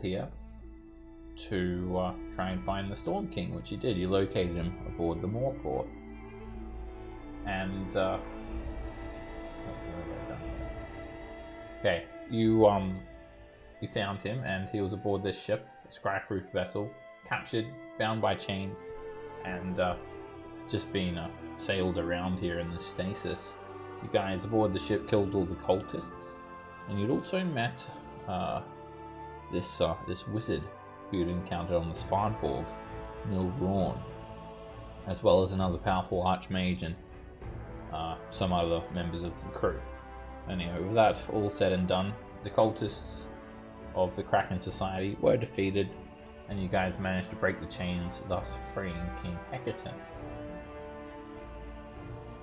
here to try and find the Storm King, which you did. You located him aboard the Moorport. And okay, you found him, and he was aboard this ship, a skyproof vessel, captured, bound by chains, and just being sailed around here in the stasis. You guys aboard the ship killed all the cultists, and you'd also met this wizard who you'd encountered on the Svartborg, Nilrawn, as well as another powerful archmage and some other members of the crew. Anyway, with that all said and done, the cultists of the Kraken Society were defeated, and you guys managed to break the chains, thus freeing King Hecaton.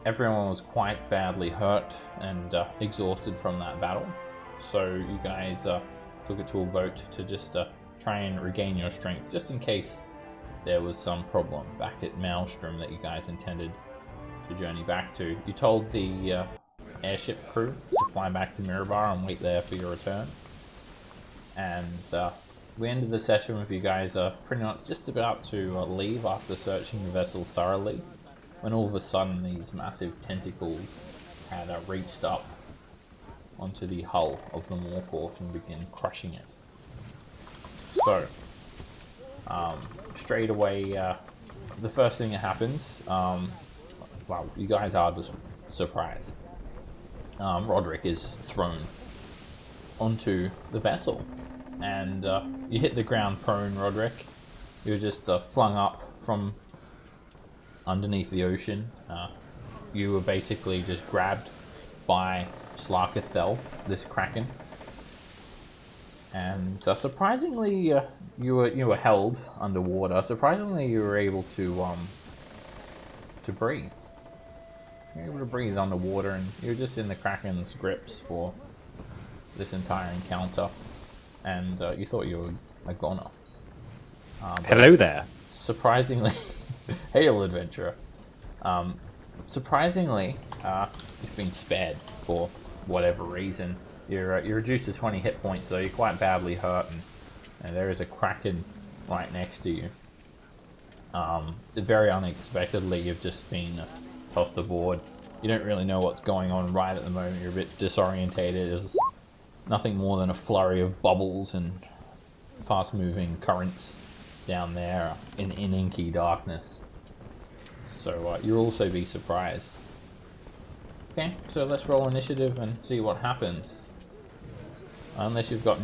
Everyone was quite badly hurt and exhausted from that battle, so you guys took it to a vote to just try and regain your strength, just in case there was some problem back at Maelstrom that you guys intended to journey back to. You told the airship crew to fly back to Mirabar and wait there for your return. And we ended the session with you guys pretty much just about to leave after searching the vessel thoroughly, when all of a sudden these massive tentacles had reached up onto the hull of the Moorport and began crushing it. So, straight away, the first thing that happens, well, you guys are just surprised. Roderick is thrown onto the vessel, and you hit the ground prone, Roderick. You were just flung up from underneath the ocean. You were basically just grabbed by Slarkathel, this kraken, and surprisingly, you were held underwater. Surprisingly, you were able to breathe. You were able to breathe underwater, and you were just in the kraken's grips for this entire encounter, and you thought you were a goner. Hello there. Surprisingly, hail adventurer. Surprisingly, you've been spared for whatever reason. You're reduced to 20 hit points, so you're quite badly hurt, and there is a kraken right next to you. Very unexpectedly, you've just been tossed aboard. You don't really know what's going on right at the moment. You're a bit disorientated. There's nothing more than a flurry of bubbles and fast-moving currents down there in inky darkness. So you'll also be surprised. Okay, so let's roll initiative and see what happens. Unless you've got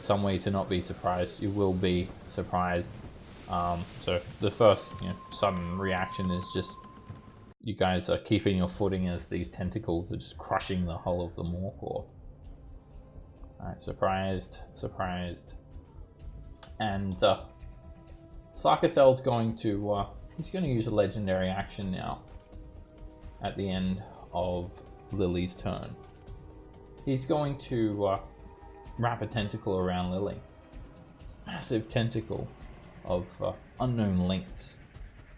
some way to not be surprised, you will be surprised. So the first sudden reaction is just you guys are keeping your footing as these tentacles are just crushing the hull of the Moorport. Alright, surprised. And Slarkathel's going to he's going to use a legendary action now at the end of Lily's turn. He's going to wrap a tentacle around Lily. Massive tentacle of unknown lengths.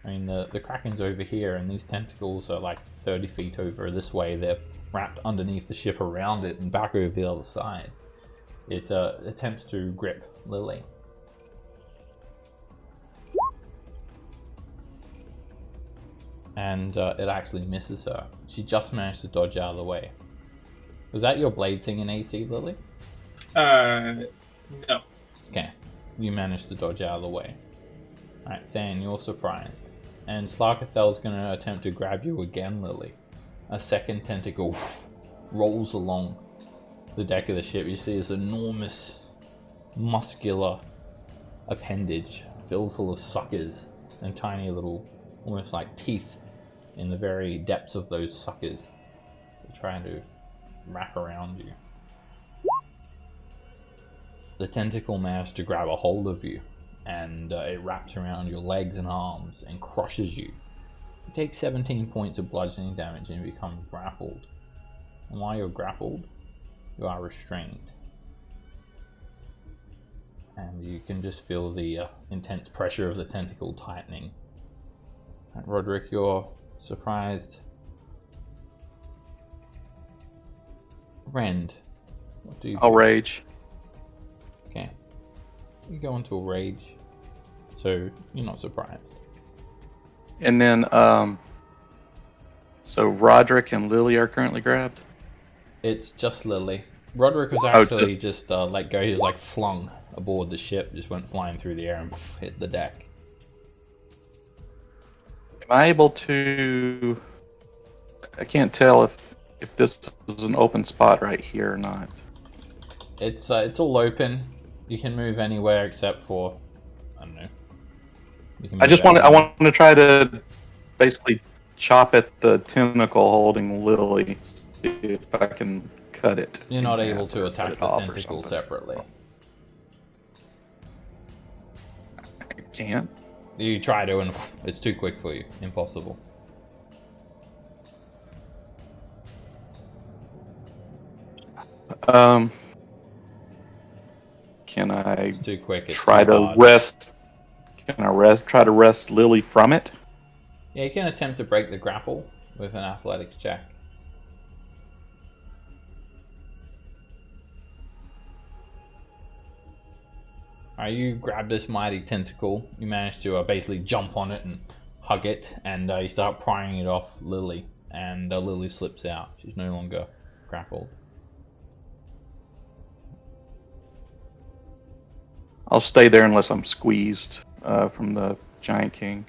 I mean, the Kraken's over here, and these tentacles are like 30 feet over this way. They're wrapped underneath the ship around it and back over the other side. It attempts to grip Lily. And it actually misses her. She just managed to dodge out of the way. Was that your blade singing AC, Lily? No. Okay, you managed to dodge out of the way. Alright, Than, you're surprised. And Slarkathel's going to attempt to grab you again, Lily. A second tentacle rolls along the deck of the ship. You see this enormous, muscular appendage filled full of suckers and tiny little, almost like teeth in the very depths of those suckers. So trying to wrap around you. The tentacle managed to grab a hold of you, and it wraps around your legs and arms and crushes you. You take 17 points of bludgeoning damage and become grappled. And while you're grappled, you are restrained. And you can just feel the intense pressure of the tentacle tightening. And Roderick, you're surprised. Rend, what do you do? I'll rage. Okay. You go into a rage, so you're not surprised. And then, so Roderick and Lily are currently grabbed? It's just Lily. Roderick was actually just let go. He was like flung aboard the ship, just went flying through the air and hit the deck. Am I able to... I can't tell if this is an open spot right here or not. It's all open. You can move anywhere except for, I don't know. I want to try to basically chop at the tentacle holding Lily, see if I can cut it. You're not able to attack the tentacle separately. I can't. You try to, and it's too quick for you. Impossible. Can I It's too quick. It's try too to hard. wrest? Can I try to wrest Lily from it? Yeah, you can attempt to break the grapple with an athletics check. Alright, you grab this mighty tentacle. You manage to basically jump on it and hug it, and you start prying it off Lily, and Lily slips out. She's no longer grappled. I'll stay there unless I'm squeezed from the Giant King.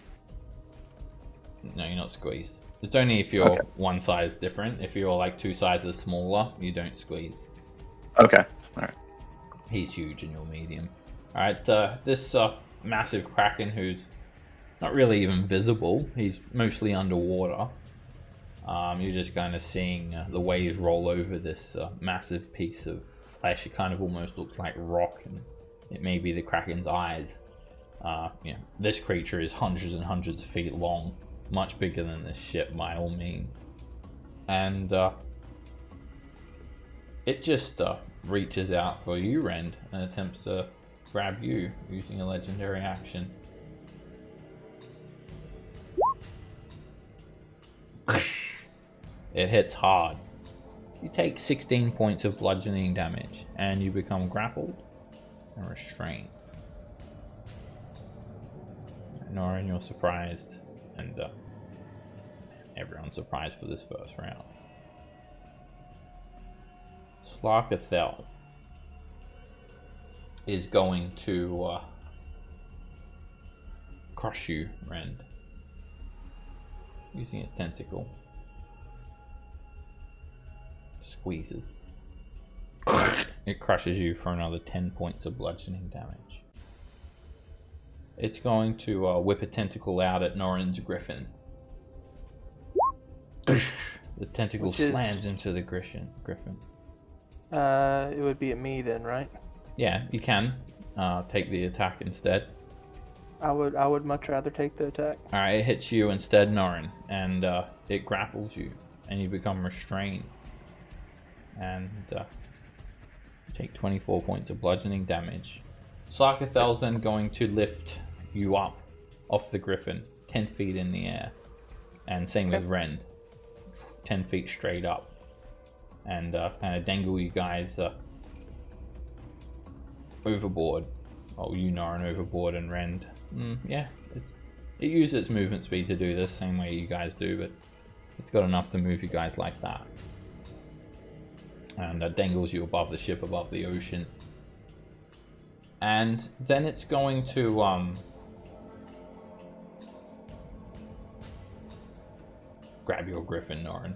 No, you're not squeezed. It's only if you're Okay. one size different. If you're like 2 sizes smaller, you don't squeeze. Okay, alright. He's huge and you're medium. Alright, this massive kraken who's not really even visible, he's mostly underwater. You're just kind of seeing the waves roll over this massive piece of flesh. It kind of almost looks like rock, and it may be the kraken's eyes. This creature is hundreds and hundreds of feet long, much bigger than this ship by all means. And it just reaches out for you, Rend, and attempts to grab you using a legendary action. It hits hard. You take 16 points of bludgeoning damage, and you become grappled and restrained. Norin, you're surprised, and everyone's surprised for this first round. Slarkathel is going to crush you, Rend, using its tentacle. Squeezes. It crushes you for another 10 points of bludgeoning damage. It's going to whip a tentacle out at Norin's griffin. The tentacle slams into the griffin. It would be at me then, right? Yeah, you can take the attack instead. I would much rather take the attack. Alright, it hits you instead, Norin, and it grapples you, and you become restrained. And take 24 points of bludgeoning damage. Slarkathel's then going to lift you up off the griffin, 10 feet in the air. And same with Rend, 10 feet straight up. And kind of dangle you guys overboard. Oh, you Norin overboard, and Rend. Yeah, it uses its movement speed to do this, same way you guys do, but it's got enough to move you guys like that. And dangles you above the ship, above the ocean. And then it's going to grab your griffin, Norin,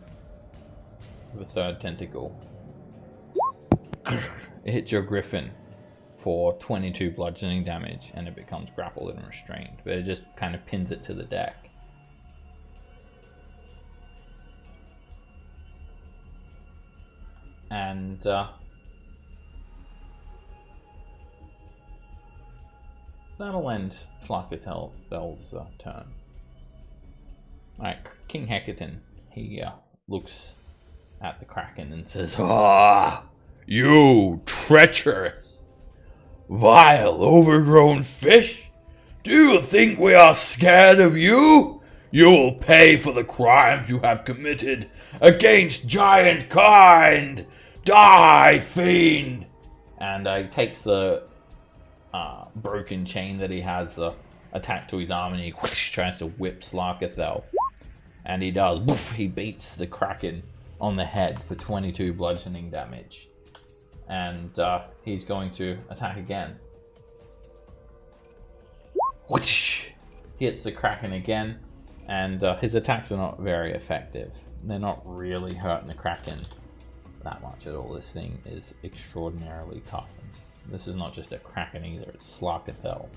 with a third tentacle. It hits your griffin for 22 bludgeoning damage, and it becomes grappled and restrained, but it just kind of pins it to the deck. And that'll end Slarkathel's turn. Alright, King Hecaton, he looks at the Kraken and says, "Ah, you treacherous, vile, overgrown fish! Do you think we are scared of you? You will pay for the crimes you have committed against giant kind! Die, fiend!" And he takes the broken chain that he has attached to his arm, and he tries to whip Slarkathel. And he does. Boof, he beats the Kraken on the head for 22 bludgeoning damage. And he's going to attack again. Whoosh! Hits the Kraken again, and his attacks are not very effective. They're not really hurting the Kraken that much at all. This thing is extraordinarily tough. This is not just a Kraken either, it's Slarkathel.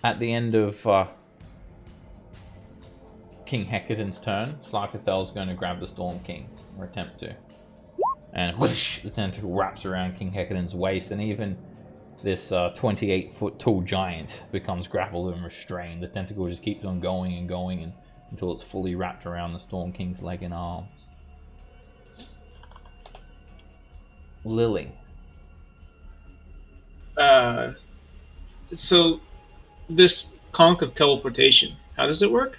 At the end of King Hecaton's turn, Slarkathel's going to grab the Storm King, or attempt to. And whoosh, the tentacle wraps around King Hecaton's waist, and even this 28-foot tall giant becomes grappled and restrained. The tentacle just keeps on going and going until it's fully wrapped around the Storm King's leg and arms. Lily. So this conch of teleportation, how does it work?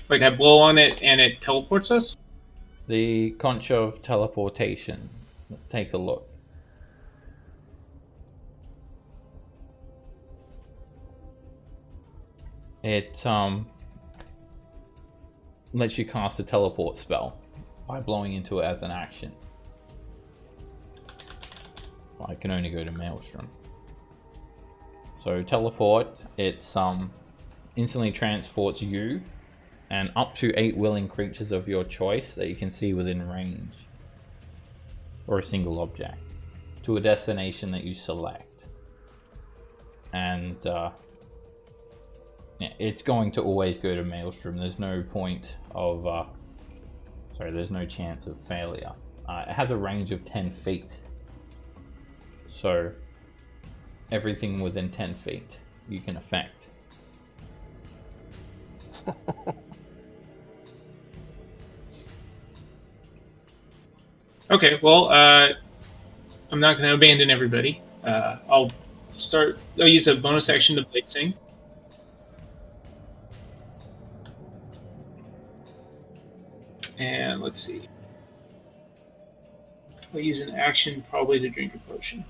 Like I blow on it and it teleports us? The conch of teleportation. Let's take a look. It lets you cast a teleport spell by blowing into it as an action. I can only go to Maelstrom. So teleport, it's instantly transports you and up to 8 willing creatures of your choice that you can see within range, or a single object, to a destination that you select. And yeah, it's going to always go to Maelstrom. There's no point of there's no chance of failure. It has a range of 10 feet. So everything within 10 feet you can affect. Okay, well, I'm not going to abandon everybody. I'll use a bonus action to Blade Sing. And let's see. I'll use an action probably to drink a potion.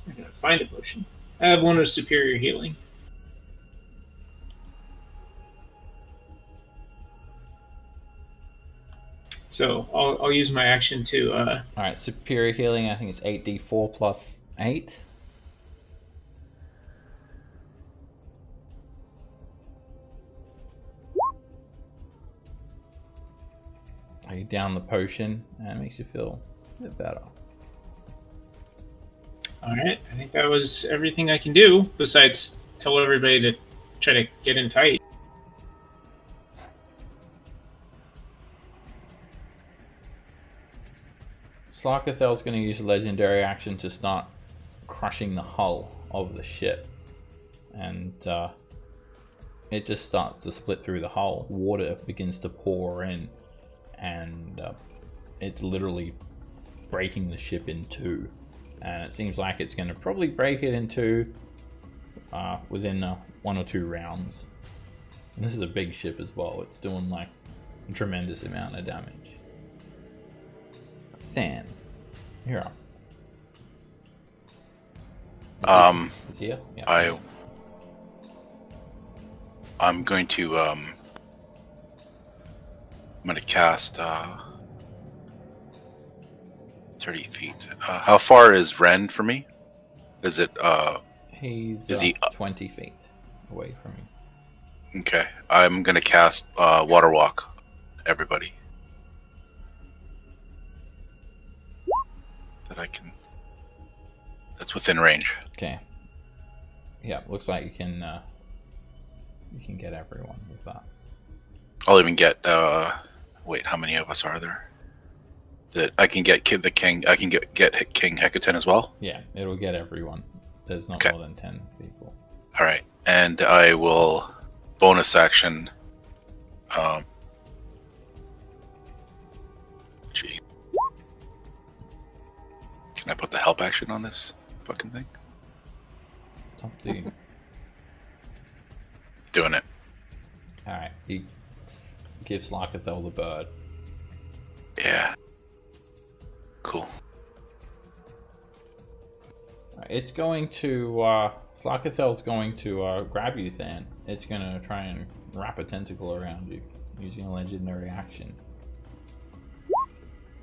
I gotta find a potion. I have one of superior healing. So I'll use my action to. Alright, superior healing, I think it's 8d4 plus 8. You down the potion, and it makes you feel a bit better. Alright, I think that was everything I can do, besides tell everybody to try to get in tight. Slarkathel's going to use a legendary action to start crushing the hull of the ship. And it just starts to split through the hull. Water begins to pour in, and it's literally breaking the ship in two. And it seems like it's going to probably break it in two within 1 or 2 rounds. And this is a big ship as well. It's doing like a tremendous amount of damage. Than, you're up. Is he here? Yeah. I'm going to I'm going to cast 30 feet. How far is Ren for me? Is it He's 20 feet away from you. Okay. I'm going to cast Water Walk, everybody. That I can. That's within range. Okay. Yeah, looks like you can get everyone with that. I'll even get wait, how many of us are there? That I can get the king. I can get King Hecaton as well. Yeah, it'll get everyone. There's not more than 10 people. All right, and I will bonus action. Gee, can I put the help action on this fucking thing? It's up to you. Doing it. All right, you give Slarkathel the bird. Yeah. Cool. It's going to, Slarkathel's going to grab you, Than. It's going to try and wrap a tentacle around you using a legendary action.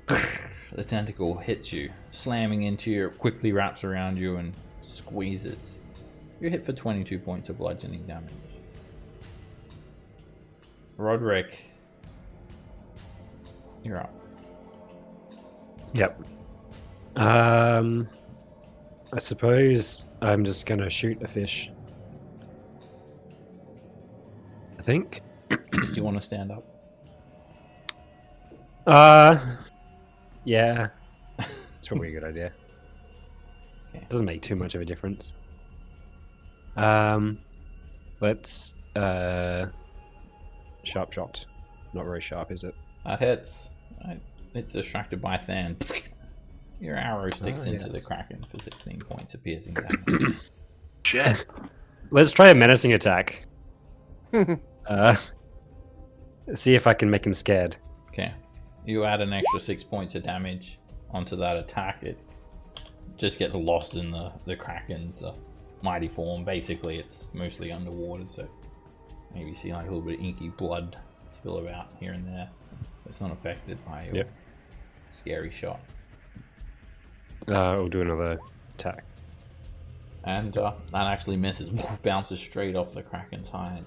The tentacle hits you, slamming into you, quickly wraps around you and squeezes. You're hit for 22 points of bludgeoning damage. Roderick, you're up. Yep. I suppose I'm just gonna shoot a fish. I think. Do you want to stand up? Yeah. It's probably a good idea. Okay. Doesn't make too much of a difference. Let's sharp shot. Not very sharp, is it? That hits. It's distracted by Than. Your arrow sticks into the Kraken for 16 points of piercing damage. Shit. Let's try a menacing attack. See if I can make him scared. Okay. You add an extra 6 points of damage onto that attack. It just gets lost in the Kraken's mighty form. Basically, it's mostly underwater, so maybe you see like a little bit of inky blood spill about here and there. It's not affected by your scary shot. We'll do another attack. And that actually misses. Bounces straight off the Kraken's hide.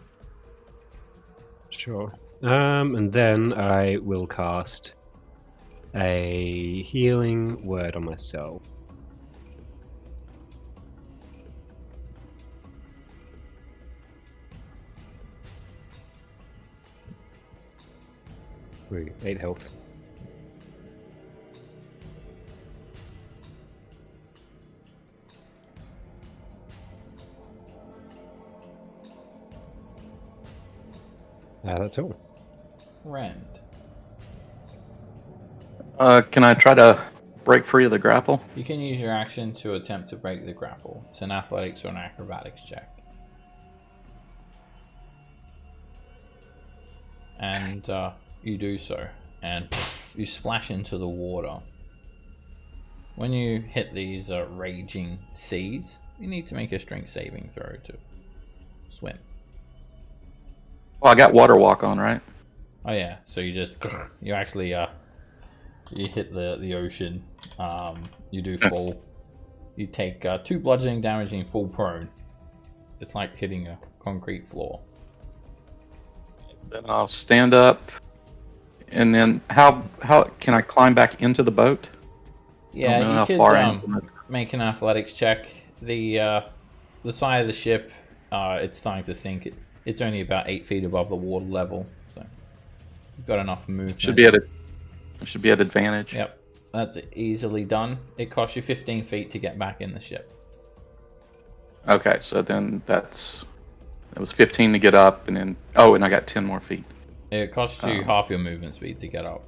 Sure. And then I will cast a healing word on myself. Ooh, 8 health. That's all. Rend. Can I try to break free of the grapple? You can use your action to attempt to break the grapple. It's an athletics or an acrobatics check. And you do so. And you splash into the water. When you hit these raging seas, you need to make a strength saving throw to swim. Well, I got water walk on, right? Oh yeah, so you actually you hit the ocean. You do fall. You take 2 bludgeoning damage and you fall prone. It's like hitting a concrete floor. Then I'll stand up, and then how can I climb back into the boat? Yeah, you could make an athletics check. The side of the ship, it's starting to sink. It's only about 8 feet above the water level, so you've got enough movement. Should be at advantage. Yep, that's easily done. It costs you 15 feet to get back in the ship. Okay, so then it was 15 to get up, and then and I got 10 more feet. It costs you half your movement speed to get up,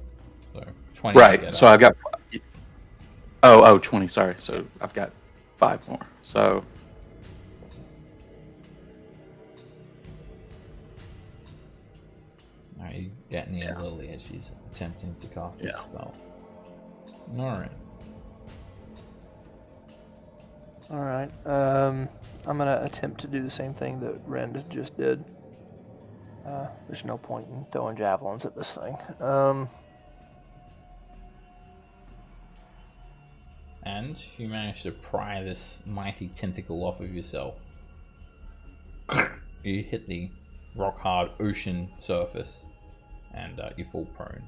so 20. Right. To get so up. I got 20. Sorry. So I've got 5 more. So. Alright, you get near Lily as she's attempting to cast this spell. Alright. Alright, I'm gonna attempt to do the same thing that Rend just did. There's no point in throwing javelins at this thing. And you manage to pry this mighty tentacle off of yourself. You hit the rock-hard ocean surface, and you fall prone.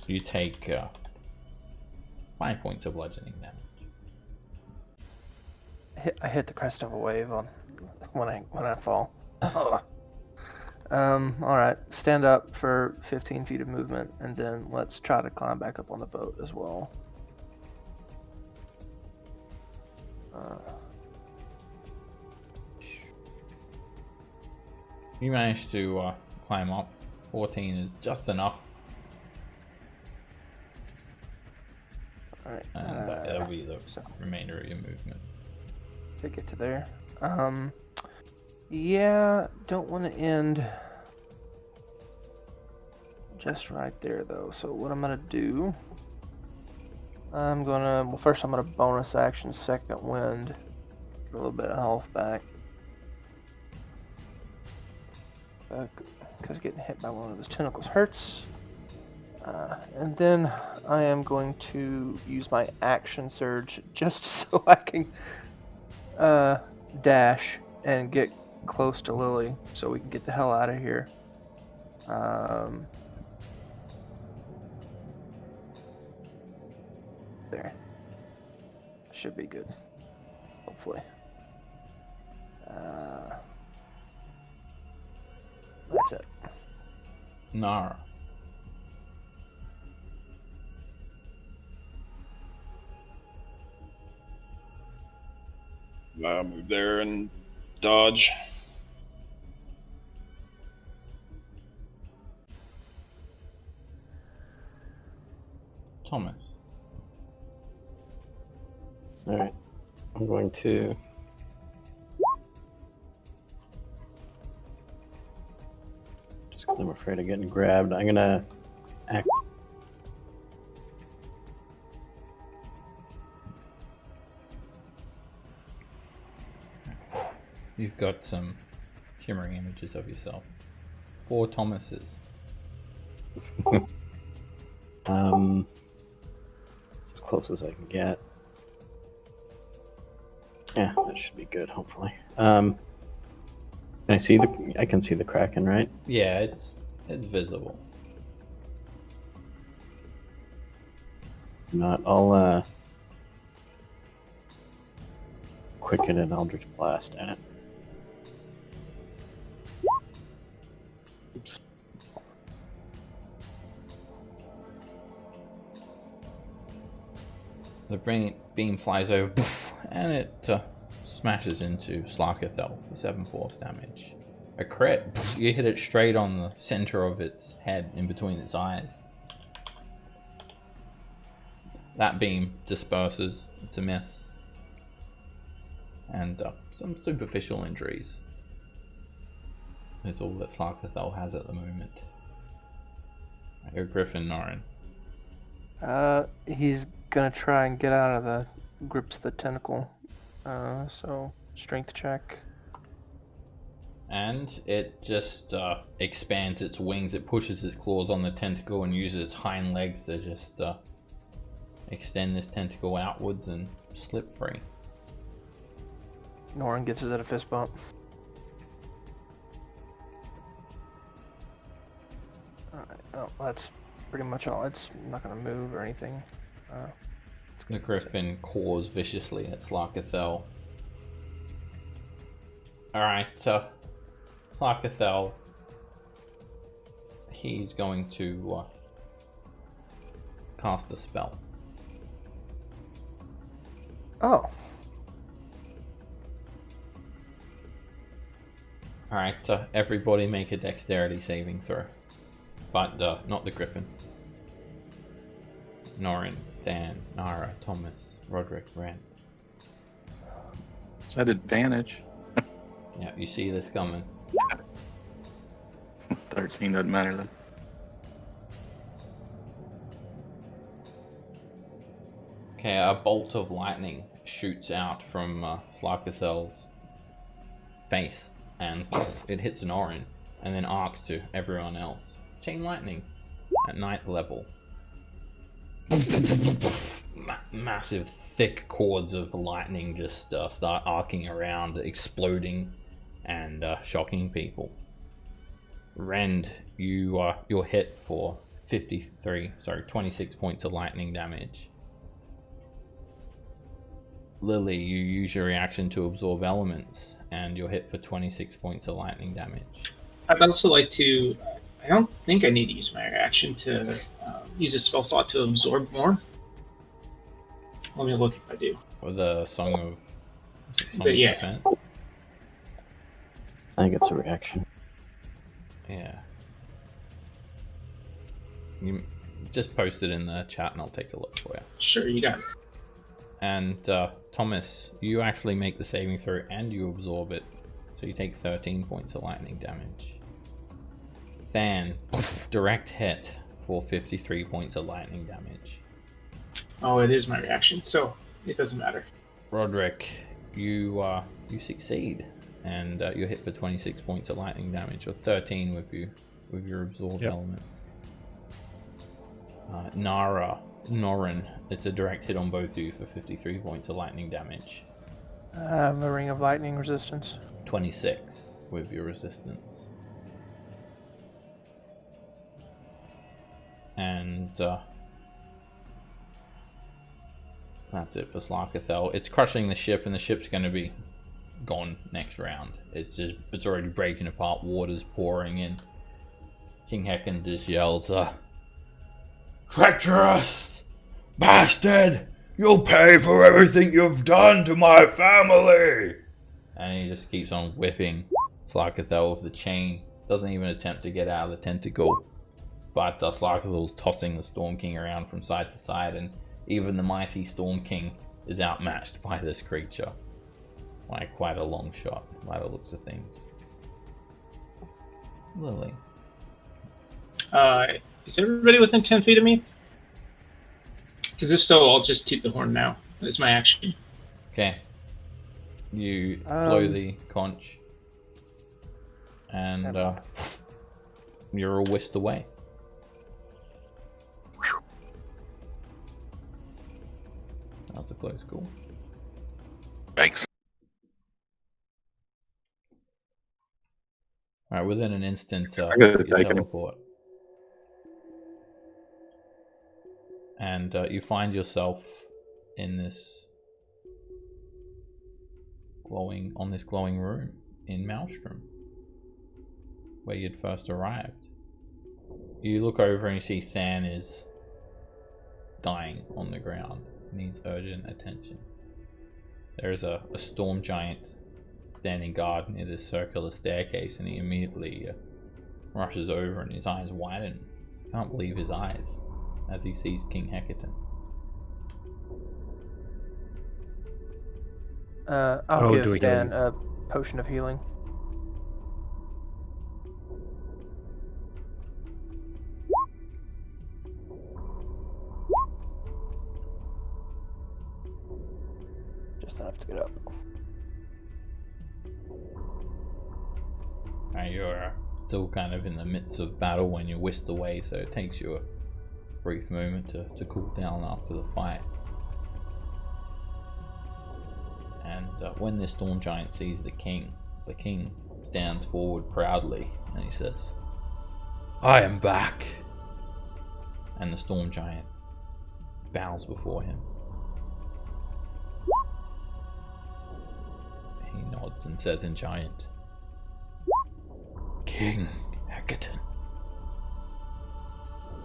You take 5 points of bludgeoning damage. I hit the crest of a wave when I fall. Alright, stand up for 15 feet of movement, and then let's try to climb back up on the boat as well. You manage to climb up. 14 is just enough. Alright, And that'll be the remainder of your movement. Take it to there. Yeah, don't want to end just right there though. So what I'm gonna do, well, first I'm gonna bonus action second wind, a little bit of health back. Because getting hit by one of those tentacles hurts. And then I am going to use my action surge just so I can dash and get close to Lily so we can get the hell out of here. There. Should be good. Hopefully. That's it. Nara. Move there and dodge. Thomas. Alright. I'm going to just because I'm afraid of getting grabbed, I'm gonna act. You've got some shimmering images of yourself. 4 Thomases. It's as close as I can get. Yeah, that should be good, hopefully. Can I see I can see the Kraken, right? Yeah, it's visible. If not, I'll quicken an Eldritch Blast at it. Oops. The beam flies over, and it smashes into Slarkathel for 7 force damage. A crit. You hit it straight on the center of its head, in between its eyes. That beam disperses. It's a miss. And some superficial injuries. That's all that Slarkathel has at the moment. Your Griffin, Norin. He's gonna try and get out of the grips of the tentacle. So strength check. And it just expands its wings. It pushes its claws on the tentacle and uses its hind legs to just extend this tentacle outwards and slip free. Norin gives it a fist bump. Alright, oh, that's pretty much all. It's not gonna move or anything. The Griffin claws viciously at Slarkathel. Alright, Slarkathel, he's going to cast a spell. Oh. Alright, everybody make a dexterity saving throw. But not the Griffin. Norin, Dan, Nara, Thomas, Roderick, Ren. Is that advantage? Yeah, you see this coming. 13 doesn't matter then. Okay, a bolt of lightning shoots out from Slarkathel's face, and it hits Norin, and then arcs to everyone else. Chain lightning at 9th level. Massive, thick cords of lightning just start arcing around, exploding and shocking people. Rend, you're hit for 26 points of lightning damage. Lily, you use your reaction to absorb elements, and you're hit for 26 points of lightning damage. I'd also like to. I don't think I need to use my reaction to use a spell slot to absorb more. Let me look if I do. Or the Song of Yeah. Defense. I think it's a reaction. Yeah. You just post it in the chat and I'll take a look for you. Sure, you got it. And Thomas, you actually make the saving throw and you absorb it. So you take 13 points of lightning damage. Than, direct hit for 53 points of lightning damage. Oh, it is my reaction, so it doesn't matter. Roderick, you succeed, and you're hit for 26 points of lightning damage, or 13 with your absorb element. Norin, it's a direct hit on both of you for 53 points of lightning damage. I have a ring of lightning resistance. 26 with your resistance. And that's it for Slarkathel. It's crushing the ship, and the ship's going to be gone next round. It's already breaking apart. Water's pouring in. King Heckin just yells, "Treacherous bastard! You'll pay for everything you've done to my family!" And he just keeps on whipping Slarkathel with the chain. Doesn't even attempt to get out of the tentacle. But Slarkathel's tossing the Storm King around from side to side, and even the mighty Storm King is outmatched by this creature. By quite a long shot, by the looks of things. Lily. Is everybody within 10 feet of me? Because if so, I'll just toot the horn now. That's my action. Okay. You blow the conch. And you're all whisked away. That was a close call. Thanks. Alright, within an instant, I gotta you take it. teleport. And you find yourself in this glowing room in Maelstrom, where you'd first arrived. You look over and you see Than is dying on the ground. Needs urgent attention. There is a storm giant standing guard near this circular staircase, and he immediately rushes over, and his eyes widen. Can't believe his eyes as he sees King Hecate. I'll do we give go- Dan a potion of healing. Just enough to get up. You're still kind of in the midst of battle when you're whisked away, so it takes you a brief moment to cool down after the fight. And when this storm giant sees the king stands forward proudly and he says, "I am back." And the storm giant bows before him. He nods and says in giant, "King Hecate."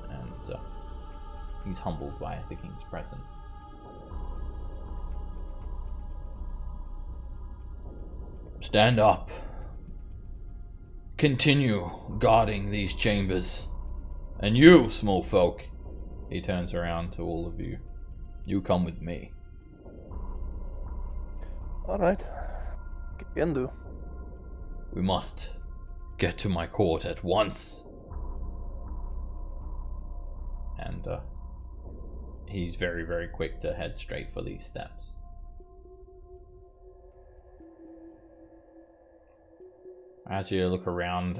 And he's humbled by the king's presence. "Stand up. Continue guarding these chambers. And you, small folk," he turns around to all of you, "you come with me." Alright. Can do. "We must get to my court at once." And he's very, very quick to head straight for these steps. As you look around,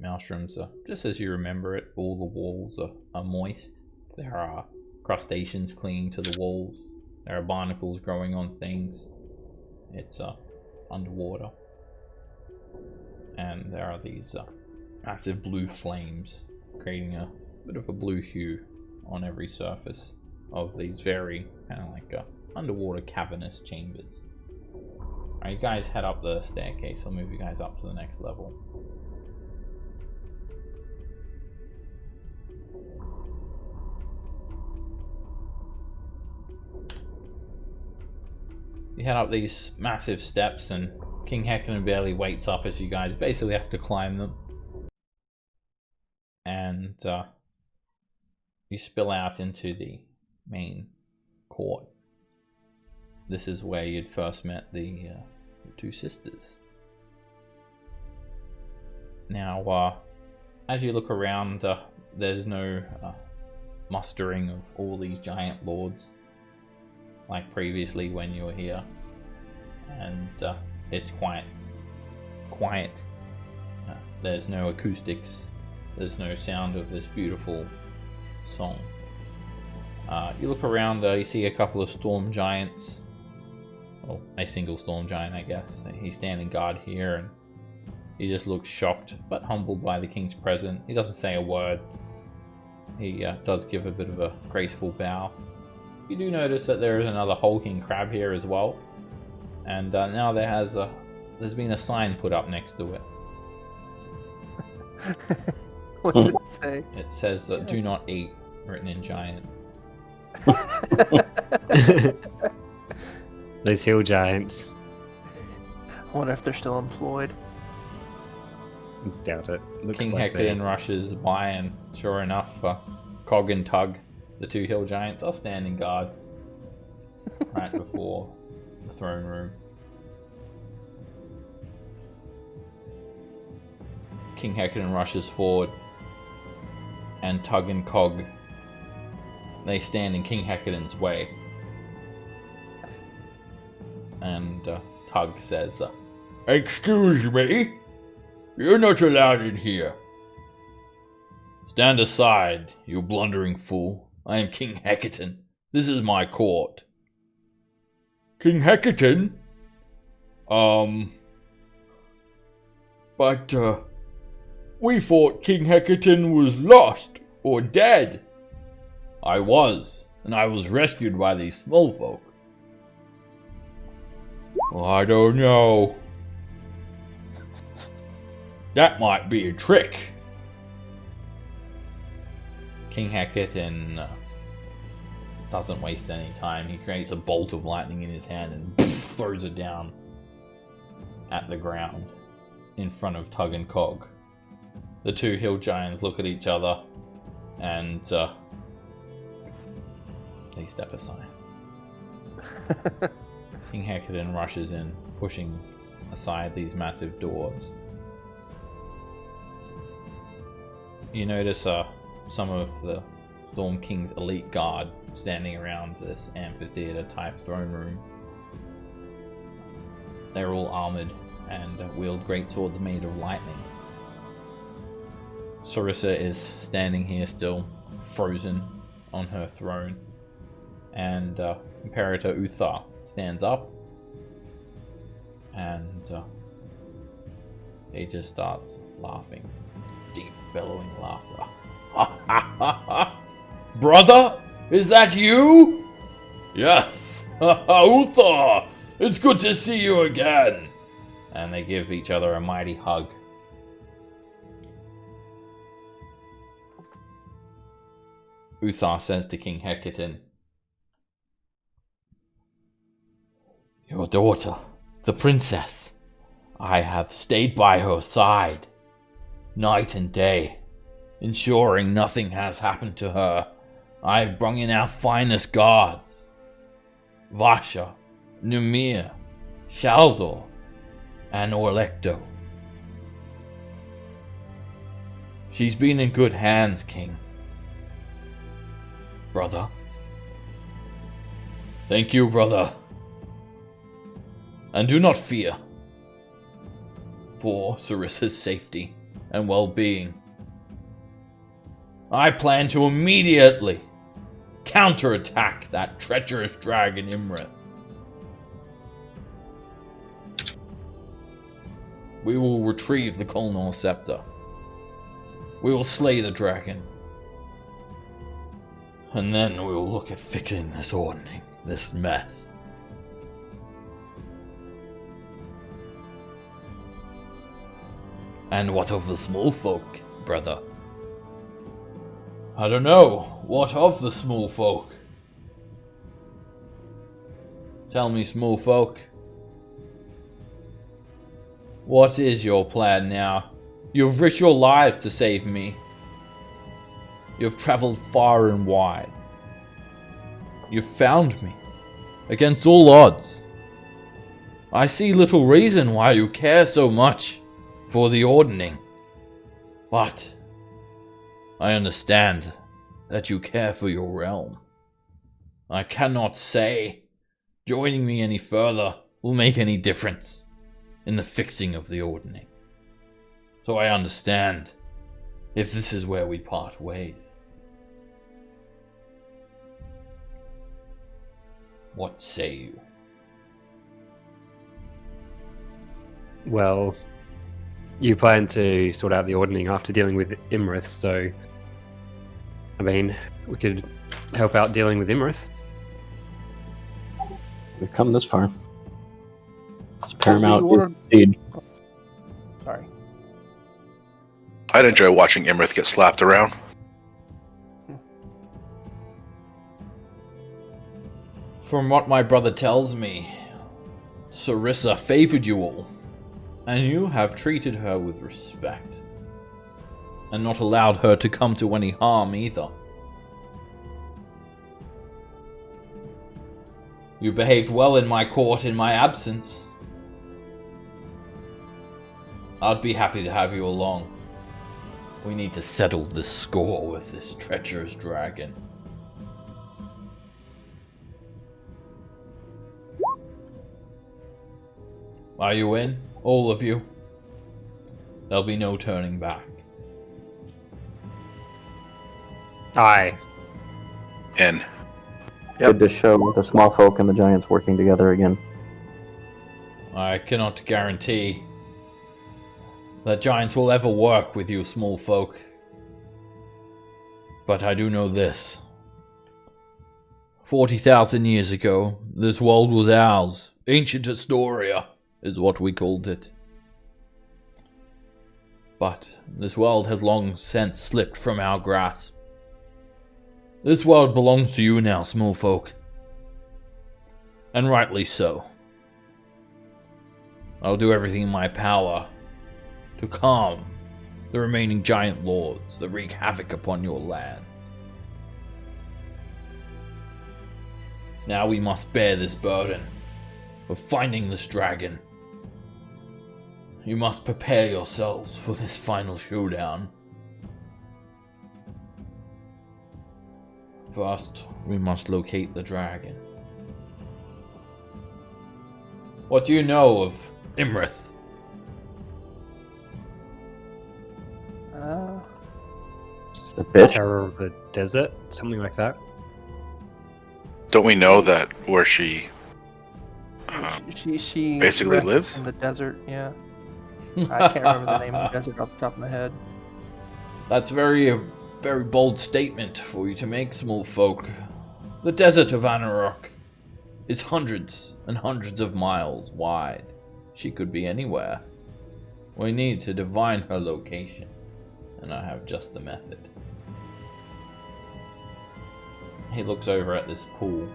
Maelstrom's, just as you remember it, all the walls are moist. There are crustaceans clinging to the walls. There are barnacles growing on things. It's underwater. And there are these massive blue flames creating a bit of a blue hue on every surface of these very kind of like underwater cavernous chambers. Alright, you guys head up the staircase. I'll move you guys up to the next level. You head up these massive steps, and King Hecate barely waits up as you guys basically have to climb them. And you spill out into the main court. This is where you'd first met the two sisters. Now, as you look around, there's no mustering of all these giant lords like previously when you were here, and it's quite quiet. There's no acoustics, there's no sound of this beautiful song. You look around, you see a couple of storm giants. Well, a single storm giant, I guess. He's standing guard here, and he just looks shocked but humbled by the king's presence. He doesn't say a word. He does give a bit of a graceful bow. You do notice that there is another hulking crab here as well, and now there's been a sign put up next to it. What does it say? It says "Do not eat," written in giant. Those hill giants. I wonder if they're still employed. Doubt it. Looks King like Hecate rushes by, and sure enough, Cog and Tug, the two hill giants, are standing guard right before the throne room. King Hecate rushes forward, and Tug and Cog, they stand in King Hecate's way. And Tug says, "Excuse me, you're not allowed in here." "Stand aside, you blundering fool. I am King Hecate. This is my court." "King Hecate? But, we thought King Hecate was lost or dead." "I was, and I was rescued by these small folk." "Well, I don't know. That might be a trick." King Hecate doesn't waste any time. He creates a bolt of lightning in his hand and throws it down at the ground in front of Tug and Cog. The two hill giants look at each other and they step aside. King Hecate rushes in, pushing aside these massive doors. You notice some of the Storm King's elite guard standing around this amphitheater type throne room. They're all armored and wield great swords made of lightning. Sarissa is standing here still, frozen on her throne, and Imperator Uther stands up, and he just starts laughing, deep bellowing laughter. "Ha ha ha ha! Brother, is that you?" "Yes, Uther, it's good to see you again." And they give each other a mighty hug. Uther says to King Hecate, "Your daughter, the princess, I have stayed by her side, night and day, ensuring nothing has happened to her. I've brought in our finest guards, Vasha, Numir, Shaldor, and Orlecto. She's been in good hands, King. Brother." "Thank you, brother. And do not fear. For Sarissa's safety and well-being, I plan to immediately counterattack that treacherous dragon Imrith. We will retrieve the Colnor Scepter. We will slay the dragon. And then we will look at fixing this ordning, this mess." "And what of the small folk, brother?" "I don't know. What of the small folk?" "Tell me, small folk. What is your plan now? You've risked your lives to save me. You've traveled far and wide. You've found me, against all odds. I see little reason why you care so much for the ordning. But I understand that you care for your realm. I cannot say joining me any further will make any difference in the fixing of the Ordning. So I understand if this is where we part ways. What say you? Well, you plan to sort out the Ordning after dealing with Imrith, so I mean, we could help out dealing with Imrith. We've come this far. It's paramount. We ordered- Indeed. Sorry. I'd enjoy watching Imrith get slapped around. From what my brother tells me, Sarissa favored you all, and you have treated her with respect, and not allowed her to come to any harm either. You behaved well in my court in my absence. I'd be happy to have you along. We need to settle this score with this treacherous dragon. Are you in? All of you? There'll be no turning back. Aye. And Good to show the small folk and the giants working together again. I cannot guarantee that giants will ever work with you small folk. But I do know this. 40,000 years ago, this world was ours. Ancient Astoria is what we called it. But this world has long since slipped from our grasp. This world belongs to you now, small folk. And rightly so. I'll do everything in my power to calm the remaining giant lords that wreak havoc upon your land. Now we must bear this burden of finding this dragon. You must prepare yourselves for this final showdown. First, we must locate the dragon. What do you know of Imrith? Just a bitch. Terror of the desert, something like that. don't we know that where she She basically rests lives? in the desert. Yeah, I can't remember the name of the desert off the top of my head. That's a very bold statement for you to make, small folk. The desert of Anarok is hundreds and hundreds of miles wide. She could be anywhere. We need to divine her location, and I have just the method. He looks over at this pool.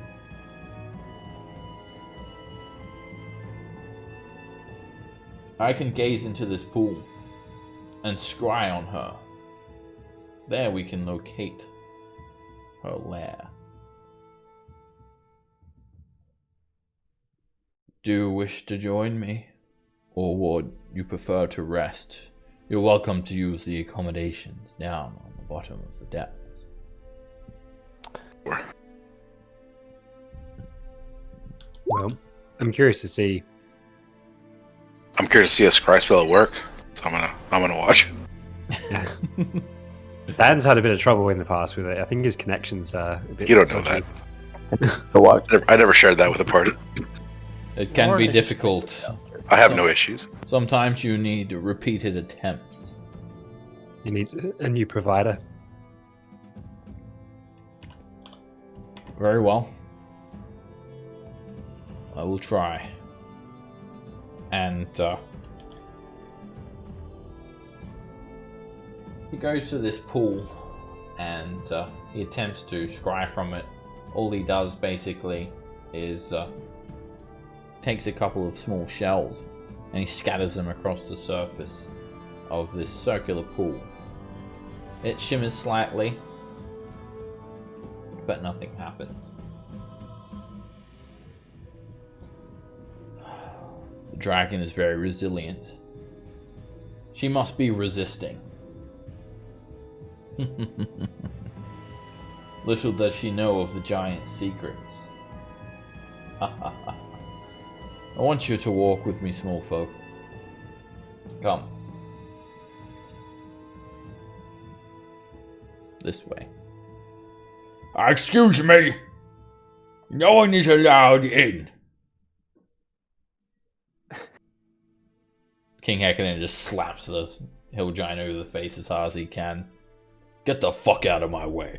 I can gaze into this pool and scry on her. There we can locate her lair. Do you wish to join me? Or would you prefer to rest? You're welcome to use the accommodations down on the bottom of the depths. Well, I'm curious to see. I'm curious to see a scry spell at work, so I'm gonna watch. Dan's had a bit of trouble in the past with it. I think his connections are a bit You don't know dodgy. that. Go watch. I never shared that with a party. It can Or be they just difficult. I have no issues. Sometimes you need repeated attempts. He needs a new provider. Very well. I will try. And he goes to this pool and he attempts to scry from it. All he does basically is takes a couple of small shells and he scatters them across the surface of this circular pool. It shimmers slightly, but nothing happens. The dragon is very resilient. She must be resisting. Little does she know of the giant's secrets. I want you to walk with me, small folk. Come. This way. Excuse me! No one is allowed in. King Hecate just slaps the hill giant over the face as hard as he can. Get the fuck out of my way.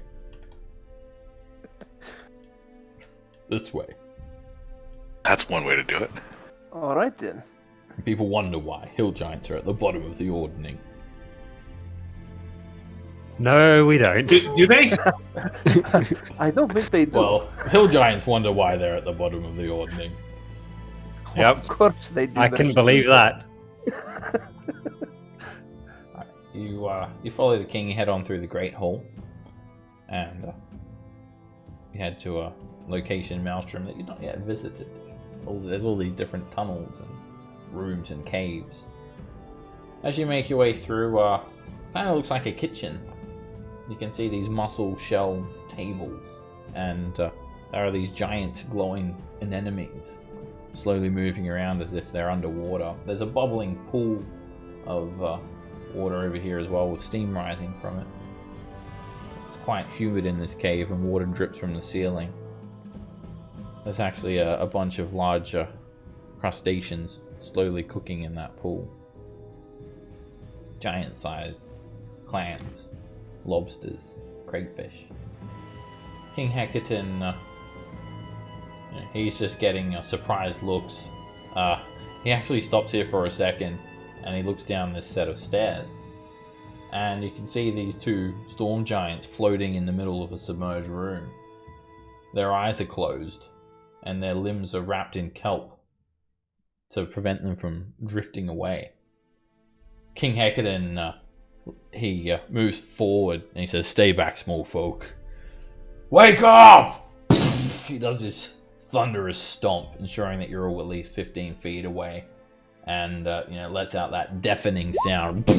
This way. That's one way to do it. Alright then. People wonder why hill giants are at the bottom of the ordning. No, we don't. Do they? I don't think they do. Well, hill giants wonder why they're at the bottom of the ordning. Yep. Of course they do. I can believe that. You follow the king, you head on through the Great Hall, and you head to a location in Maelstrom that you've not yet visited. There's all these different tunnels and rooms and caves. As you make your way through, kind of looks like a kitchen. You can see these mussel shell tables, and there are these giant glowing anemones slowly moving around as if they're underwater. There's a bubbling pool of water over here as well, with steam rising from it. It's quite humid in this cave, and water drips from the ceiling. There's actually a bunch of large crustaceans slowly cooking in that pool. Giant-sized clams, lobsters, crayfish. King Hecaton, he's just getting surprised looks. He actually stops here for a second, and he looks down this set of stairs. And you can see these two storm giants floating in the middle of a submerged room. Their eyes are closed, and their limbs are wrapped in kelp to prevent them from drifting away. King Hecaton, he moves forward, and he says, "Stay back, small folk. Wake up!" He does his thunderous stomp, ensuring that you're all at least 15 feet away, and lets out that deafening sound.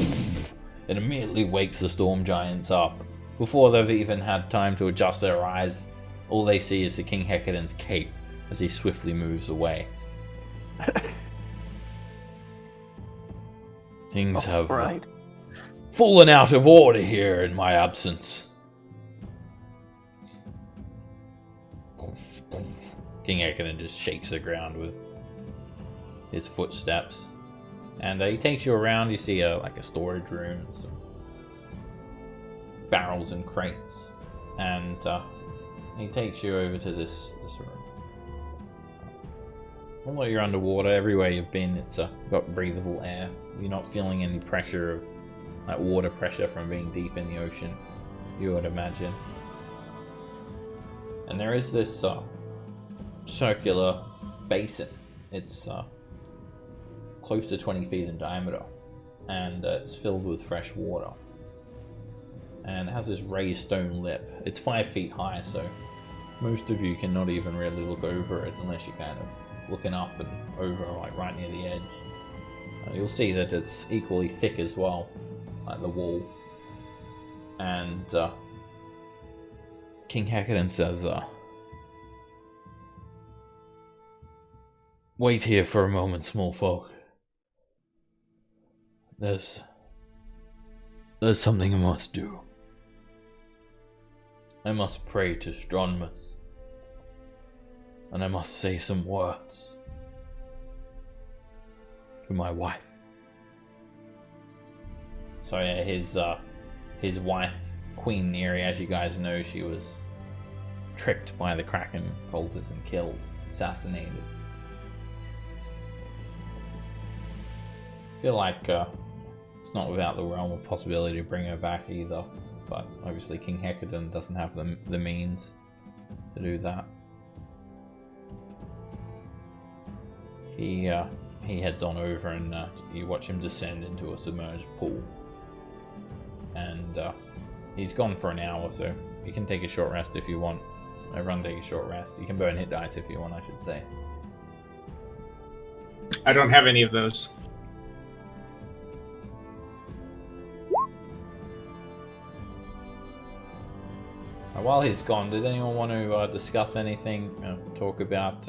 It immediately wakes the storm giants up. Before they've even had time to adjust their eyes, all they see is the King Hecaton's cape as he swiftly moves away. Things have fallen out of order here in my absence. King Hecaton just shakes the ground with his footsteps. And he takes you around. You see a storage room and some barrels and crates. And he takes you over to this room. Although you're underwater, everywhere you've been, it's got breathable air. You're not feeling any pressure of like water pressure from being deep in the ocean, you would imagine. And there is this circular basin. It's close to 20 feet in diameter, and it's filled with fresh water. And it has this raised stone lip. It's 5 feet high, so most of you cannot even really look over it unless you're kind of looking up and over, like right near the edge. You'll see that it's equally thick as well, like the wall. And King Hecaton says, "Wait here for a moment, small folk. There's something I must do. I must pray to Stronmus, and I must say some words to my wife." So yeah, his wife, Queen Neri, as you guys know, she was tricked by the Kraken cultists and killed, assassinated. I feel like it's not without the realm of possibility to bring her back either, but obviously King Hecaton doesn't have the means to do that. He heads on over, and you watch him descend into a submerged pool. And he's gone for an hour, so you can take a short rest if you want. Everyone take a short rest. You can burn hit dice if you want, I should say. I don't have any of those. While he's gone, did anyone want to discuss anything? Talk about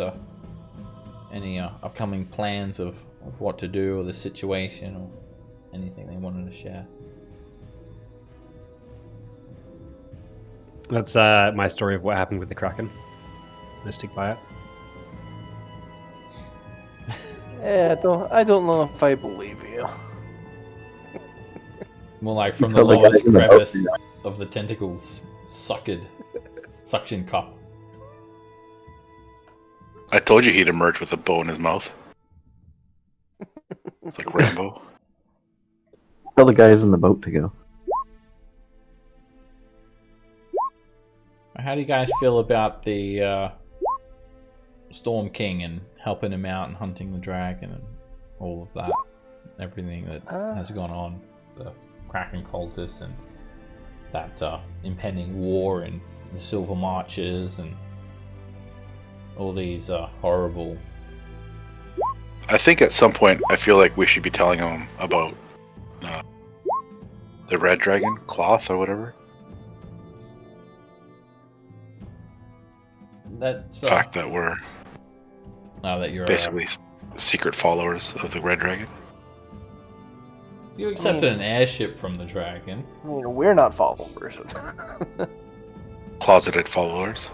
any upcoming plans of what to do or the situation or anything they wanted to share? That's my story of what happened with the Kraken. Let's stick by it. Yeah, I don't know if I believe you. More like from the Totally got lowest it in the boat. crevice of the tentacles suction cup. I told you he'd emerge with a bow in his mouth. It's like Rambo. Tell the guys in the boat to go. How do you guys feel about the Storm King and helping him out and hunting the dragon and all of that? Everything that has gone on. The Kraken cultists and that impending war in the Silver Marches and all these horrible... I think at some point I feel like we should be telling him about the red dragon cloth or whatever. That's The fact that we're now that you're basically secret followers of the red dragon. you accepted an airship from the dragon. I mean, we're not followers of. Closeted followers.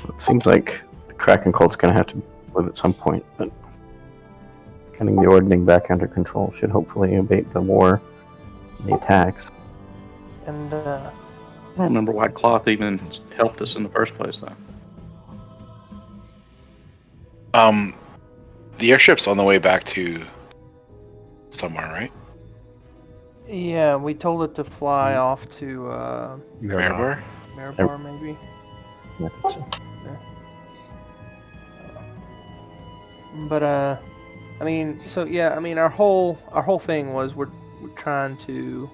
It seems like the Kraken cult's going to have to live at some point, but getting the ordning back under control should hopefully abate the war, the attacks. And I don't remember why cloth even helped us in the first place, though. The airship's on the way back to somewhere, right? yeah, we told it to fly off to Where? Mirabar, maybe. I think so. But I mean, so yeah, I mean, our whole thing was we're trying to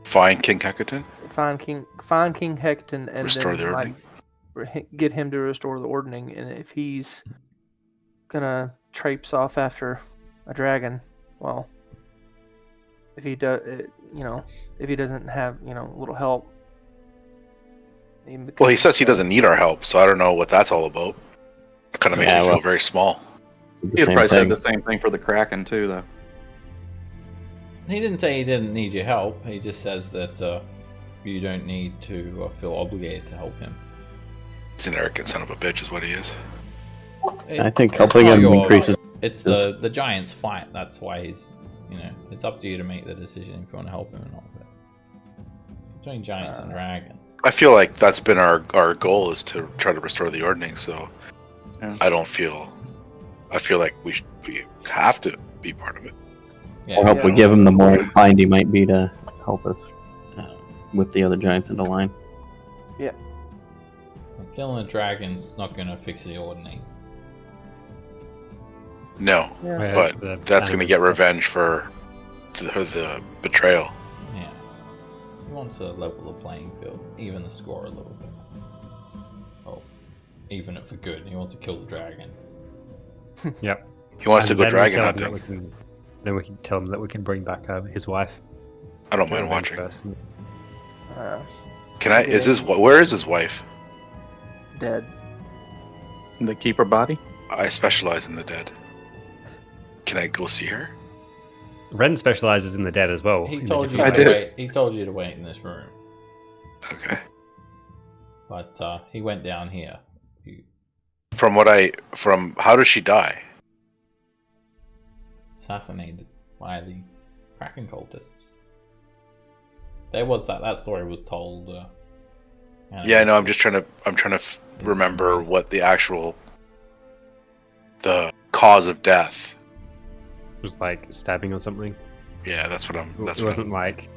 Find King Hecatan? find King Hecton and Restore then the like, get him to restore the ordning. And if he's gonna traipse off after a dragon, well, if he does, if he doesn't have a little help. Well, he says he doesn't need our help, so I don't know what that's all about. Kind of makes me feel very small. He'd probably said the same thing for the Kraken, too, though. He didn't say he didn't need your help. He just says that you don't need to feel obligated to help him. He's an arrogant son of a bitch, is what he is. I think It's helping not him your- increases. It's the giant's fight. That's why he's, it's up to you to make the decision if you want to help him or not. But between giants and dragons. I feel like that's been our goal, is to try to restore the ordning, so Yeah. I feel like we have to be part of it. Yeah, I hope we give him, the more inclined he might be to help us with the other giants in the line. killing a dragon's not going to fix the ordning. No, Yeah. but that's going to get revenge for the betrayal. Yeah. He wants to level the playing field, even the score a little bit. Oh, even it for good. He wants to kill the dragon. Yep. He wants And to go then we dragon tell him that hunting. then we can tell him that we can bring back his wife. I don't mind watching. First. Can I? Where is his wife? Dead. They keep her body? I specialize in the dead. Can I go see her? Ren specializes in the dead as well. He in told a you different to way. wait. He told you to wait in this room, Okay. but he went down here. How does she die? Assassinated by the Kraken cultists. There was that story was told. Yeah, no, I'm trying to remember what the cause of death. It was like stabbing or something. Yeah, that's what I'm. That's It what wasn't like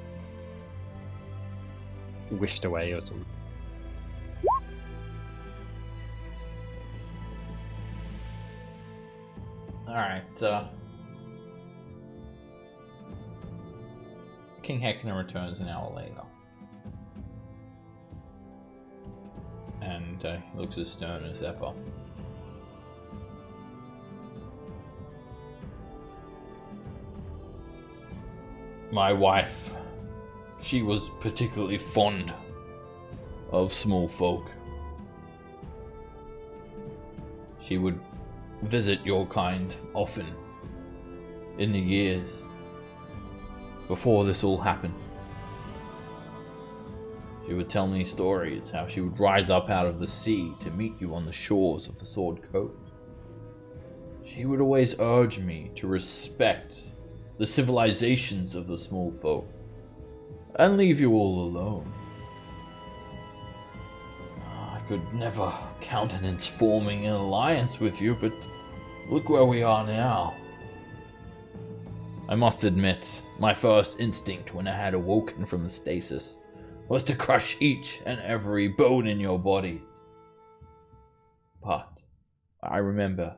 wished away or something. All right. King Hector returns an hour later, and he looks as stern as ever. My wife, she was particularly fond of small folk. She would visit your kind often in the years before this all happened. She would tell me stories how she would rise up out of the sea to meet you on the shores of the Sword Coast. She would always urge me to respect the civilizations of the small folk and leave you all alone. I could never countenance forming an alliance with you, but look where we are now. I must admit, my first instinct when I had awoken from the stasis was to crush each and every bone in your bodies. But I remember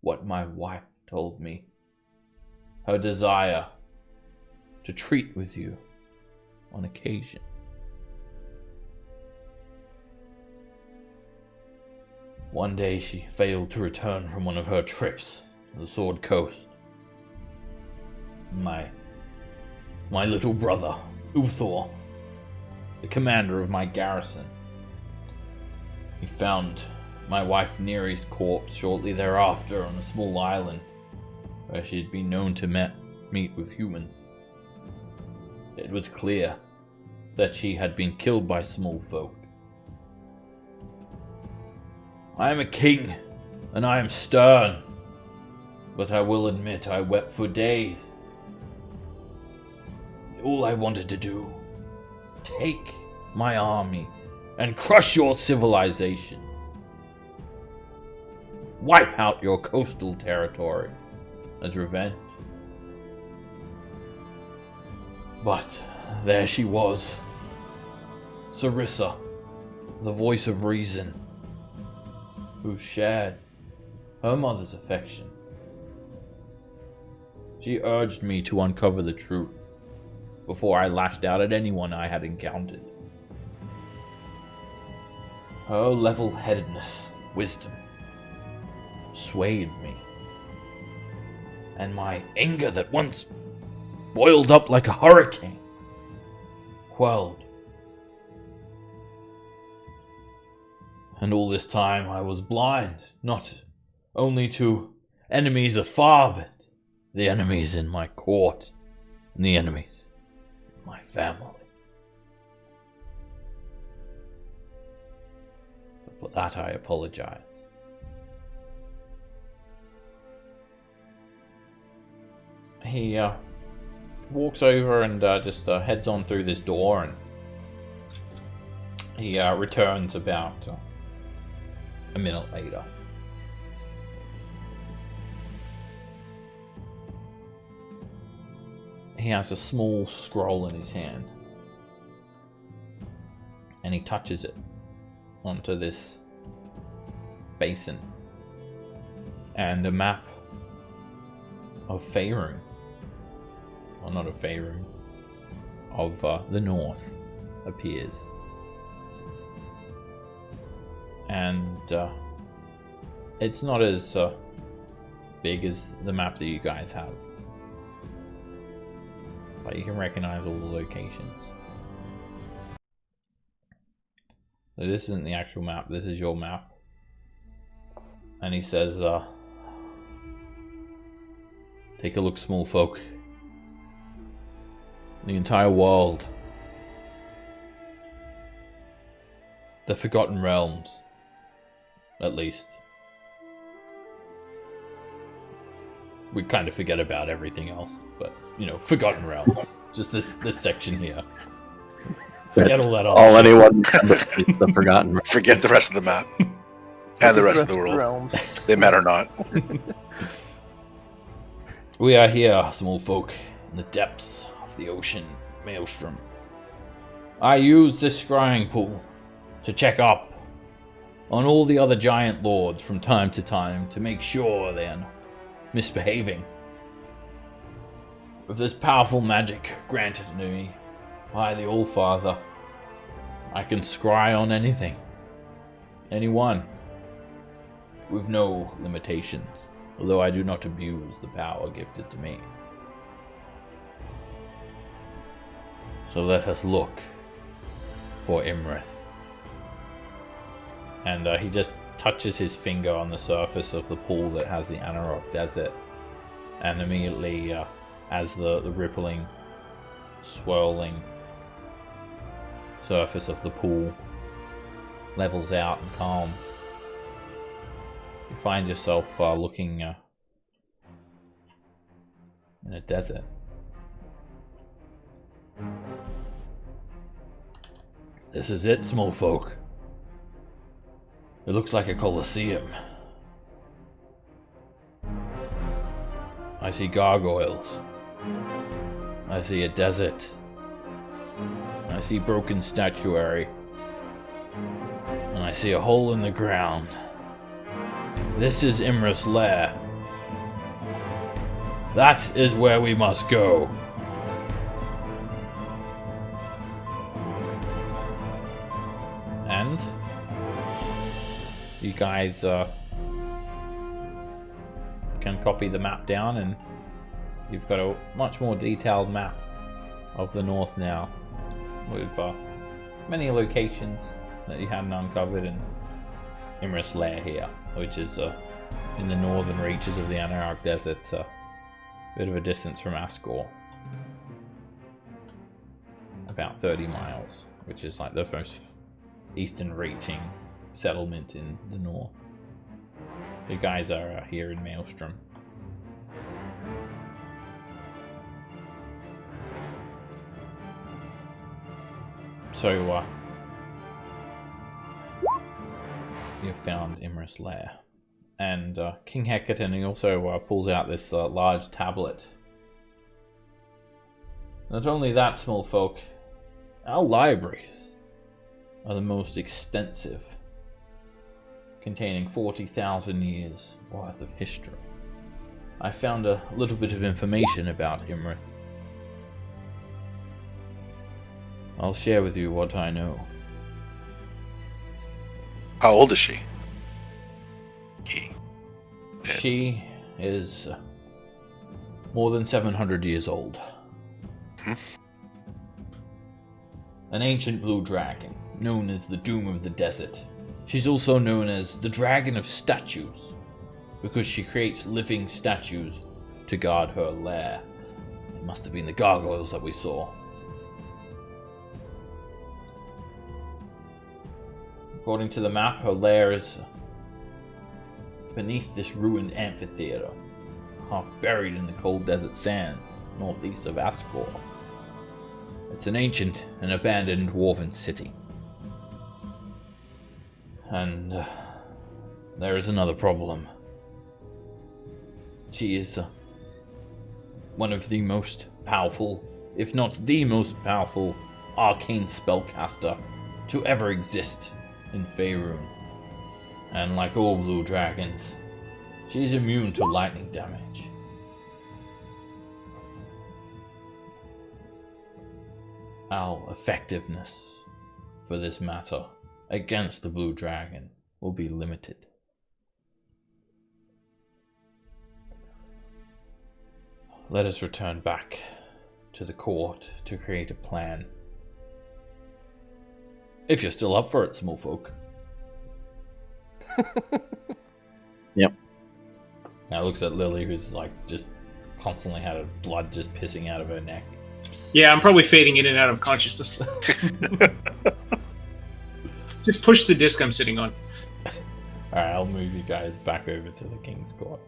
what my wife told me. Her desire to treat with you on occasion. One day she failed to return from one of her trips to the Sword Coast. My little brother, Uthor, the commander of my garrison, he found my wife Neri's corpse shortly thereafter on a small island where she had been known to meet with humans. It was clear that she had been killed by small folk. I am a king, and I am stern, but I will admit I wept for days. All I wanted to do, take my army and crush your civilization. Wipe out your coastal territory as revenge. But there she was, Sarissa, the voice of reason, who shared her mother's affection. She urged me to uncover the truth before I lashed out at anyone I had encountered. Her level-headedness, wisdom, swayed me, and my anger that once boiled up like a hurricane quelled. And all this time I was blind, not only to enemies afar, but the enemies in my court and the enemies in my family. So for that I apologize. He walks over and just heads on through this door, and he returns about a minute later. He has a small scroll in his hand, and he touches it onto this basin, and a map of Faerun, well, not of Faerun, of the north appears. And it's not as big as the map that you guys have, but you can recognize all the locations. So this isn't the actual map, this is your map. And he says, take a look, small folk. The entire world, the Forgotten Realms, at least. We kind of forget about everything else, but you know, Forgotten Realms. Just this section here. Forget all that. All anyone but the Forgotten Realms. Forget the rest of the map and the rest of the world. Realms. They matter not. We are here, small folk, in the depths of the ocean maelstrom. I use this scrying pool to check up on all the other giant lords from time to time to make sure they are not misbehaving. With this powerful magic granted to me by the All-Father, I can scry on anything, anyone, with no limitations, although I do not abuse the power gifted to me. So let us look for Imrith. And he just touches his finger on the surface of the pool that has the Anarok Desert. And immediately, as the rippling, swirling surface of the pool levels out and calms, you find yourself looking in a desert. This is it, small folk. It looks like a coliseum. I see gargoyles. I see a desert. I see broken statuary. And I see a hole in the ground. This is Imrith's lair. That is where we must go. And you guys can copy the map down, and you've got a much more detailed map of the north now, with many locations that you hadn't uncovered in Imrith's lair here, which is in the northern reaches of the Anarok Desert, a bit of a distance from Ascor, about 30 miles, which is like the most eastern reaching settlement in the north. You guys are here in Maelstrom. So you've found Imrith's lair, and King Hecaton, he also pulls out this large tablet. Not only that, small folk, our libraries are the most extensive, containing 40,000 years worth of history. I found a little bit of information about Imrith. I'll share with you what I know. How old is she? She is more than 700 years old. An ancient blue dragon, known as the Doom of the Desert. She's also known as the Dragon of Statues, because she creates living statues to guard her lair. It must have been the gargoyles that we saw. According to the map, her lair is beneath this ruined amphitheater, half buried in the cold desert sand northeast of Ascor. It's an ancient and abandoned dwarven city. And there is another problem. She is one of the most powerful, if not the most powerful, arcane spellcaster to ever exist in Faerun. And like all blue dragons, she's immune to lightning damage. Our effectiveness for this matter against the blue dragon will be limited. Let us return back to the court to create a plan. If you're still up for it, small folk. Yep. Now looks at Lily, who's like just constantly had her blood just pissing out of her neck. Yeah, I'm probably fading in and out of consciousness. Just push the disc I'm sitting on. Alright, I'll move you guys back over to the King's Court.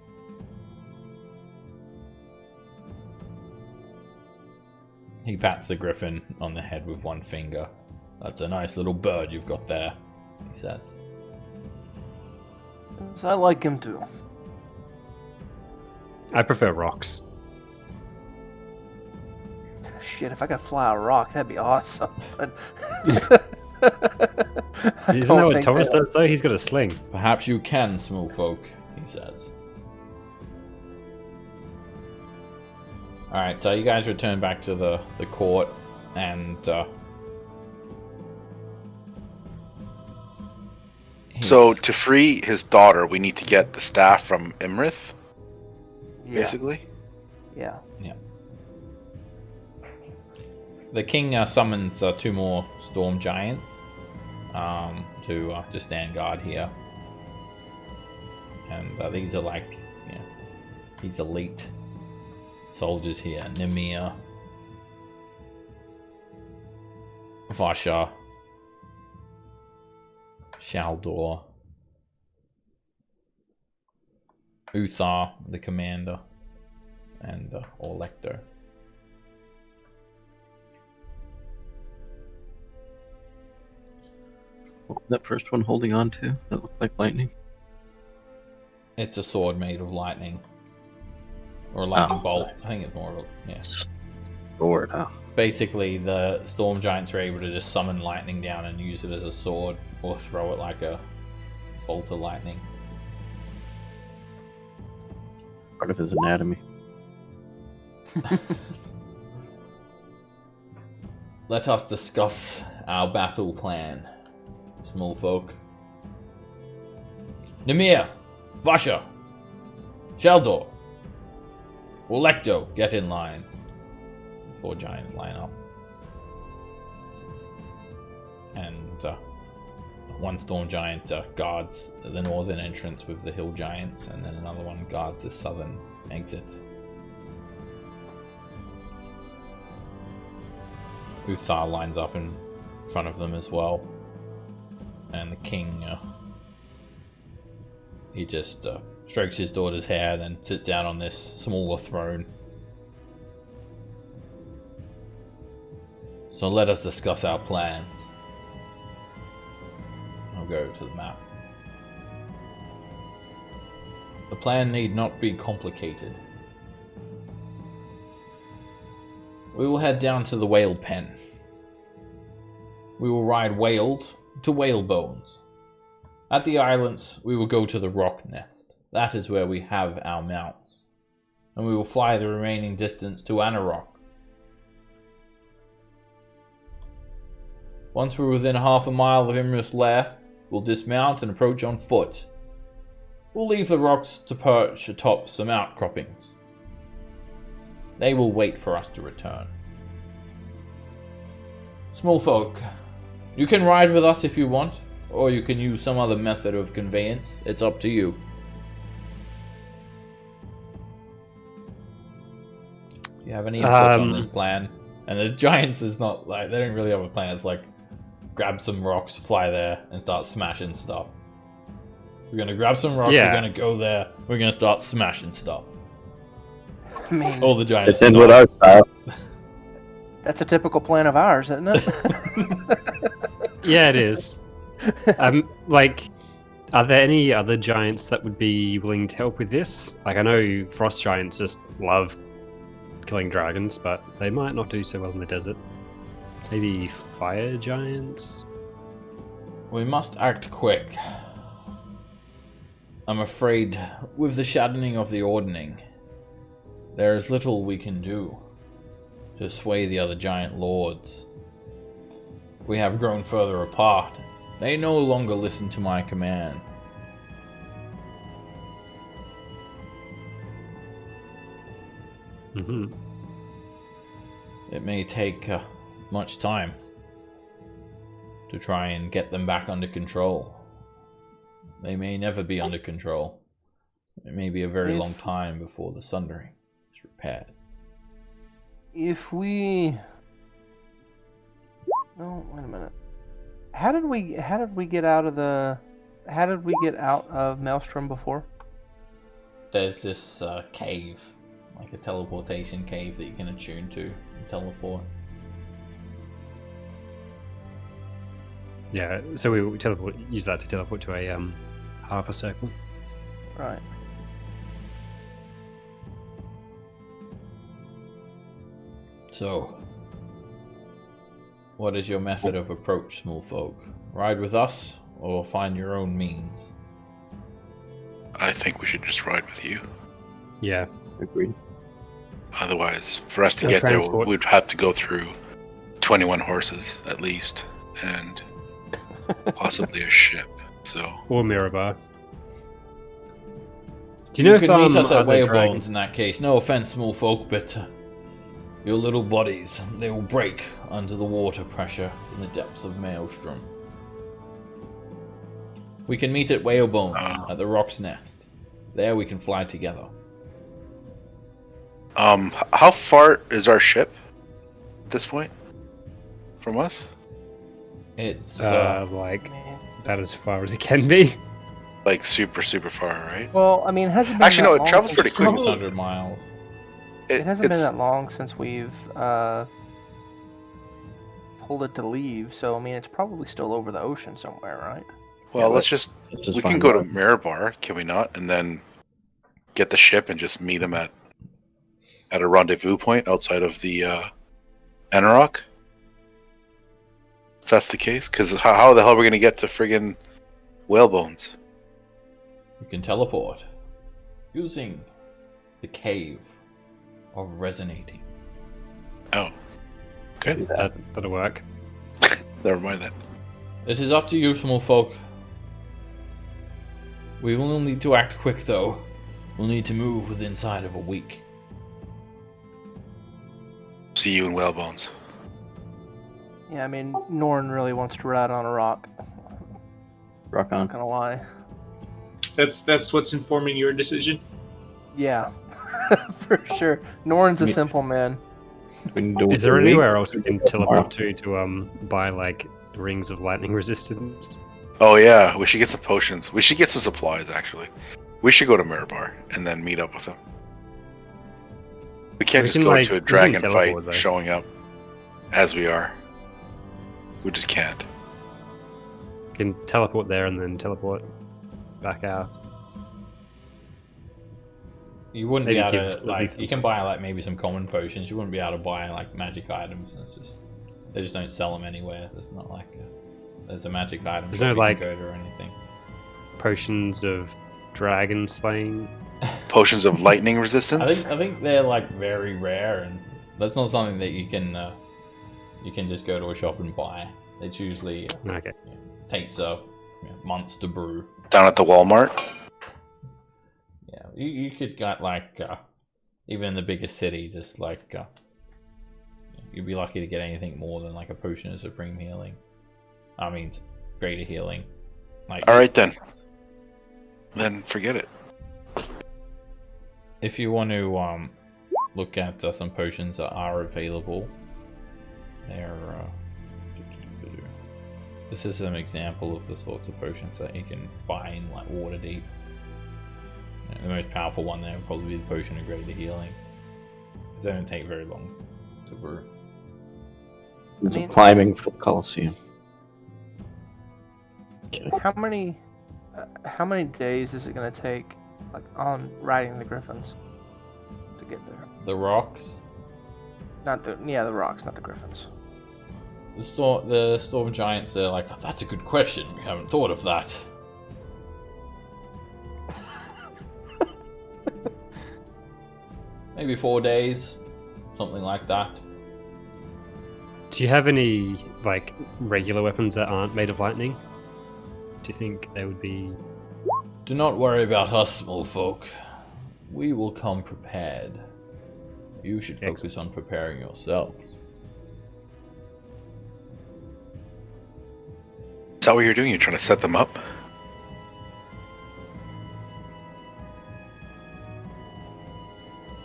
He pats the griffin on the head with one finger. That's a nice little bird you've got there, he says. So I like him too. I prefer rocks. Shit, if I could fly a rock, that'd be awesome. But Isn't that what Thomas does though? He's got a sling. Perhaps you can, small folk, he says. Alright, so you guys return back to the court, and so to free his daughter, we need to get the staff from Imrith, yeah. basically? Yeah. Yeah. The king summons 2 more storm giants to stand guard here. And these are like, you know, these elite soldiers here. Nemir, Vasha, Shaldor, Uthar, the commander, and Orlecto. What was that first one holding on to? That looked like lightning. It's a sword made of lightning. Or a lightning Oh. bolt. I think it's more of a... yeah. Sword, oh. Basically, the storm giants are able to just summon lightning down and use it as a sword, or throw it like a bolt of lightning. Part of his anatomy. Let us discuss our battle plan, small folk. Nemir, Vasha, Sheldor, Orlecto, get in line. 4 giants line up. And one storm giant guards the northern entrance with the hill giants, and then another one guards the southern exit. Uthar lines up in front of them as well. And the king, he just strokes his daughter's hair, then sits down on this smaller throne. So let us discuss our plans. I'll go to the map. The plan need not be complicated. We will head down to the whale pen. We will ride whales to whalebones. At the islands, we will go to the rock nest. That is where we have our mounts. And we will fly the remaining distance to Anarok. Once we're within half a mile of Imrith's lair, we'll dismount and approach on foot. We'll leave the rocks to perch atop some outcroppings. They will wait for us to return. Small folk, you can ride with us if you want, or you can use some other method of conveyance. It's up to you. Do you have any input on this plan? And the giants is not like, they don't really have a plan. It's like, grab some rocks, fly there, and start smashing stuff. We're gonna grab some rocks, Yeah. we're gonna go there, we're gonna start smashing stuff. I mean, All the giants. It's in with our style. that's a typical plan of ours, isn't it? Yeah, it is. Like, are there any other giants that would be willing to help with this? Like, I know frost giants just love killing dragons, but they might not do so well in the desert. Maybe fire giants? We must act quick. I'm afraid, with the shadowing of the ordning, there is little we can do to sway the other giant lords. We have grown further apart. They no longer listen to my command. Mm-hmm. It may take much time to try and get them back under control. They may never be under control. It may be a very long time before the sundering is repaired. If we... Oh, wait a minute. How did we get out of Maelstrom before? There's this cave, like a teleportation cave that you can attune to and teleport. Yeah, so we use that to teleport to a Harper circle. Right. So, what is your method of approach, small folk? Ride with us, or find your own means? I think we should just ride with you. Yeah. Agreed. Otherwise, for us to No get there, transport. we'd have to go through 21 horses at least, and possibly a ship. So Or Mirabar. Do you know if could meet us at other Whalebones dragons... in that case. No offense, small folk, but Your little bodies, they will break under the water pressure in the depths of Maelstrom. We can meet at Whalebones, at the Rock's Nest. There we can fly together. How far is our ship at this point from us? It's Like about as far as it can be. Like super far, right? Well, I mean, it hasn't been Actually, that no, it long travels since- pretty quick. 600 miles. It hasn't been it's- that long since we've told it to leave, so I mean, it's probably still over the ocean somewhere, right? Well, Yeah, let's just we can go to Mirabar, can we not? And then get the ship and just meet them at a rendezvous point outside of the Anarok. If that's the case, because how the hell are we going to get to friggin' Whalebones? You can teleport using the cave of resonating. Oh, okay. That'll work. Never mind that. It is up to you, small folk. We will need to act quick, though. We'll need to move within inside of a week. See you in Whalebones. Yeah, I mean, Norn really wants to ride on a rock. Rock Not on. gonna lie. That's what's informing your decision. Yeah, for sure. Norn's a Me- simple man. We can do Is there a week. anywhere else we can Tomorrow. teleport to buy like rings of lightning resistance? Oh yeah, we should get some potions. We should get some supplies. Actually, we should go to Mirabar and then meet up with them. We can't We just can, go like, to a we can dragon teleport, fight though. showing up as we are. We just can't. We can teleport there and then teleport back out. You wouldn't Maybe be able give to, at like, least you can buy, like, maybe some common potions. You wouldn't be able to buy, like, magic items. It's just, they just don't sell them anywhere. There's not, like, there's a magic item There's shop no, you can like- go to or anything. Potions of dragon slaying. Potions of lightning I resistance. think they're, like, very rare, and that's not something that you can just go to a shop and buy. It's usually Okay. takes months to brew. Down at the Walmart. Yeah, you could get, like, even in the biggest city, just, like, you'd be lucky to get anything more than, like, a potion of supreme healing. I mean, greater healing. Like, All right then. Then forget it. if you want to look at some potions that are available, they're this is an example of the sorts of potions that you can buy in, like, Waterdeep. The most powerful one there would probably be the potion of greater healing, because they don't take very long to brew. It's I mean- climbing for the Colosseum. Okay. How many days is it gonna take, like, on riding the griffins to get there? The rocks, Not the rocks, not the griffins. the storm giants. They're like, that's a good question. We haven't thought of that. Maybe 4 days, something like that. Do you have any like regular weapons that aren't made of lightning? Do you think they would be? Do not worry about us, small folk. We will come prepared. You should focus on preparing yourselves. Is that what you're doing? You're trying to set them up?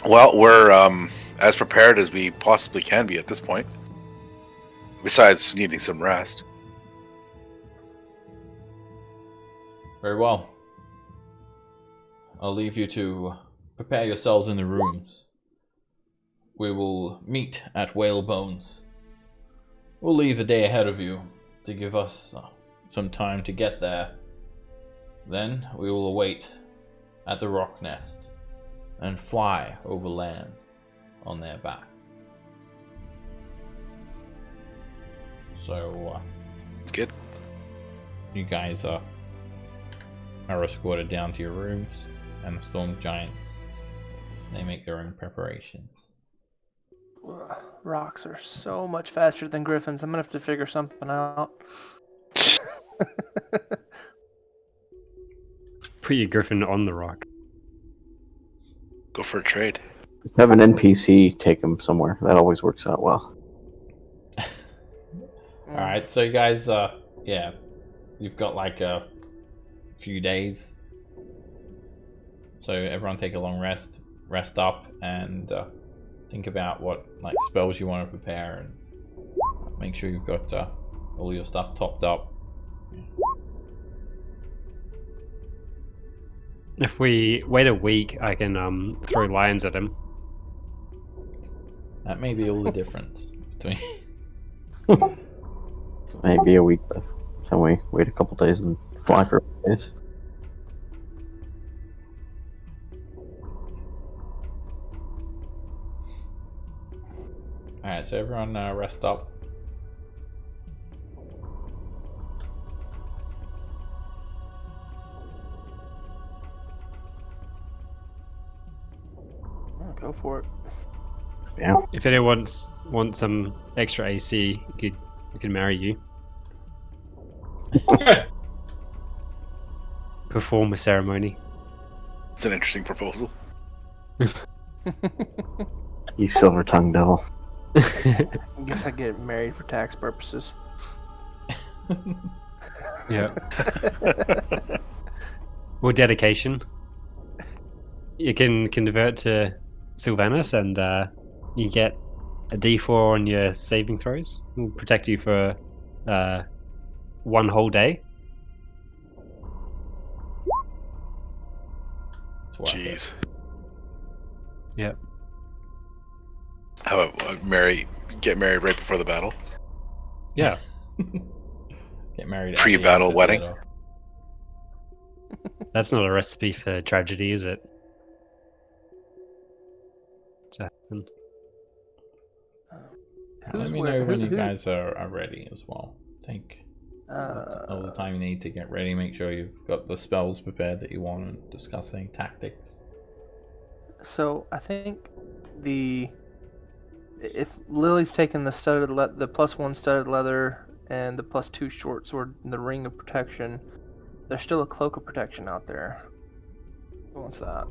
Well, we're as prepared as we possibly can be at this point. Besides needing some rest. Very well. I'll leave you to prepare yourselves in the rooms. We will meet at Whalebones. We'll leave a day ahead of you to give us some time to get there. Then we will await at the Rock Nest and fly over land on their back. So, It's good. you guys are escorted down to your rooms, and the storm giants, they make their own preparations. Rocks are so much faster than griffins. I'm gonna have to figure something out. Put your griffin on the rock. Go for a trade. Have an NPC take him somewhere. That always works out well. Alright, so you guys, yeah, you've got like a few days. So everyone take a long rest up, and think about what like spells you want to prepare, and make sure you've got all your stuff topped up. If we wait a week, I can throw lions at him. That may be all the difference between. Maybe a week, but so we wait a couple days and fly for a few days. Alright, so everyone rest up. Go for it. Yeah. If anyone wants some extra AC, we could marry you. Perform a ceremony. It's an interesting proposal. You silver-tongued devil. I guess I get married for tax purposes. Yeah. Or dedication. You can convert to Sylvanus, and you get a D4 on your saving throws. Will protect you for 1 whole day. It's worth it. Jeez. Yeah. How about get married right before the battle? Yeah. Get married. at Pre-battle the end, wedding? better. That's not a recipe for tragedy, is it? Let me know when you guys are ready as well. Take all the time you need to get ready. Make sure you've got the spells prepared that you want, and discussing tactics. So I think if Lily's taking the the +1 studded leather and the +2 short sword and the ring of protection, there's still a cloak of protection out there. Who wants that?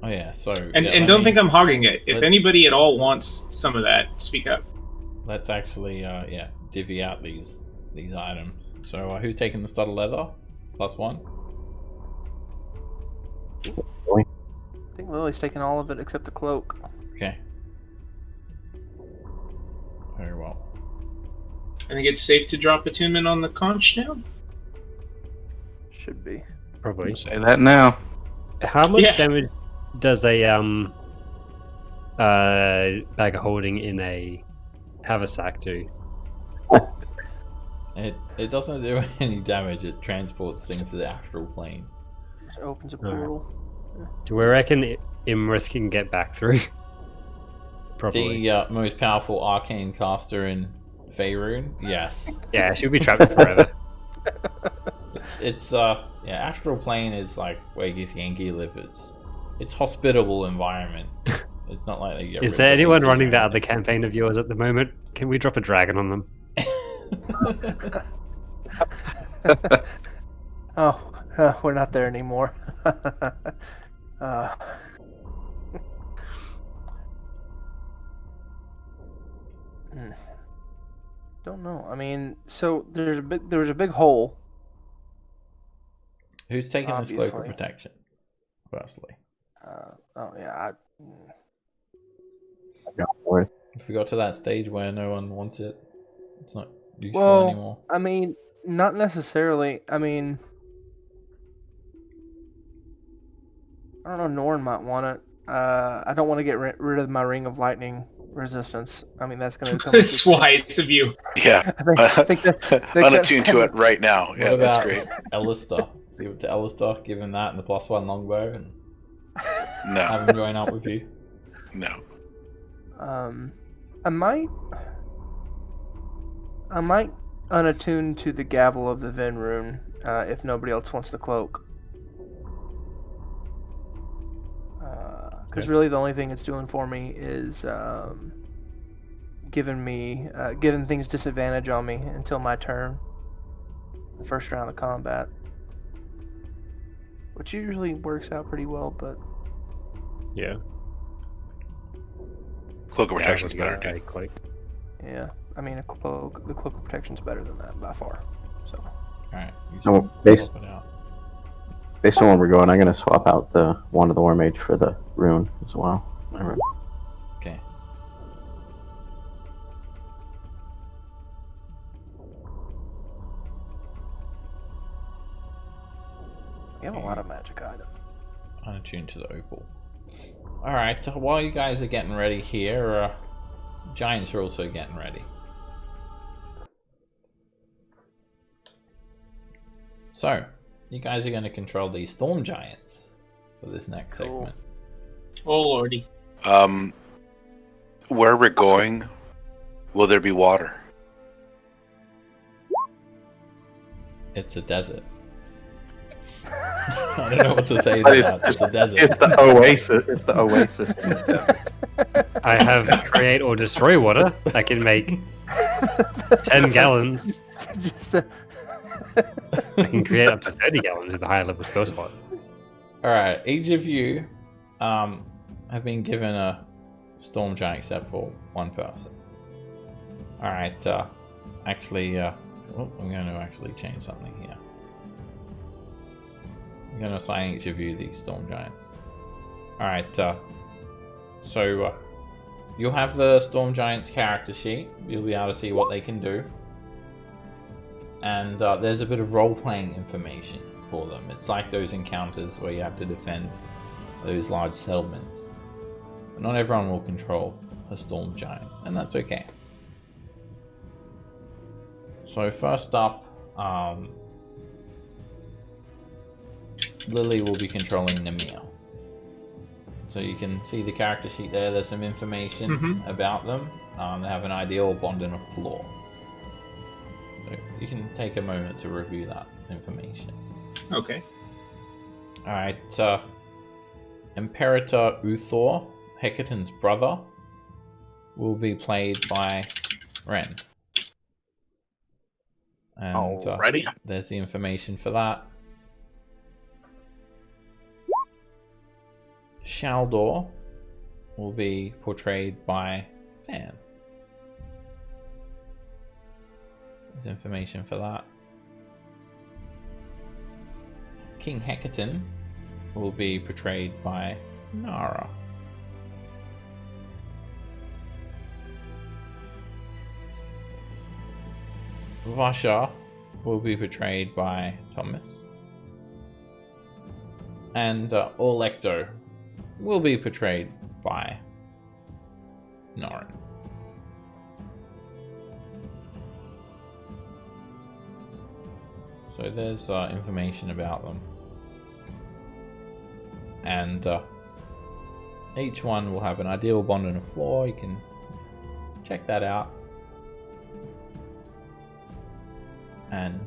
Oh yeah, so And don't think I'm hogging it. If anybody at all wants some of that, speak up. Let's actually divvy out these items. So who's taking the studded leather? +1. I think Lily's taking all of it except the cloak. Okay. Very well. I think it's safe to drop attunement on the conch now. Should be. Probably. Say that now. How much Yeah. damage does a bag of holding in a haversack do? It doesn't do any damage. It transports things to the astral plane. It opens a Alright. portal. Do we reckon Imrith can get back through? Probably. The most powerful arcane caster in Faerun? Yes. Yeah, she'll be trapped forever. It's astral plane is like where Githyanki live. It's hospitable environment. It's not like they get Is rid there of anyone things running that around other campaign of yours at the moment? Can we drop a dragon on them? Oh, we're not there anymore. Don't know. I mean, so there was a big hole. Who's taking this cloak of Obviously. protection? Firstly, Oh yeah, if we got to that stage where no one wants it, it's not useful well, anymore. I mean, not necessarily. I mean, I don't know. Norn might want it. I don't want to get rid of my ring of lightning resistance. I mean, that's going to come. It's wise of you. Yeah. I think that's Unattuned to it right now. Yeah, What that's about great. Alistair? Give it to Alistair, give him that and the +1 longbow, and have No. him join up with you. No. I might unattune to the gavel of the Ven rune if nobody else wants the cloak. Because really the only thing it's doing for me is giving things disadvantage on me until my turn, the first round of combat. which usually works out pretty well, but Yeah. Cloak of protection's Yeah, better, a dude. cloak. yeah, I mean, the cloak of protection's better than that by far. So Alright, you No, swap it out. Based on where we're going, I'm going to swap out the Wand of the War Mage for the rune as well. My rune. Okay. we have a lot of magic items. Unattuned to the opal. Alright, so while you guys are getting ready here, giants are also getting ready. So, you guys are going to control these storm giants for this next Cool. segment. Oh lordy. Where we're going, will there be water? It's a desert. I don't know what to say to But that. It's a desert. It's the oasis. It's the oasis. In the desert. I have create or destroy water. I can make 10 gallons. Just I can create up to 30 gallons with a higher level spell slot. Alright, each of you have been given a storm giant except for one person. Alright, actually, I'm going to actually change something here. I'm going to assign each of you these storm giants. Alright, so you'll have the storm giants character sheet. You'll be able to see what they can do. And there's a bit of role-playing information for them. It's like those encounters where you have to defend those large settlements. But not everyone will control a storm giant, and that's okay. So first up, Lily will be controlling Nemir. So you can see the character sheet there. There's some information about them. They have an ideal bond and a flaw. So you can take a moment to review that information. Okay. Alright, Imperator Uthor, Hecaton's brother, will be played by Ren. And Alrighty. there's the information for that. Shaldor will be portrayed by Dan. There's information for that. King Hecaton will be portrayed by Nara. Vasha will be portrayed by Thomas. And Orlecto will be portrayed by Norin. So there's information about them. And each one will have an ideal bond and a flaw. You can check that out. And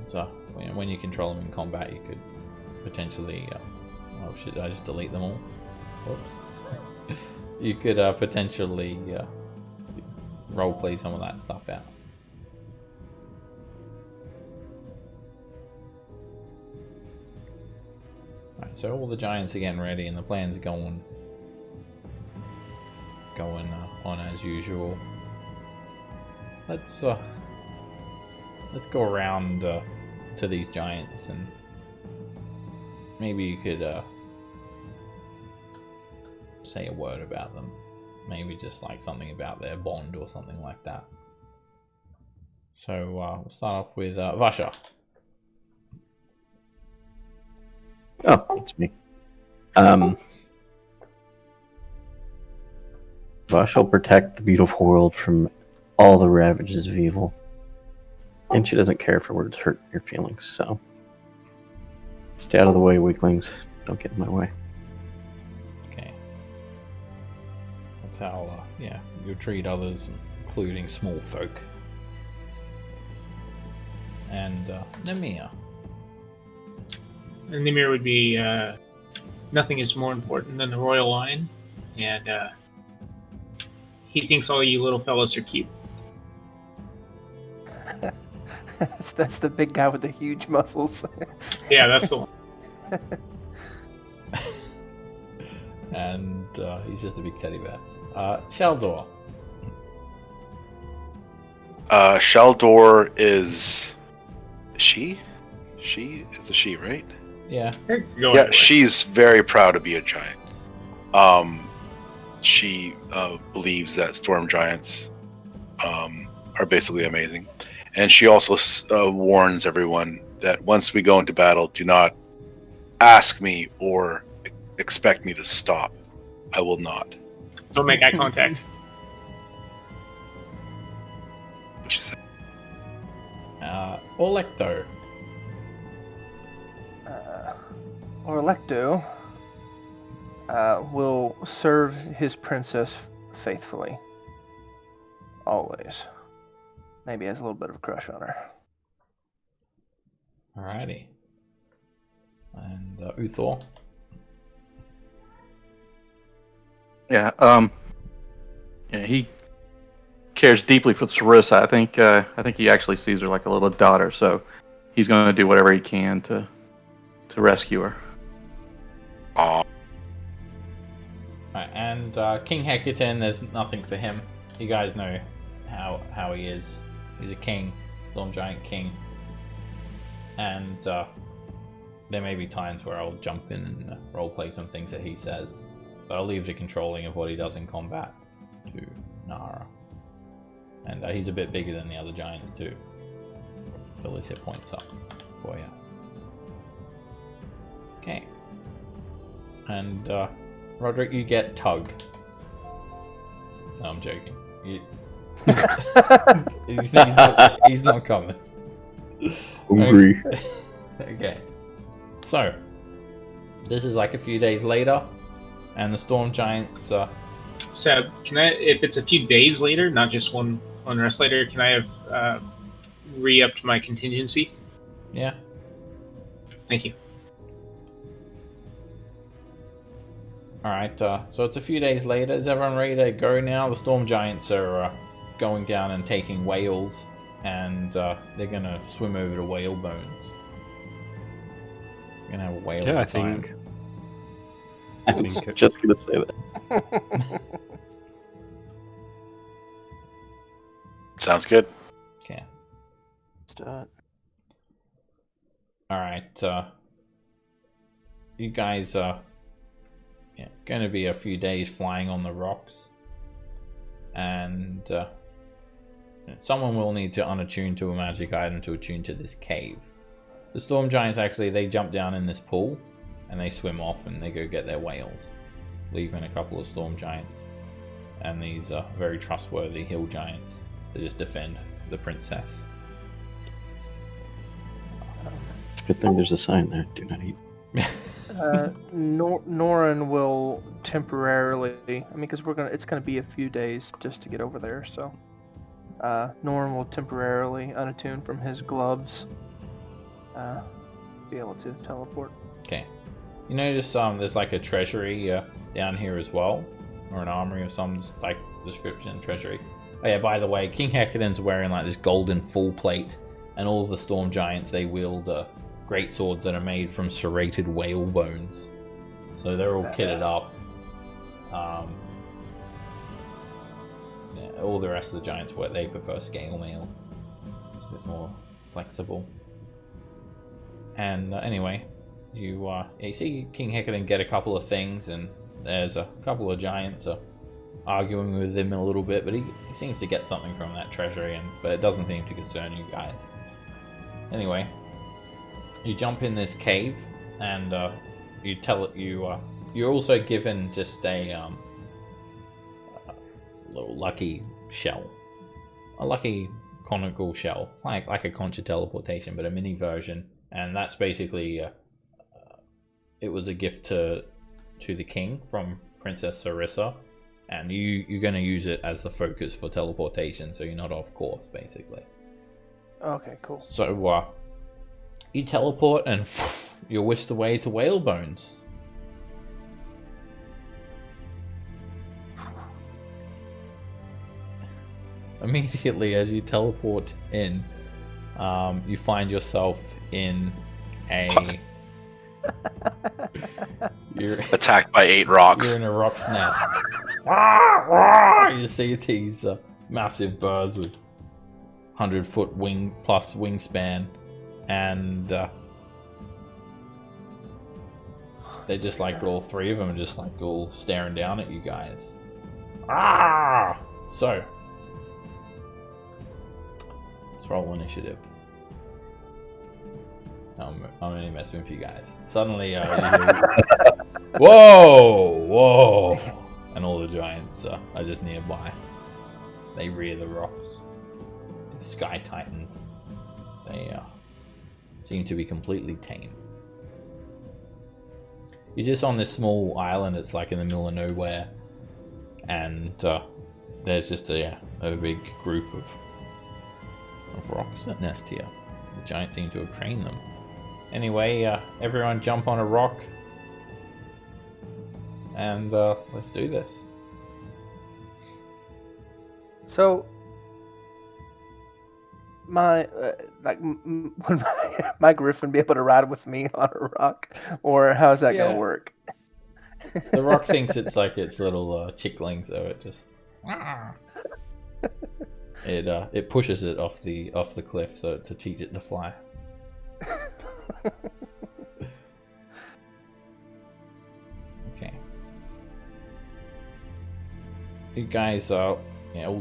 when you control them in combat, you could potentially... oh shit, did I just delete them all? Whoops. You could potentially roleplay some of that stuff out. Right, so all the giants are getting ready and the plan's going on as usual. Let's go around to these giants and maybe you could say a word about them. Maybe just like something about their bond or something like that. So we'll start off with Vasha. Oh, that's me. Vash will protect the beautiful world from all the ravages of evil. And she doesn't care if her words hurt your feelings, so... stay out of the way, weaklings. Don't get in my way. Okay. That's how, you treat others, including small folk. And Nemir. And Nimir would be nothing is more important than the royal line, and he thinks all you little fellas are cute. That's the big guy with the huge muscles. Yeah, that's the one. And he's just a big teddy bear. Sheldor. Sheldor is she? She is a she, right? Yeah. Yeah, she's very proud to be a giant. She believes that storm giants are basically amazing, and she also warns everyone that once we go into battle, do not ask me or expect me to stop. I will not. Don't make eye contact. What she said. Olecto. Orlecto will serve his princess faithfully. Always. Maybe has a little bit of a crush on her. Alrighty. And Uthor. Yeah. Yeah. He cares deeply for Sarissa. I think he actually sees her like a little daughter. So he's going to do whatever he can to rescue her. And King Hecaton, there's nothing for him. You guys know how he is. He's a king, Storm Giant king. And there may be times where I'll jump in and roleplay some things that he says. But I'll leave the controlling of what he does in combat to Nara. And he's a bit bigger than the other giants too. Till his hit points up for you. Okay. And Roderick, you get Tug. No, I'm joking. He's not coming. Hungry. Okay. So, this is like a few days later, and the Storm Giants. Seb, can I, if it's a few days later, not just one rest later, can I have re-upped my contingency? Yeah. Thank you. Alright, so it's a few days later. Is everyone ready to go now? The Storm Giants are going down and taking whales, and they're gonna swim over to whale bones. We're gonna have a whale. Yeah, I time. think. I was just gonna say that. Sounds good. Okay. Start. Alright, you guys going to be a few days flying on the rocks, and someone will need to unattune to a magic item to attune to this cave. The Storm Giants actually, they jump down in this pool and they swim off and they go get their whales, leaving a couple of Storm Giants and these very trustworthy hill giants to just defend the princess. Good thing there's a sign there. Do not eat. Norin will temporarily. I mean, because it's gonna be a few days just to get over there. So, Norin will temporarily unattune from his gloves. Be able to teleport. Okay. You notice there's like a treasury down here as well, or an armory of some like description. Treasury. Oh yeah. By the way, King Hecaton's wearing like this golden full plate, and all of the Storm Giants, they wield great swords that are made from serrated whale bones. So they're all kitted up. Yeah, all the rest of the giants, they prefer scale mail. It's a bit more flexible. And anyway, you see King Hecaton get a couple of things, and there's a couple of giants arguing with him a little bit, but he seems to get something from that treasury, but it doesn't seem to concern you guys. Anyway, you jump in this cave, and you're also given just a little lucky shell, a lucky conical shell, like a concha teleportation, but a mini version. And that's basically it was a gift to the king from Princess Sarissa, and you're going to use it as the focus for teleportation, so you're not off course basically. Okay, cool. So you teleport and you're whisked away to whale bones. Immediately as you teleport in, you find yourself in a You're attacked by 8 rocks. You're in a rock's nest. Ah, ah, you see these massive birds with 100-foot wing plus wingspan, and they just like all 3 of them are just like all staring down at you guys. Ah! So let's roll initiative. I'm only messing with you guys. Suddenly, you hear, whoa! And all the giants are just nearby. They rear the rocks. The sky titans. They seem to be completely tame. You're just on this small island. It's like in the middle of nowhere, and there's just a big group of rocks that nest here. The giants seem to have trained them. Anyway, everyone jump on a rock, and let's do this. So, would my griffin be able to ride with me on a rock, or how's that gonna work? The rock thinks it's like its little chickling, so it just it pushes it off the cliff so to teach it to fly. Okay. You guys all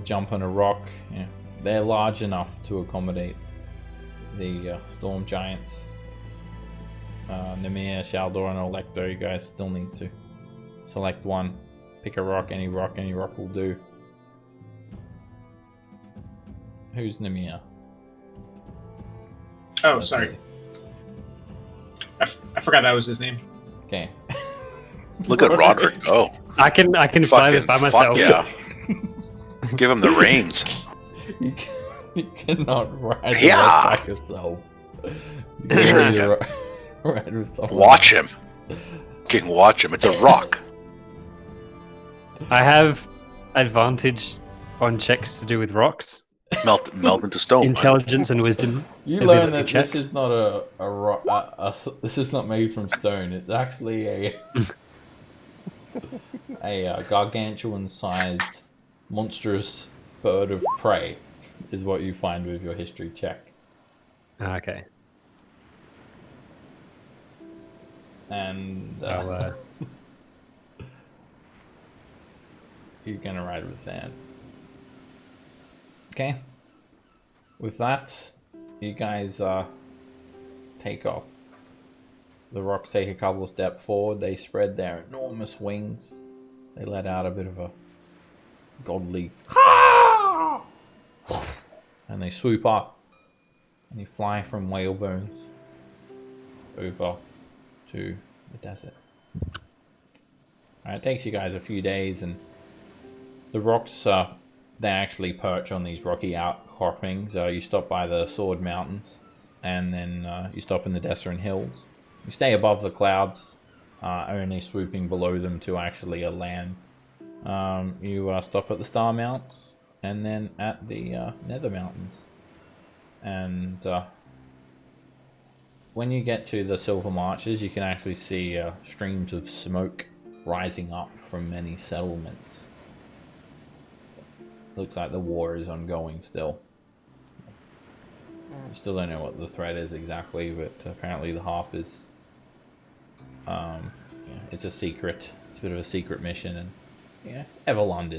jump on a rock. Yeah. They're large enough to accommodate the storm giants. Nemir, Shaldor, and Electo, you guys still need to select one. Pick a rock, any rock will do. Who's Nemir? Oh, sorry. I forgot that was his name. Okay. Look at Roderick go. I can fly this by myself. Yeah. Give him the reins. You cannot ride the Yeah. rock by yourself. You can ride with someone. Watch him. You can watch him. It's a rock. I have advantage on checks to do with rocks, Melt into stone. intelligence and wisdom. You ability learn that checks. this is not a rock. This is not made from stone. It's actually a gargantuan-sized, monstrous bird of prey, is what you find with your history check. Okay. And you're gonna ride with Than. Okay. With that, you guys take off. The rocks take a couple of steps forward. They spread their enormous wings. They let out a bit of a godly and they swoop up and you fly from Whalebones over to the desert. It takes you guys a few days, and the rocks they actually perch on these rocky outcroppings. You stop by the Sword Mountains, and then you stop in the Desserin Hills. You stay above the clouds, only swooping below them to actually land. You stop at the Star Mounts, and then at the Nether Mountains. And when you get to the Silver Marches, you can actually see streams of smoke rising up from many settlements. Looks like the war is ongoing still. You still don't know what the threat is exactly, but apparently the harp is it's a secret. It's a bit of a secret mission, and Everlund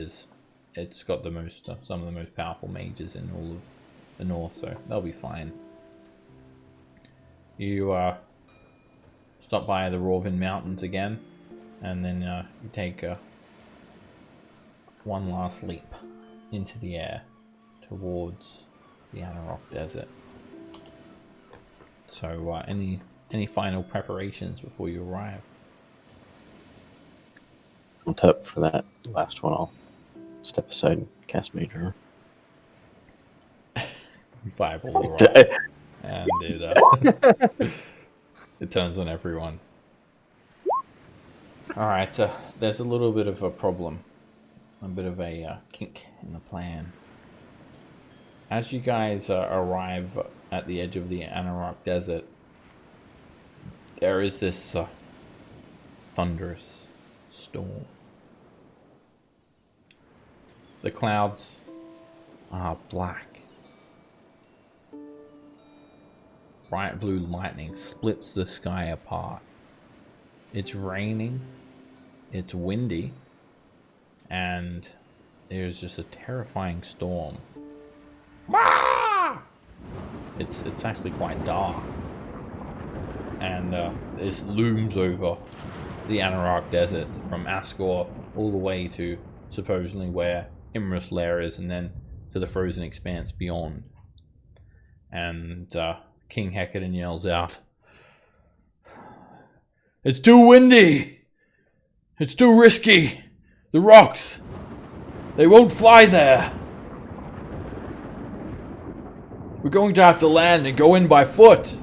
it's got the most some of the most powerful mages in all of the north, so they'll be fine. You stop by the Rovin Mountains again, and then you take one last leap into the air towards the Anarok Desert. So, any final preparations before you arrive? On top for that last one, I'll step aside and cast Major. Fireball the rock, and it turns on everyone. Alright, there's a little bit of a problem. A bit of a kink in the plan. As you guys arrive at the edge of the Anarok Desert, there is this thunderous storm. The clouds are black. Bright blue lightning splits the sky apart. It's raining, it's windy, and there's just a terrifying storm. It's actually quite dark. And this looms over the Anorak Desert from Ascor all the way to supposedly where Imrus Lair is, and then to the frozen expanse beyond. And King Hecatan yells out, "It's too windy! It's too risky! The rocks! They won't fly there! We're going to have to land and go in by foot!"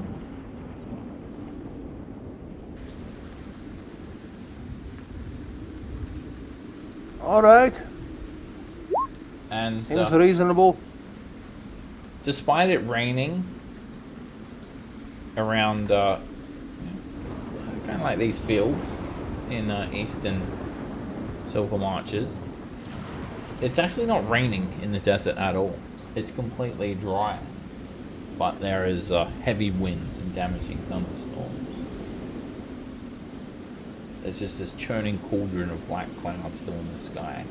Alright, And seems reasonable. despite it raining around kind of like these fields in eastern Silver Marches, it's actually not raining in the desert at all. It's completely dry, but there is heavy winds and damaging thunderstorms. There's just this churning cauldron of black clouds filling the sky,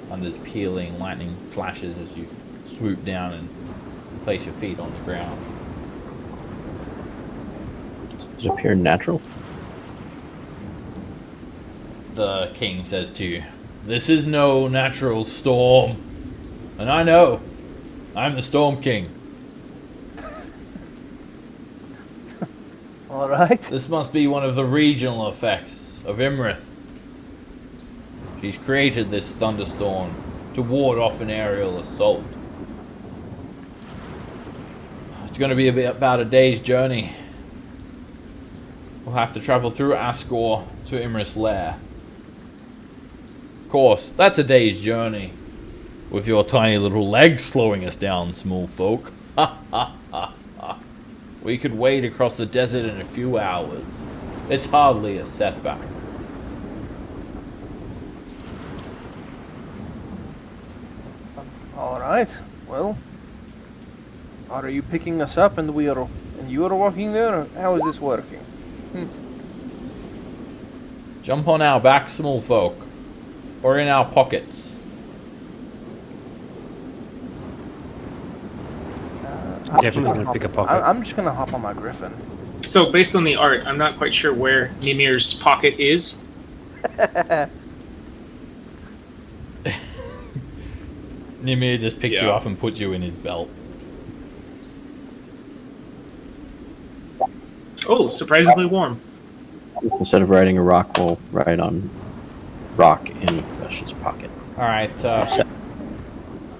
and there's peeling lightning flashes as you swoop down and place your feet on the ground. Does it appear natural? The king says to you, "This is no natural storm, and I know. I'm the Storm King. Alright. This must be one of the regional effects of Imrith. She's created this thunderstorm to ward off an aerial assault. It's going to be about a day's journey. We'll have to travel through Ascor to Imrith's lair. Of course, that's a day's journey. With your tiny little legs slowing us down, small folk. Ha ha ha ha. We could wade across the desert in a few hours. It's hardly a setback." Alright, well, are you picking us up and you are walking there, or how is this working? Jump on our back, small folk. Or in our pockets. Definitely going to pick a pocket. I'm just gonna hop on my griffin. So, based on the art, I'm not quite sure where Nimir's pocket is. Nimir just picks you Yeah. up and puts you in his belt. Oh, surprisingly warm. Instead of riding a rock, we'll ride on rock in Vesh's pocket. Alright,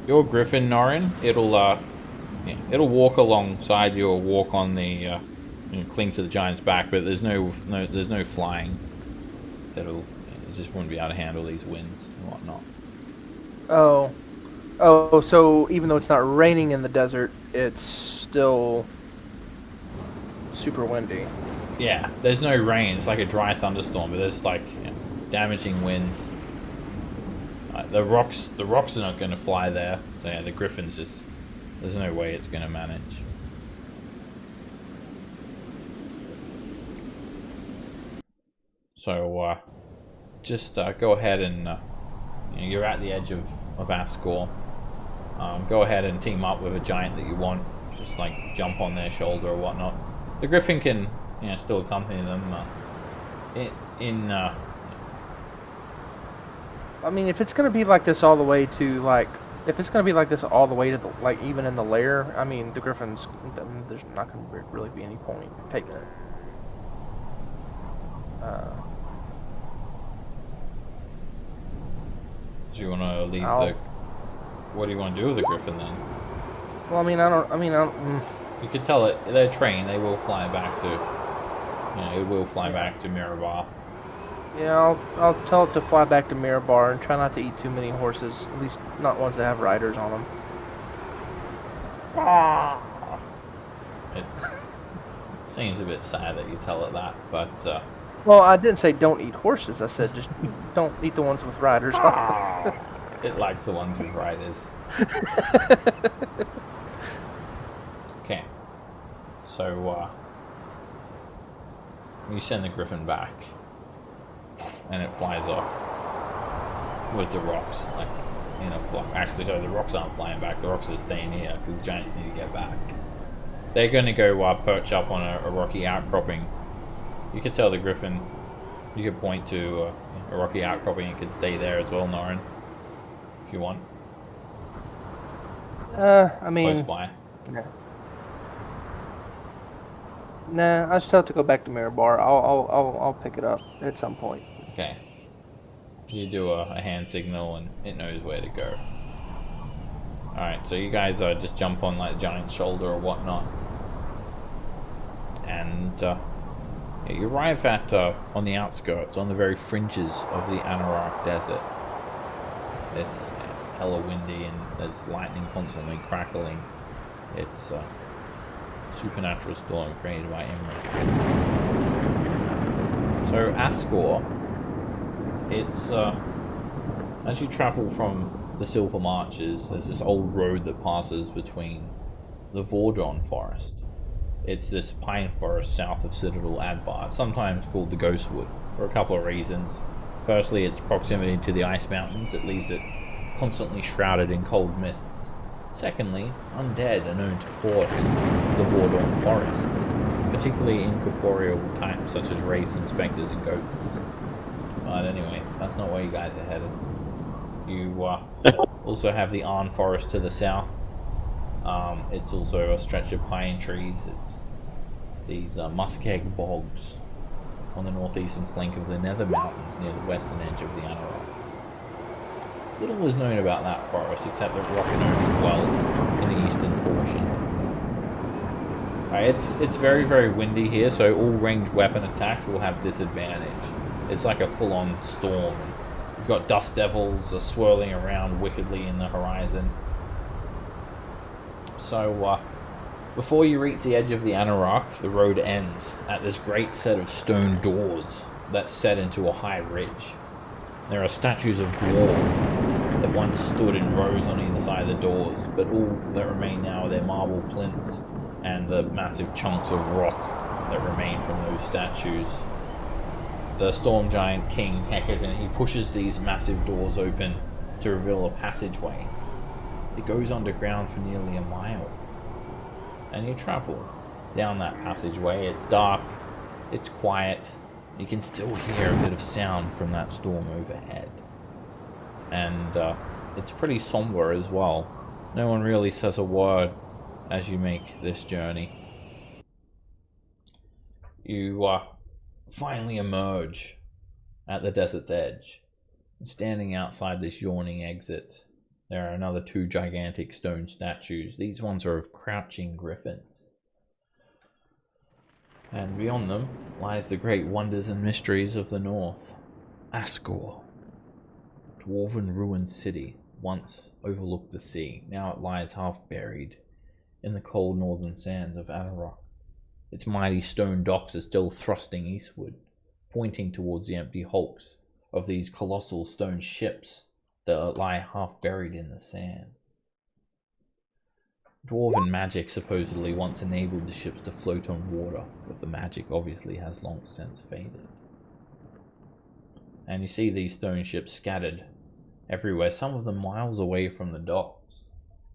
your griffin, Norin, it'll walk alongside you or walk on the cling to the giant's back, but there's no flying. It just wouldn't be able to handle these winds and whatnot. Oh, so even though it's not raining in the desert, it's still super windy. Yeah, there's no rain. It's like a dry thunderstorm, but there's like damaging winds. The rocks are not going to fly there. So yeah, the griffin's just, there's no way it's going to manage. So just go ahead and you're at the edge of Ascor. Go ahead and team up with a giant that you want. Just like jump on their shoulder or whatnot. The griffin can still accompany them I mean, if it's gonna be like this all the way to if it's gonna be like this all the way to the even in the lair, I mean, the griffin's there's not gonna really be any point in taking it. Do you want to leave the? What do you want to do with the griffin then? Well, I don't. You could tell it. They're trained. They will fly back to. It will fly back to Mirabar. Yeah, I'll tell it to fly back to Mirabar and try not to eat too many horses. At least not ones that have riders on them. It seems a bit sad that you tell it that, but Well, I didn't say don't eat horses. I said just don't eat the ones with riders. It likes the ones with riders. Okay. So, you send the griffin back, and it flies off with the rocks, like, in a flock. Actually, so the rocks aren't flying back, the rocks are staying here, because the giants need to get back. They're going to go perch up on a rocky outcropping. You could tell the griffin, you could point to a rocky outcropping, it could stay there as well, Norin, if you want. I mean, Close by. Nah, I still have to go back to Mirror Bar. I'll pick it up at some point. Okay. You do a hand signal and it knows where to go. Alright, so you guys just jump on like giant's shoulder or whatnot. And you arrive at on the outskirts, on the very fringes of the Anorak Desert. It's hella windy and there's lightning constantly crackling. It's a supernatural storm created by Imra. So Ascor, it's as you travel from the Silver Marches, there's this old road that passes between the Vordron forest. It's this pine forest south of Citadel Adbar, sometimes called the Ghostwood, for a couple of reasons. Firstly, its proximity to the ice mountains, it leaves it constantly shrouded in cold mists. Secondly, undead are known to haunt the Vordron forest, particularly incorporeal types such as wraiths and specters and goats. But anyway, that's not where you guys are headed. You also have the Arn forest to the south. It's also a stretch of pine trees. It's these muskeg bogs on the northeastern flank of the Nether Mountains near the western edge of the Anorak. Little is known about that forest except that rock gnomes dwell in the eastern portion. It's very, very windy here, so all ranged weapon attacks will have disadvantage. It's like a full-on storm. You've got dust devils swirling around wickedly in the horizon. So, before you reach the edge of the Anorak, the road ends at this great set of stone doors that's set into a high ridge. There are statues of dwarves that once stood in rows on either side of the doors, but all that remain now are their marble plinths and the massive chunks of rock that remain from those statues. The storm giant king Hecate, and he pushes these massive doors open to reveal a passageway. It goes underground for nearly a mile, and you travel down that passageway. It's dark, it's quiet, you can still hear a bit of sound from that storm overhead, and it's pretty somber as well. No one really says a word as you make this journey. You finally emerge at the desert's edge. Standing outside this yawning exit, there are another two gigantic stone statues. These ones are of crouching griffins. And beyond them lies the great wonders and mysteries of the north. Ascor, dwarven ruined city, once overlooked the sea. Now it lies half buried in the cold northern sands of Anorak. Its mighty stone docks are still thrusting eastward, pointing towards the empty hulks of these colossal stone ships that lie half buried in the sand. Dwarven magic supposedly once enabled the ships to float on water, but the magic obviously has long since faded. And you see these stone ships scattered everywhere, some of them miles away from the docks.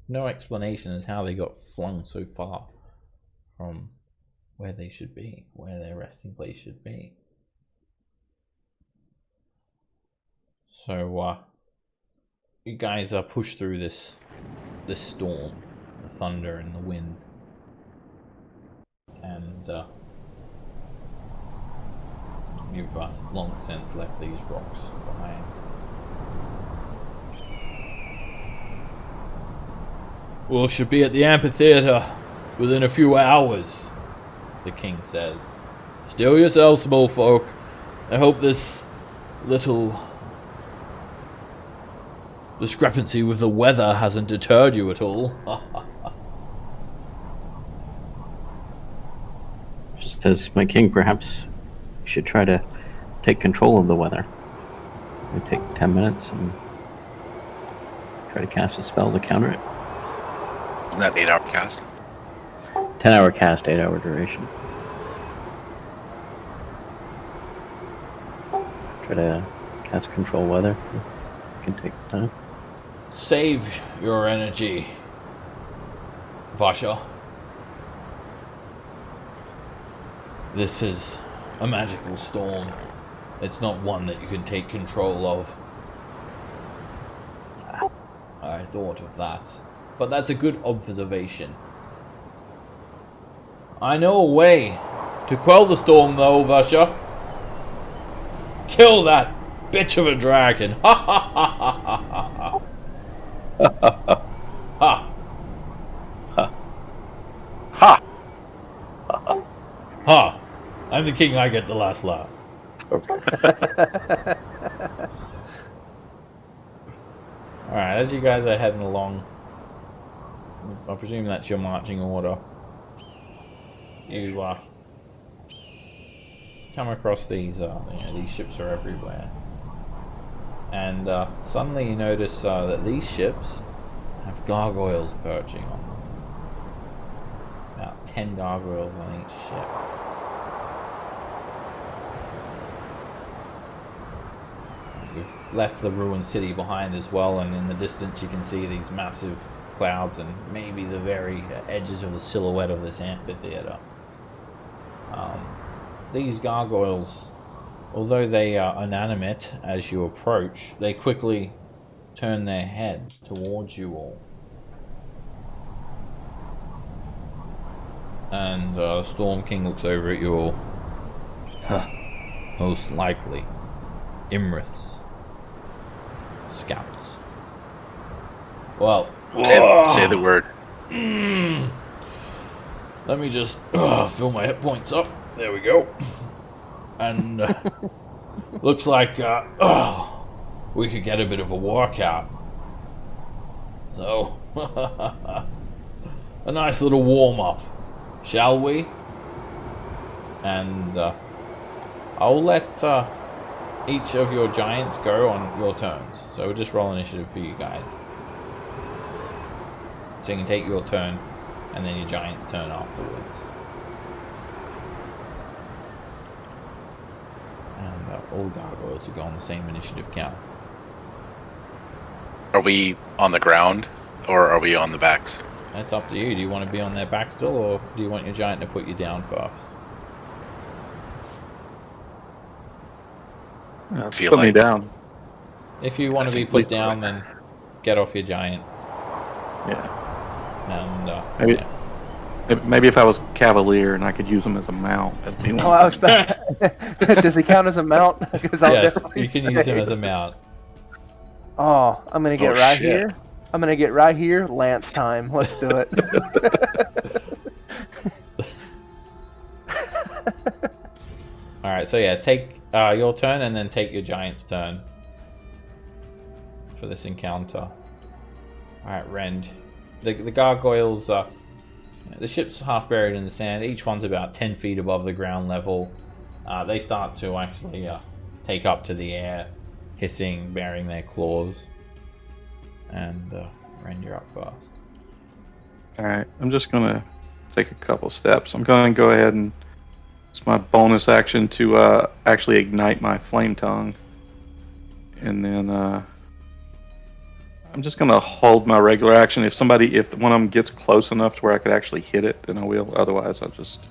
No explanation as how they got flung so far from where they should be, where their resting place should be. So, you guys are pushed through this storm, the thunder and the wind, and you've long since left these rocks behind. We should be at the amphitheater within a few hours, the king says. Still yourselves, small folk. I hope this little discrepancy with the weather hasn't deterred you at all. Just as my king, perhaps You should try to take control of the weather. We take 10 minutes and try to cast a spell to counter it. Isn't that 8-hour cast? 10-hour cast, 8-hour duration. Try to cast control weather. You can take time. Save your energy, Vasha. This is a magical storm. It's not one that you can take control of. I thought of that. But that's a good observation. I know a way to quell the storm though, Vasha. Kill that bitch of a dragon. Ha ha ha ha ha ha ha. Ha. Ha! Ha. I'm the king, I get the last laugh. Alright, as you guys are heading along, I presume that's your marching order. You come across these, these ships are everywhere. And suddenly you notice that these ships have gargoyles perching on them. About 10 gargoyles on each ship. We've left the ruined city behind as well, and in the distance you can see these massive clouds and maybe the very edges of the silhouette of this amphitheater. These gargoyles, although they are inanimate as you approach, they quickly turn their heads towards you all. And Storm King looks over at you all. Huh. Most likely, Imrith's scouts. Well, Say the word. Let me just fill my hit points up. There we go. And looks like we could get a bit of a workout. So, a nice little warm-up, shall we? And I'll let each of your giants go on your turns. So we'll just roll initiative for you guys. So you can take your turn, and then your giant's turn afterwards. And all gargoyles will go on the same initiative count. Are we on the ground, or are we on the backs? That's up to you. Do you want to be on their back still, or do you want your giant to put you down first? Put me down. If you want to be think put we- down, then get off your giant. Yeah. And Maybe, maybe if I was Cavalier and I could use him as a mount, that'd be Oh, I was back. Does he count as a mount? Because yes, you can use him as a mount. Oh, I'm gonna get Oh, right shit. here. I'm gonna get right here. Lance time. Let's do it. Alright, so yeah, take your turn and then take your giant's turn for this encounter. Alright, Rend. The gargoyles, the ship's half buried in the sand. Each one's about 10 feet above the ground level. They start to actually take up to the air, hissing, baring their claws. And Rend, you're up first. Alright, I'm just gonna take a couple steps. I'm gonna go ahead and it's my bonus action to actually ignite my flame tongue. And then I'm just gonna hold my regular action. If one of them gets close enough to where I could actually hit it, then I will. Otherwise I'll just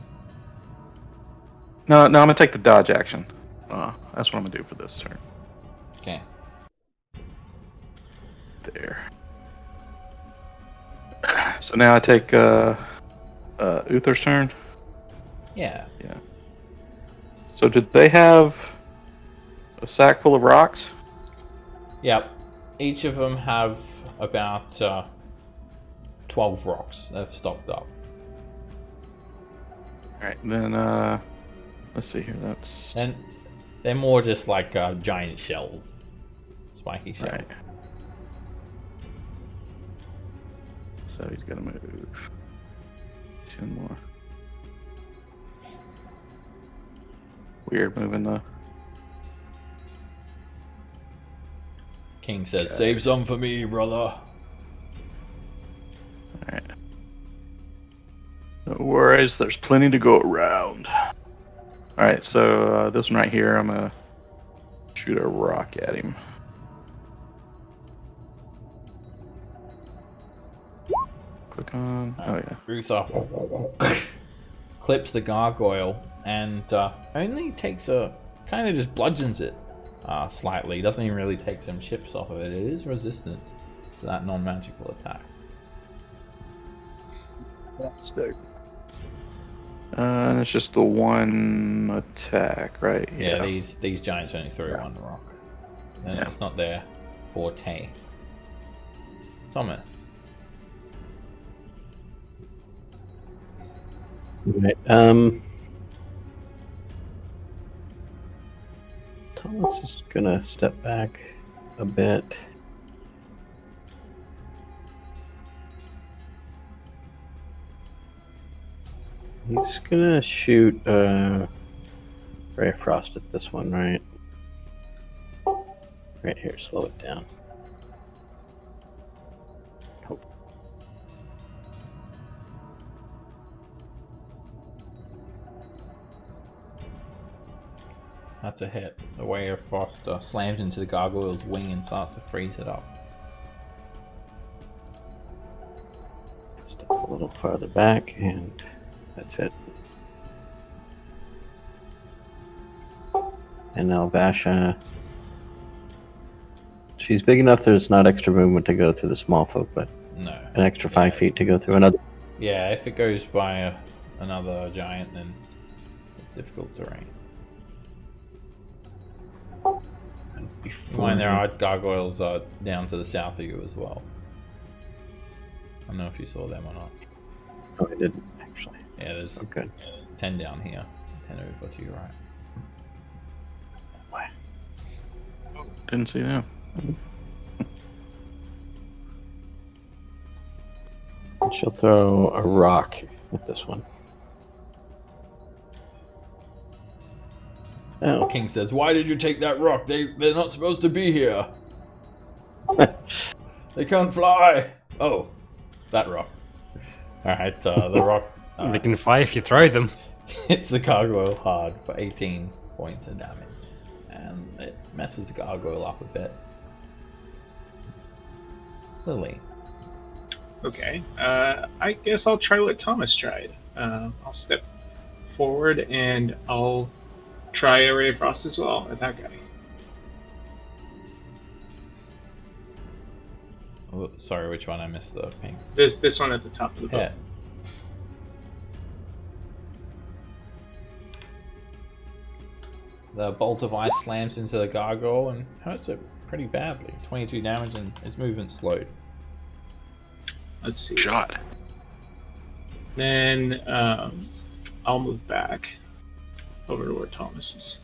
No, I'm gonna take the dodge action. That's what I'm gonna do for this turn. Okay. There. So now I take Uther's turn. Yeah. So did they have a sack full of rocks? Yep. Each of them have about 12 rocks they've stocked up. Alright, then let's see here, that's And they're more just like giant shells. Spiky shells. right. So he's gonna move 10 more. Weird moving the. King says, "Save some for me, brother." Alright. No worries, there's plenty to go around. Alright, so this one right here, I'm gonna shoot a rock at him. Click on. Oh, yeah. Ruther clips the gargoyle and only takes a. Kind of just bludgeons it slightly. Doesn't even really take some chips off of it. It is resistant to that non magical attack. That's dope. And it's just the one attack, right? Yeah, these giants only throw one rock. And it's not their forte. Thomas. Right. Thomas is gonna step back a bit. He's gonna shoot Ray of Frost at this one, right? Right here, slow it down. That's a hit. The Ray of Frost slams into the gargoyle's wing and starts to freeze it up. Step a little farther back, and that's it. And now Vasha. She's big enough there's not extra movement to go through the small folk, but No. an extra 5 feet to go through another. Yeah, if it goes by another giant, then it's difficult terrain. Mind there are gargoyles down to the south of you as well. I don't know if you saw them or not. Oh, I didn't actually. Yeah, there's Okay. 10 down here, 10 over to your right. Didn't see that. She'll throw a rock at this one. Oh. King says, "Why did you take that rock? They're not supposed to be here. They can't fly." Oh, that rock. Alright, the rock They can fly if you throw them. hits the gargoyle hard for 18 points of damage. And it messes the gargoyle up a bit. Lily. Okay. I guess I'll try what Thomas tried. I'll step forward and I'll try a Ray of Frost as well at that guy. Oh, sorry, which one? I missed the ping. This one at the top of the boat. Yeah. The bolt of ice slams into the gargoyle and hurts it pretty badly. 22 damage and its movement slowed. Let's see. Shot. Then I'll move back over to where Thomas is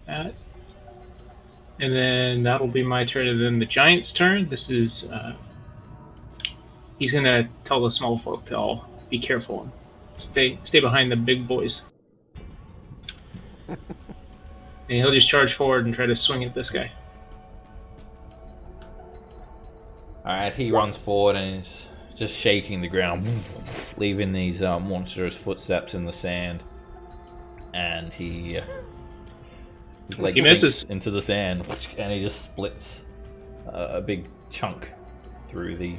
at. And then that'll be my turn, and then the giant's turn. This is he's gonna tell the small folk to all be careful and stay behind the big boys. And he'll just charge forward and try to swing at this guy. Alright, he runs forward and is just shaking the ground, leaving these monstrous footsteps in the sand. And his leg He misses sinks into the sand, and he just splits a big chunk through the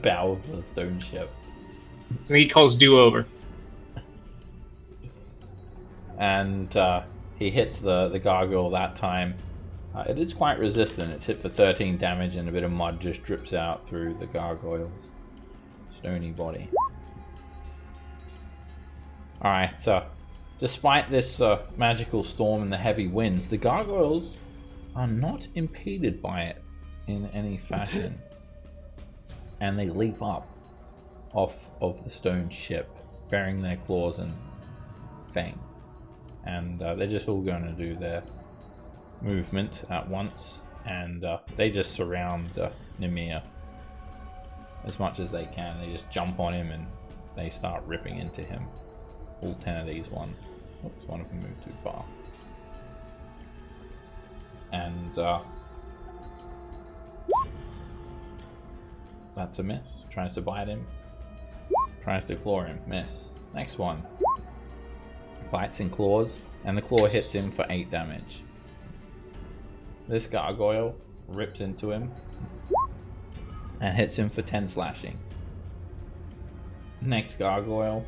bow of the stone ship. And he calls do over. And he hits the gargoyle that time. It is quite resistant. It's hit for 13 damage, and a bit of mud just drips out through the gargoyle's stony body. Alright, so despite this magical storm and the heavy winds, the gargoyles are not impeded by it in any fashion. And they leap up off of the stone ship, bearing their claws and fangs. And they're just all going to do their movement at once, and they just surround Nemir as much as they can. They just jump on him and they start ripping into him. All 10 of these ones. Oops, one of them moved too far. and that's a miss. Tries to bite him. Tries to claw him. Miss. Next one. Bites and claws, and the claw hits him for 8 damage. This gargoyle rips into him and hits him for 10 slashing. Next gargoyle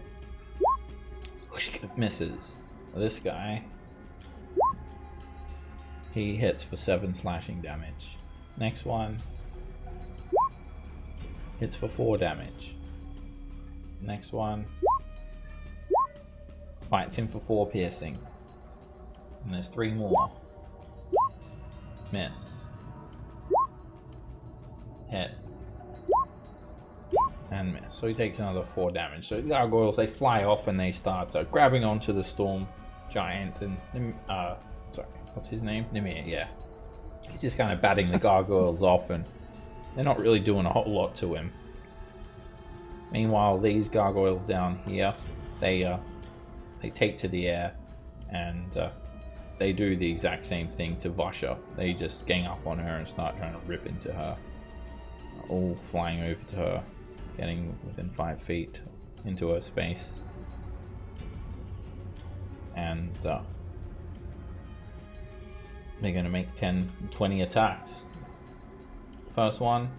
misses. This guy, he hits for 7 slashing damage. Next one hits for 4 damage. Next one bites him for 4 piercing. And there's 3 more. Miss. Hit. And miss. So he takes another 4 damage. So the gargoyles, they fly off and they start grabbing onto the storm giant and sorry, what's his name? Nimir, yeah. He's just kind of batting the gargoyles off, and they're not really doing a whole lot to him. Meanwhile, these gargoyles down here, they take to the air, and they do the exact same thing to Vasha. They just gang up on her and start trying to rip into her. All flying over to her, getting within 5 feet into her space. And they're going to make 10-20 attacks. First one,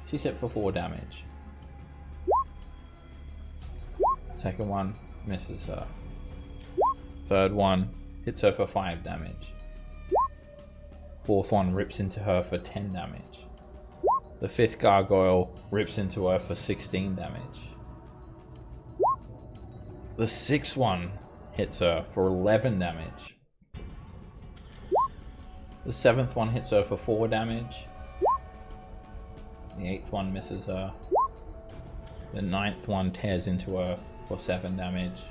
she's hit for 4 damage. Second one misses her. Third one hits her for 5 damage. Fourth one rips into her for 10 damage. The fifth gargoyle rips into her for 16 damage. The sixth one hits her for 11 damage. The seventh one hits her for 4 damage. The eighth one misses her. The ninth one tears into her for 7 damage.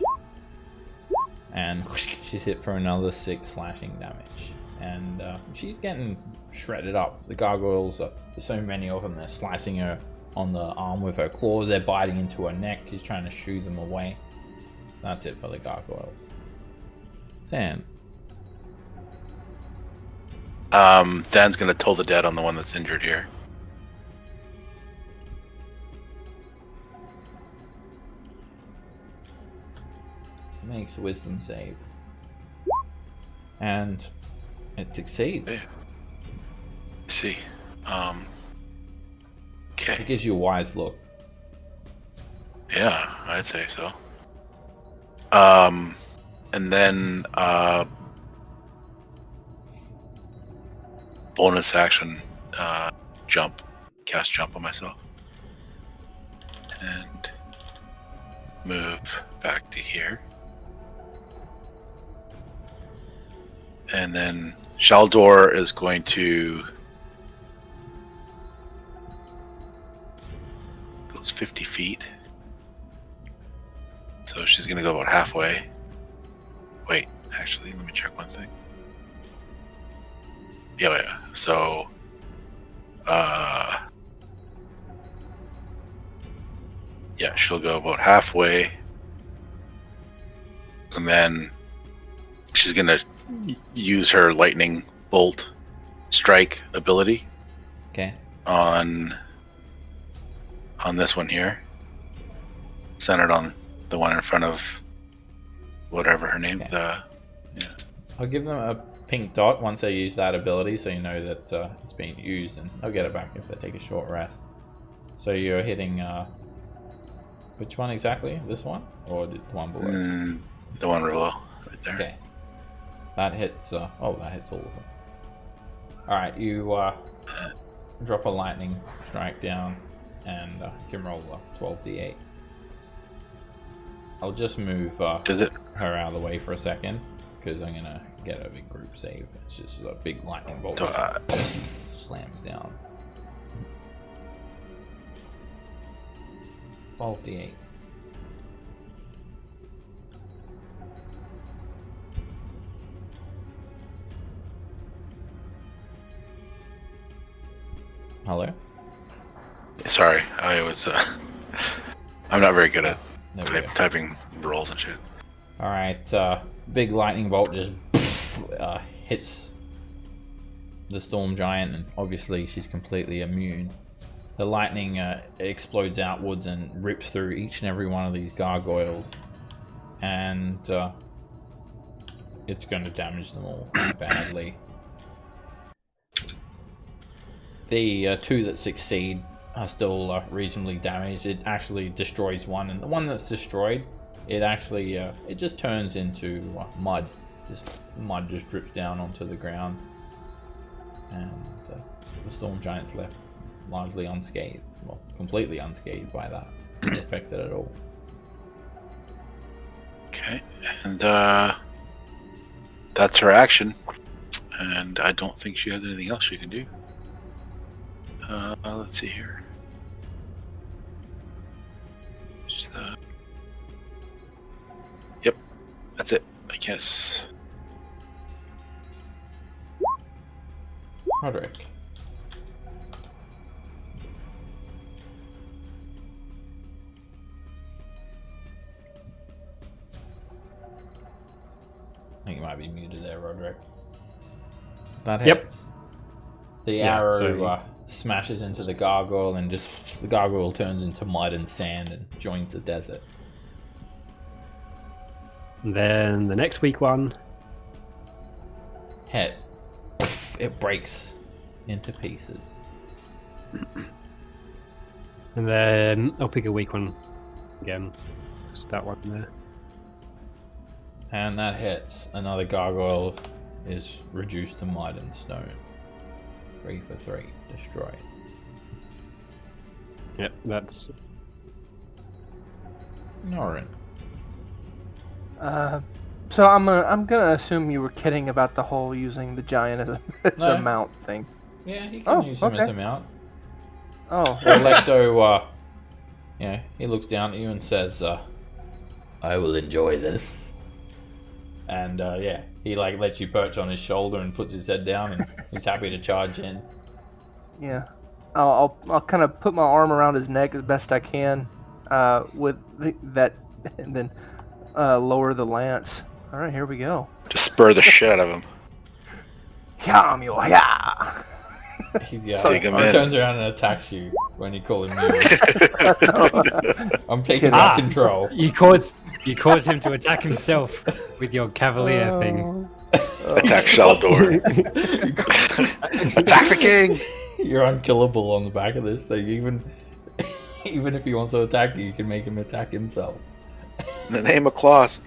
And she's hit for another 6 slashing damage. And she's getting shredded up. The gargoyles, there's so many of them, they're slicing her on the arm with her claws, they're biting into her neck, she's trying to shoo them away. That's it for the gargoyles. Than. Than's gonna toll the dead on the one that's injured here. Makes a wisdom save. And it succeeds. Yeah. See. Okay. It gives you a wise look. Yeah, I'd say so. And then bonus action jump. Cast jump on myself. And move back to here. And then Shaldor is going to goes 50 feet. So she's gonna go about halfway. Wait, actually, let me check one thing. Yeah. So yeah, she'll go about halfway. And then she's gonna use her lightning bolt strike ability. Okay. On this one here, centered on the one in front of whatever her name. Okay. I'll give them a pink dot once I use that ability, so you know that it's being used, and I'll get it back if they take a short rest. So you're hitting which one exactly? This one or the one below? The one below, right there. Okay. That hits. That hits all of them. All right, you drop a lightning strike down, and you can roll a 12d8. I'll just move her out of the way for a second, because I'm gonna get a big group save. It's just a big lightning bolt slams down. 12d8. Hello? Sorry, I was. I'm not very good at typing rolls and shit. Alright, big lightning bolt just hits the storm giant, and obviously she's completely immune. The lightning explodes outwards and rips through each and every one of these gargoyles, and it's going to damage them all badly. The two that succeed are still reasonably damaged. It actually destroys one, and the one that's destroyed, it actually it just turns into mud. Mud just drips down onto the ground, and the storm giant's left largely unscathed. Well, completely unscathed by that. Not affected at all. Okay, and that's her action. And I don't think she has anything else she can do. Let's see here. Yep, that's it, I guess. Roderick. I think you might be muted there, Roderick. That hits. Yep. The Yeah, arrow so smashes into the gargoyle, and just the gargoyle turns into mud and sand and joins the desert. Then the next weak one. Hit. It breaks into pieces. And then I'll pick a weak one again. Just that one there. And that hits. Another gargoyle is reduced to mud and stone. 3 for 3. Destroyed. Yep, that's... Norin. So I'm gonna assume you were kidding about the whole using the giant as a No. mount thing. Yeah, he can use him as okay. a mount. Oh, Electo, he looks down at you and says, I will enjoy this. And, he, lets you perch on his shoulder and puts his head down, and he's happy to charge in. yeah. I'll kind of put my arm around his neck as best I can, with that, and then lower the lance. All right, here we go. Just spur the shit out of him. Yeah. He Take him in. turns around and attacks you when you call him mute. I'm taking back control. You cause him to attack himself with your cavalier thing. Attack Shaldor. Attack the king! You're unkillable on the back of this thing. Even if he wants to attack you, you can make him attack himself. In the name of Claus.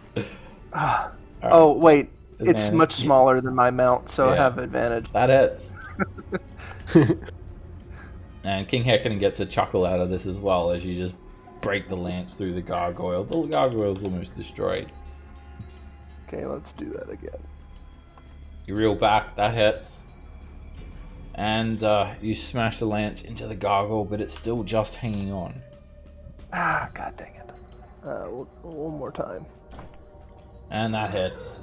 Oh wait, it's Advantage. much smaller than my mount, so I Yeah. have advantage. That hits. And King Heckin gets a chuckle out of this as well, as you just break the lance through the gargoyle. The gargoyle's almost destroyed. Okay, let's do that again. You reel back, that hits. And you smash the lance into the gargoyle, but it's still just hanging on. God dang it. One more time. And that hits.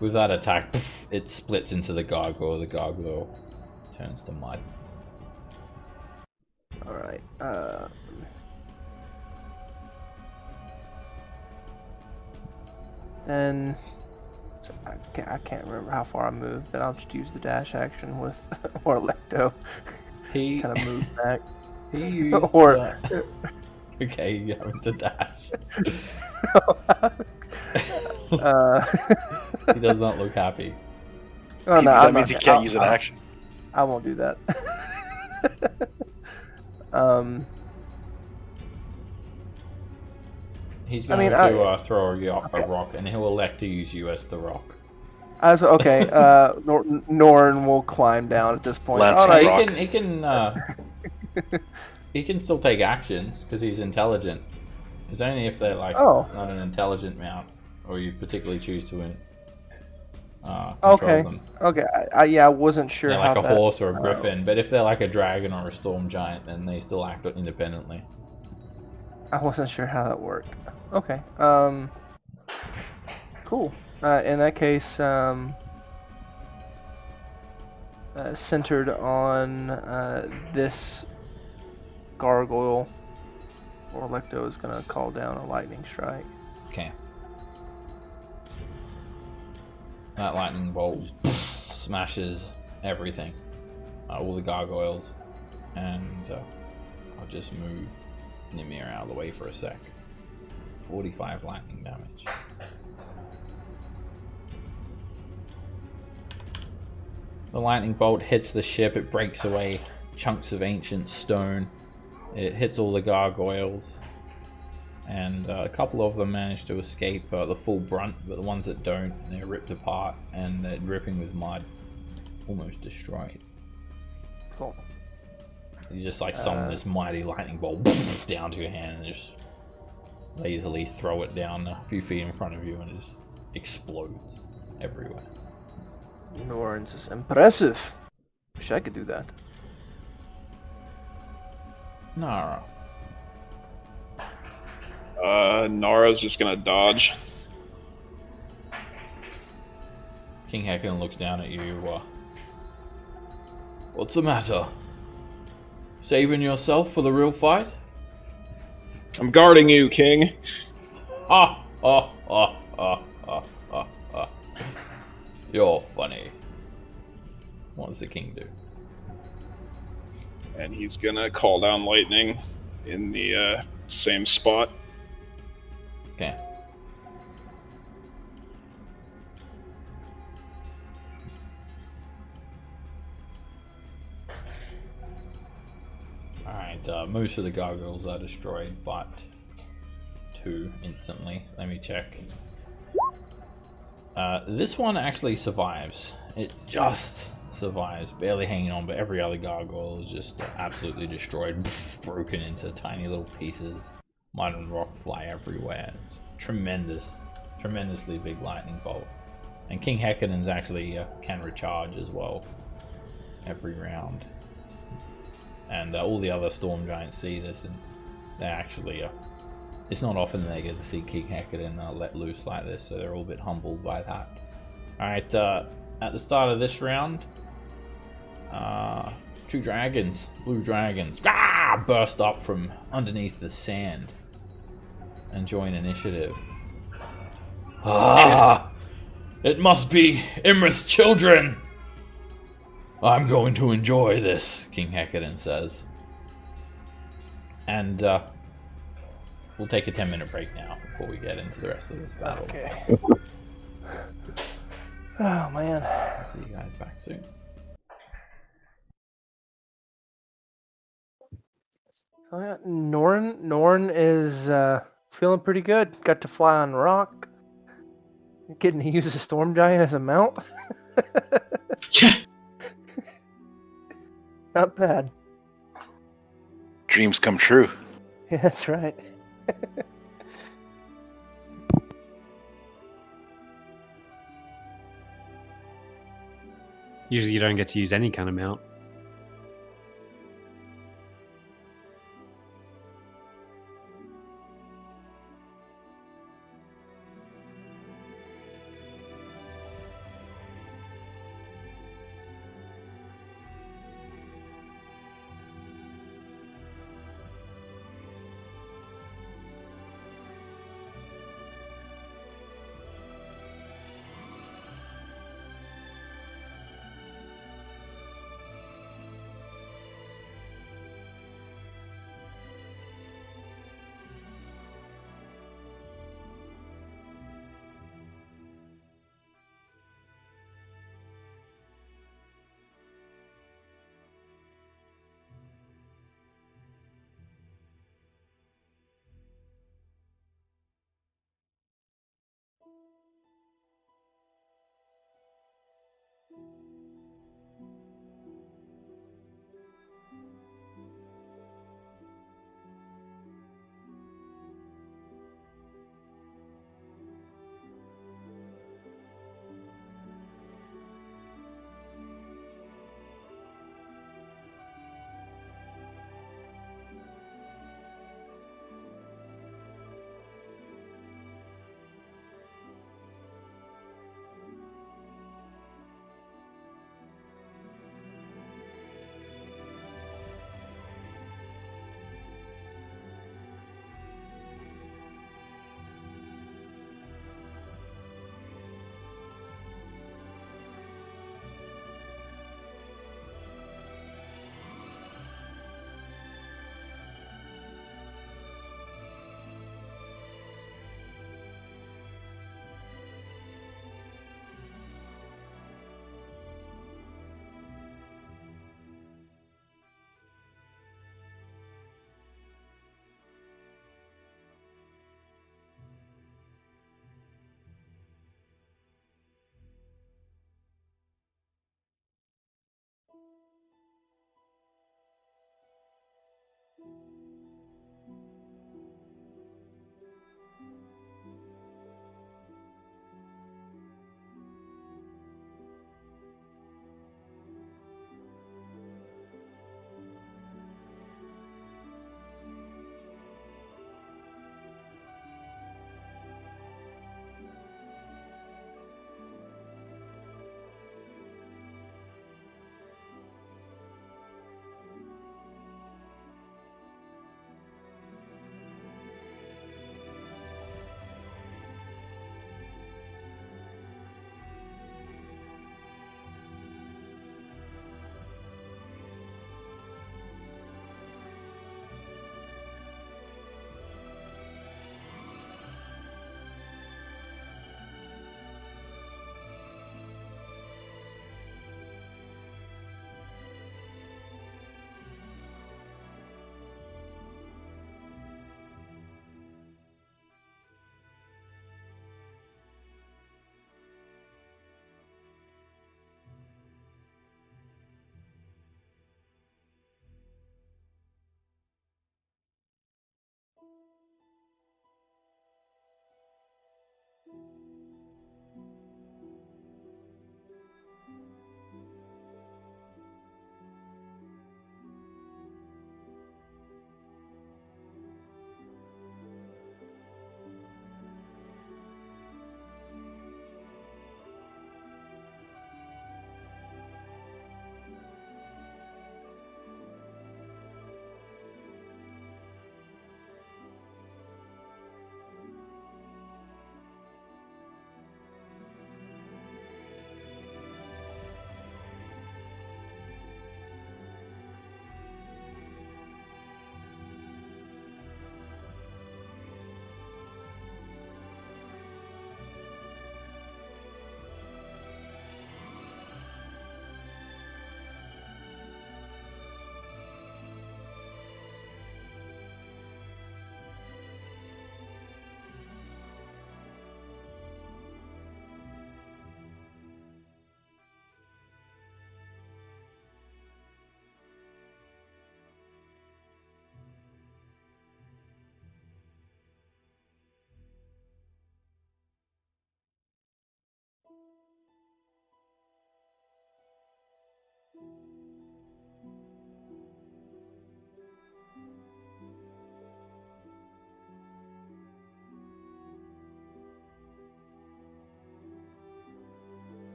With that attack, it splits into the gargoyle. The gargoyle turns to mud. Alright, then I can't remember how far I moved, but I'll just use the dash action with Orlecto. He Kind of move back. He used Or- Okay, you having to dash. He does not look happy. Oh, no, That I'm means not- he can't I'll- use an I'll- action. I won't do that. He's I going mean, to throw a okay. rock, and he'll elect to use you as the rock. Okay. Norn will climb down at this point. Lance All right. rock. He can still take actions because he's intelligent. It's only if they're not an intelligent mount, or you particularly choose to control Okay. them. Okay. I wasn't sure They're how like a that. horse or a griffin, but if they're like a dragon or a storm giant, then they still act independently. I wasn't sure how that worked. Okay. Cool. In that case, centered on this gargoyle, Orlecto is gonna call down a lightning strike. Okay. That lightning bolt smashes everything. all the gargoyles, and I'll just move Nimir out of the way for a sec. 45 lightning damage. The lightning bolt hits the ship, it breaks away chunks of ancient stone. It hits all the gargoyles, and a couple of them manage to escape the full brunt, but the ones that don't, they're ripped apart and they're dripping with mud, almost destroyed. Cool. You just like summon this mighty lightning bolt down to your hand and just lazily throw it down a few feet in front of you, and it just explodes everywhere. Norns is impressive. Wish I could do that. Nara. Nara's just gonna dodge. King Heckin looks down at you. What's the matter? Saving yourself for the real fight? I'm guarding you, King. Ha ha ha ha ha ha ha. You're funny. What does the king do? And he's gonna call down lightning in the same spot. Okay. Alright, most of the gargoyles are destroyed, but 2 instantly. Let me check. This one actually survives. It just survives, barely hanging on, but every other gargoyle is just absolutely destroyed, broken into tiny little pieces. Mud and rock fly everywhere. It's tremendously big lightning bolt. And King Heckin's actually can recharge as well every round. And all the other storm giants see this, and they actually it's not often they get to see King Heckin let loose like this, so they're all a bit humbled by that. Alright, at the start of this round, 2 dragons, blue dragons, burst up from underneath the sand and join initiative. It must be Imrith's children! I'm going to enjoy this, King Heckin says. And we'll take a 10-minute break now before we get into the rest of this battle. Okay. Oh man. I'll see you guys back soon. Oh, yeah. Norn is feeling pretty good. Got to fly on rock. Getting to use a storm giant as a mount. Not bad. Dreams come true. Yeah, that's right. Usually you don't get to use any kind of mount.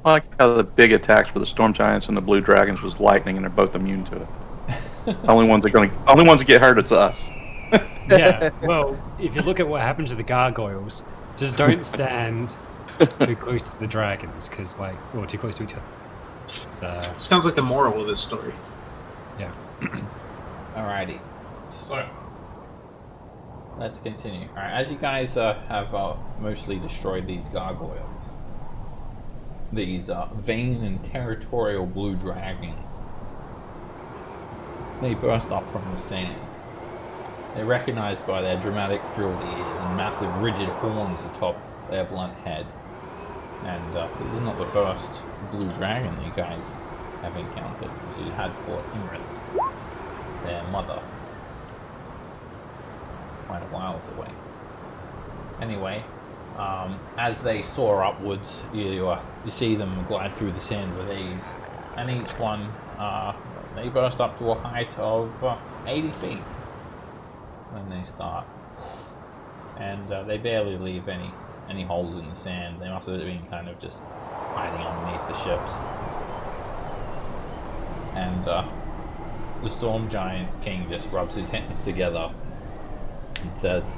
I like how the big attacks for the storm giants and the blue dragons was lightning, and they're both immune to it. only ones that get hurt, it's us. Yeah, well, if you look at what happened to the gargoyles, just don't stand too close to the dragons, or too close to each other. So, Sounds like the moral of this story. yeah. Alrighty. So, let's continue. Alright, as you guys have mostly destroyed these gargoyles, these vain and territorial blue dragons, they burst up from the sand. They're recognized by their dramatic frilled ears and massive rigid horns atop their blunt head. And this is not the first blue dragon that you guys have encountered, as you had fought Imrith, their mother, quite a while away. Anyway, as they soar upwards, you see them glide through the sand with ease, and each one, they burst up to a height of 80 feet when they start, and they barely leave any holes in the sand. They must have been kind of just hiding underneath the ships. And the Storm Giant King just rubs his hands together and says,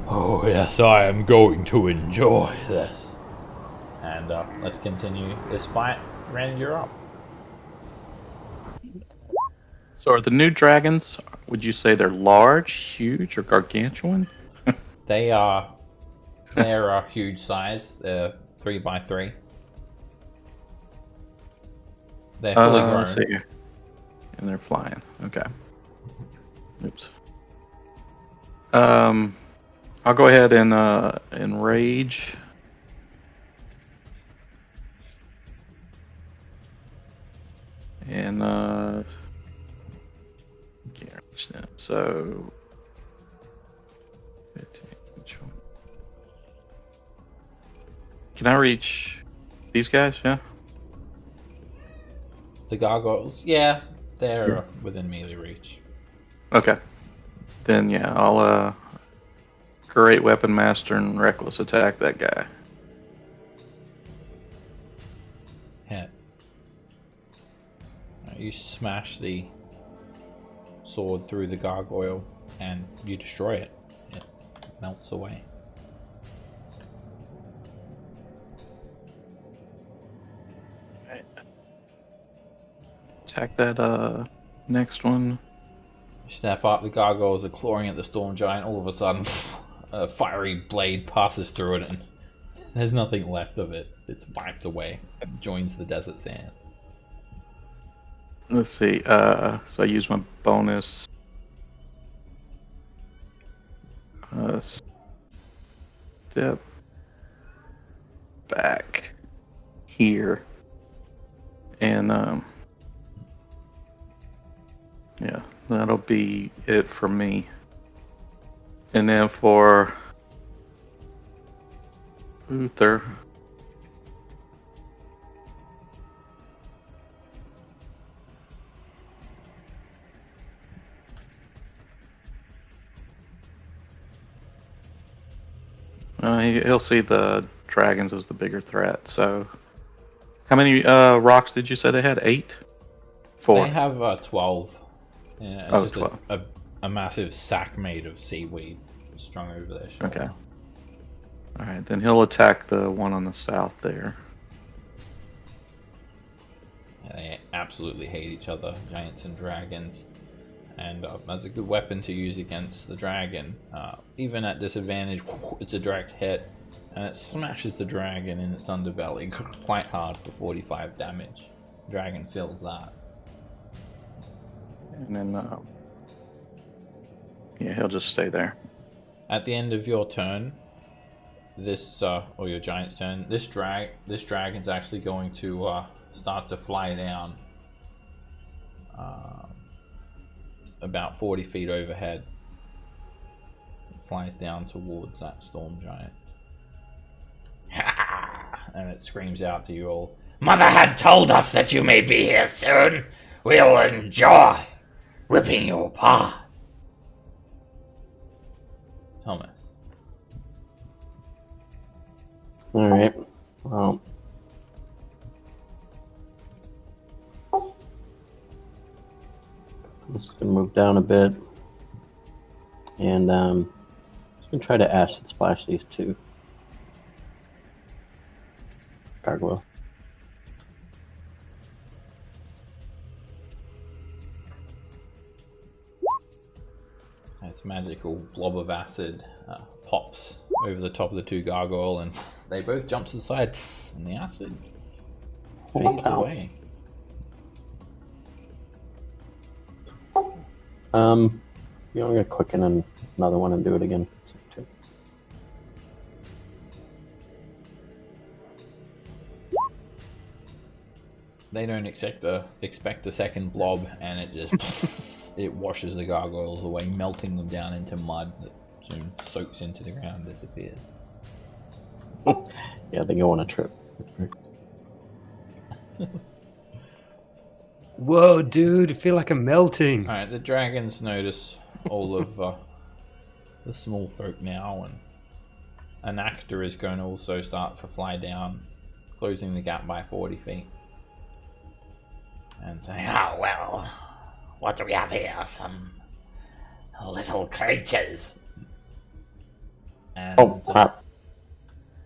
"Oh yes, I am going to enjoy this." And let's continue this fight. Ren, you're up. So are the new dragons, would you say they're large, huge, or gargantuan? They're a huge size. They're 3x3. They're fully grown. Let's see. And they're flying. Okay. Oops. I'll go ahead and enrage. And can't reach them. So 15, 20. Can I reach these guys? Yeah. The gargoyles, yeah, they're within melee reach. Okay. Then yeah, I'll Great Weapon Master and Reckless attack that guy. Hit. You smash the sword through the gargoyle and you destroy it. It melts away. Attack that next one. You step up, the gargoyles are clawing at the storm giant. All of a sudden, a fiery blade passes through it and there's nothing left of it. It's wiped away. It joins the desert sand. Let's see. So I use my bonus. Step back here, and yeah, that'll be it for me. And then for Uther. He'll see the dragons as the bigger threat. So, how many rocks did you say they had? 8? 4. They have 12. Yeah, it's just 12. a massive sack made of seaweed strung over their shoulder. Okay. All right, then he'll attack the one on the south there. Yeah, they absolutely hate each other, giants and dragons. And as a good weapon to use against the dragon, even at disadvantage, it's a direct hit, and it smashes the dragon in its underbelly quite hard for 45 damage. The dragon feels that. And then, yeah, he'll just stay there. At the end of your turn, or your giant's turn, this dragon's actually going to start to fly down. About 40 feet overhead. It flies down towards that storm giant. And it screams out to you all, "Mother had told us that you may be here soon. We'll enjoy ripping you apart." Thomas. Alright. Well, This is going to move down a bit. And I'm going to try to acid splash these two gargoyle. Its magical blob of acid pops over the top of the two gargoyle, and they both jump to the side, and the acid fades away. You know, I'm going to quicken another one and do it again. They don't expect a second blob, and it just it washes the gargoyles away, melting them down into mud that soon soaks into the ground and disappears. Yeah, they go on a trip. Whoa, dude! I feel like I'm melting. Alright, the dragons notice all of the small folk now, and an actor is going to also start to fly down, closing the gap by 40 feet. And saying, "Oh, well, what do we have here? Some little creatures." And, Oh, crap.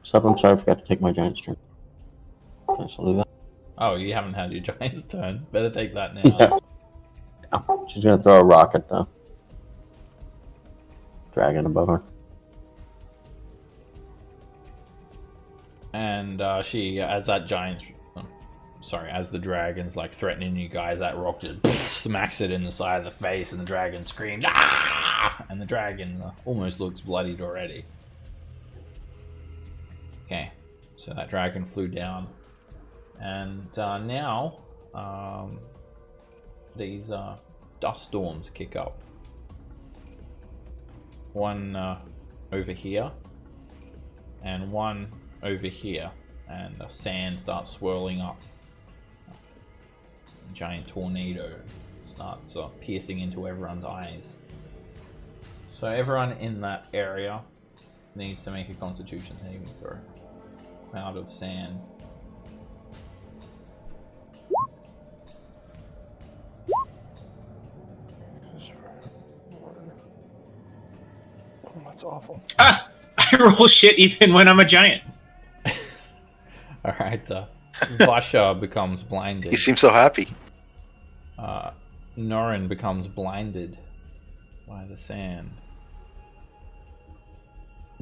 Stop, I'm sorry, I forgot to take my giant's turn. Can I still do that? Oh, you haven't had your giant's turn. Better take that now. Yeah. Oh, she's going to throw a rock at the dragon above her. And she, as the dragon's like threatening you guys, that rock just smacks it in the side of the face, and the dragon screams, "Ah!" And the dragon almost looks bloodied already. Okay, so that dragon flew down, and now these dust storms kick up. One over here, and one over here, and the sand starts swirling up. A giant tornado starts piercing into everyone's eyes. So everyone in that area needs to make a Constitution saving throw. Cloud of sand. Oh, that's awful. Ah! I roll shit even when I'm a giant. Alright, Vasha becomes blinded. He seems so happy. Norin becomes blinded by the sand.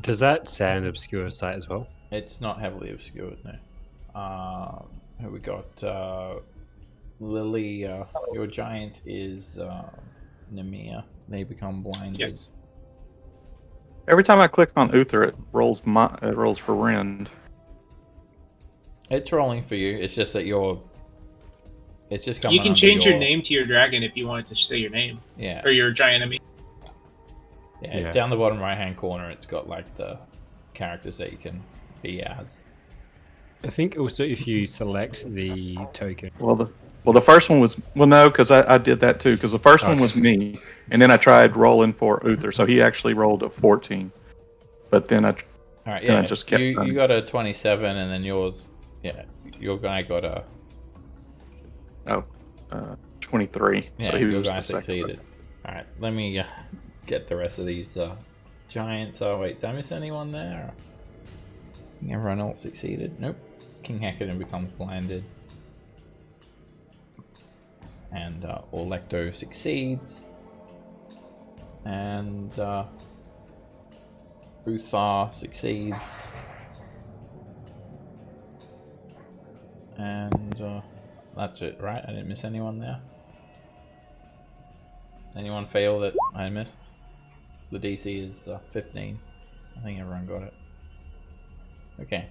Does that sand obscure sight as well? It's not heavily obscured, no. Here we got Lily. Your giant is Nemia. They become blinded. Yes. Every time I click on Uther, it rolls for Rend. It's rolling for you. It's just that it's just coming. You can change your name to your dragon if you wanted to say your name. Yeah. Or your giant, I mean. Yeah. Down the bottom right hand corner, it's got like the characters that you can be as. I think also if you select the token. Well, the first one was no, because I did that too. Because the first one was me, and then I tried rolling for Uther, so he actually rolled a 14. But then I just kept. You got a 27, and then yours, your guy got a 23. Yeah, so he your was guy the second. succeeded. All right, let me get the rest of these giants. Oh wait, did I miss anyone there? I think everyone else succeeded. Nope. King Hecate becomes blinded. And Orlecto succeeds. And Uthar succeeds. And that's it, right? I didn't miss anyone there. Anyone fail that I missed? The DC is 15. I think everyone got it. Okay.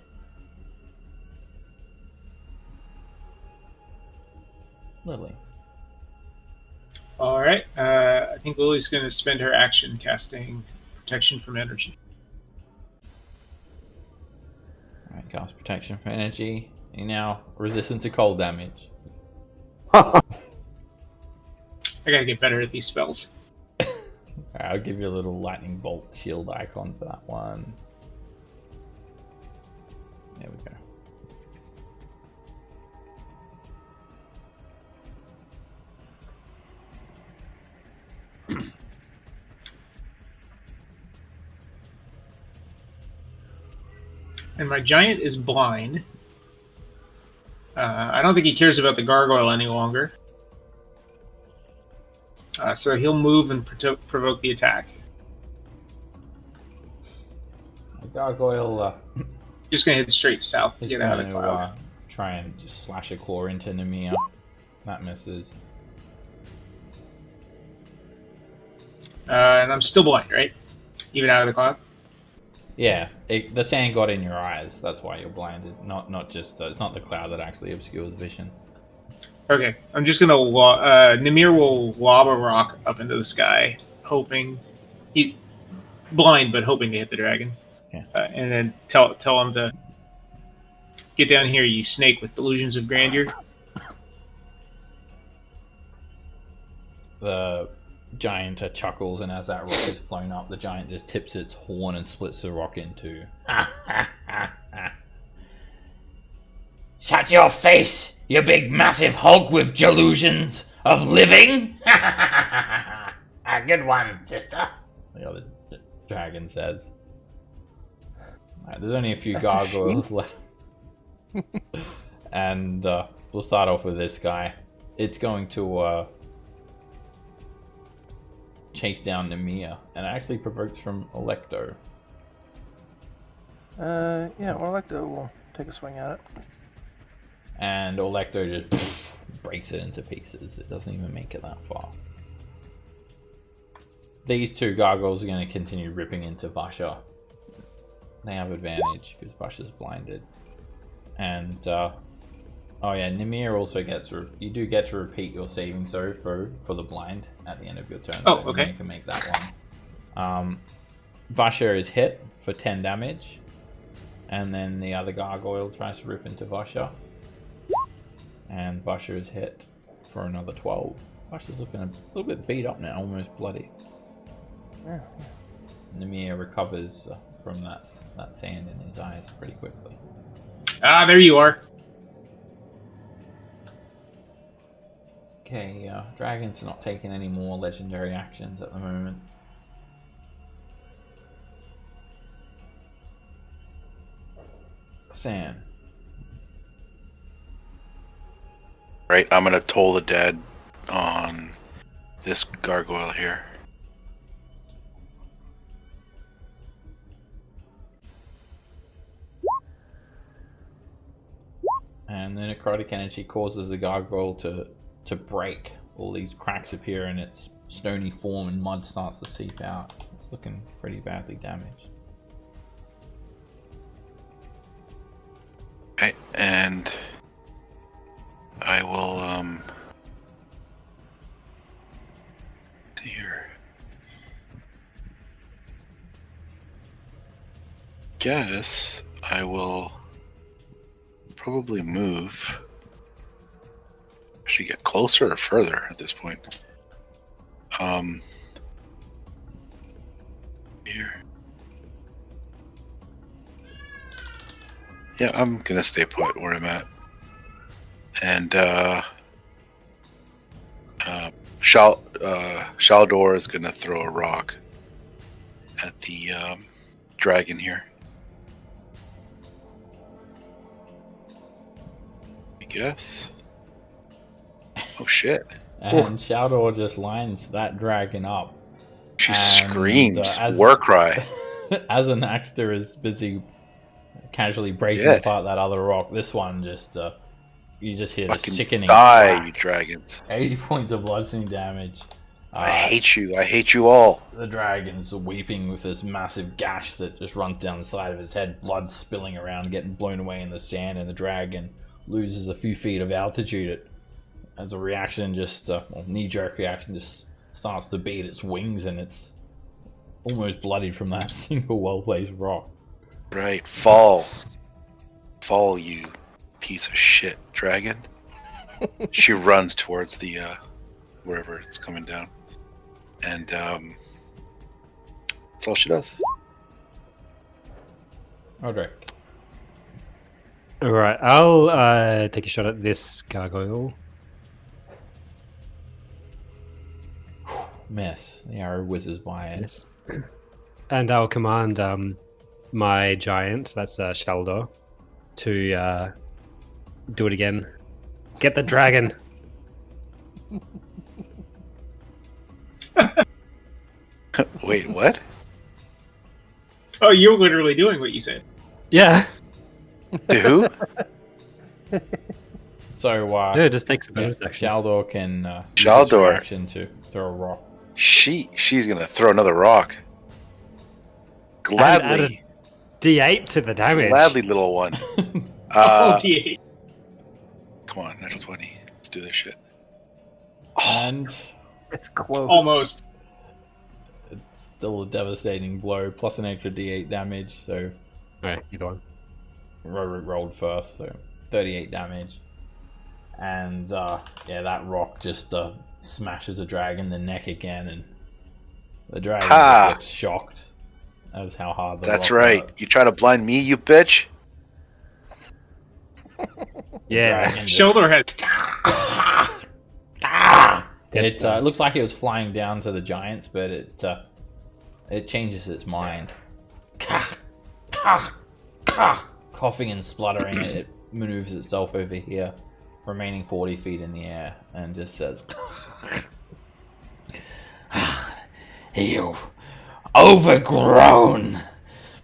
Lily. Alright, I think Lily's going to spend her action casting Protection from Energy. Alright, cast Protection from Energy. You're now resistant to cold damage. I gotta get better at these spells. Alright, I'll give you a little lightning bolt shield icon for that one. There we go. And my giant is blind. I don't think he cares about the gargoyle any longer. So he'll move and provoke the attack. The gargoyle Just gonna head straight south to is get out going of the to cloud. try and just slash a claw into Nemea. That misses. And I'm still blind, right? Even out of the cloud? Yeah, the sand got in your eyes. That's why you're blinded. Not just it's not the cloud that actually obscures vision. Okay, I'm just gonna. Namir will lob a rock up into the sky, hoping he blind, but hoping to hit the dragon. Yeah. And then tell him to get down here, you snake with delusions of grandeur. The giant chuckles, and as that rock is flown up, the giant just tips its horn and splits the rock in two. Shut your face, you big massive hog with delusions of living! A good one, sister, the other dragon says. Right, there's only a few gargoyles left. And we'll start off with this guy. It's going to chase down Nemea, and it actually provokes from Electo. Yeah, Electo will take a swing at it. And Electo just breaks it into pieces. It doesn't even make it that far. These two gargoyles are going to continue ripping into Vasha. They have advantage because Vasha's blinded. And oh yeah, Nemea also gets you do get to repeat your saving throw for the blind at the end of your turn. Oh, so okay. You can make that one. Vasha is hit for 10 damage, and then the other gargoyle tries to rip into Vasha, and Vasha is hit for another 12. Vasha's looking a little bit beat up now, almost bloody. Yeah. Nemea recovers from that sand in his eyes pretty quickly. Ah, there you are. Okay, dragons are not taking any more legendary actions at the moment. Sam. Right, I'm gonna toll the dead on this gargoyle here. And the necrotic energy causes the gargoyle to break. All these cracks appear in its stony form and mud starts to seep out. It's looking pretty badly damaged. Okay, and I will see here. Guess I will probably move. Should get closer or further at this point. Here. Yeah, I'm gonna stay put where I'm at. And Shaldor is gonna throw a rock at the dragon here. I guess. Oh shit. And Shaldor just lines that dragon up. She And, screams, as- war cry. As an actor is busy casually breaking Good. apart that other rock, this one just you just hear the Fucking sickening die, crack. you dragons. 80 points of bludgeoning damage. I hate you. I hate you all. The dragon's weeping with this massive gash that just runs down the side of his head, blood spilling around, getting blown away in the sand, and the dragon loses a few feet of altitude. As a reaction, just knee-jerk reaction, just starts to beat its wings, and it's almost bloodied from that single well-placed rock. Right. Fall. Fall, you piece of shit dragon. She runs towards the wherever it's coming down. And that's all she does. Roderick. Alright, I'll take a shot at this gargoyle. Miss. The arrow whizzes by it. Yes. And I'll command my giant, that's Shaldor, to do it again. Get the dragon. Wait, what? Oh, you're literally doing what you said. Yeah. To who? So, Yeah, it just takes a bonus action. Shaldor can use its Shaldor. reaction to throw a rock. She's gonna throw another rock. And add a Gladly. D8 to the damage. Gladly, little one. Oh, D8. Come on, natural 20. Let's do this shit. And It's close. Almost. it's still a devastating blow, plus an extra d8 damage, so Alright, either one. Roderick rolled first, so 38 damage. And yeah, that rock just smashes the dragon in the neck again, and the dragon Ha! just looks shocked as how hard the That's rock right. hurt. You try to blind me, you bitch? Yeah. Dragon just- Shoulder head. It looks like it was flying down to the giants, but it changes its mind. Coughing and spluttering, it maneuvers itself over here, remaining 40 feet in the air, and just says, "You overgrown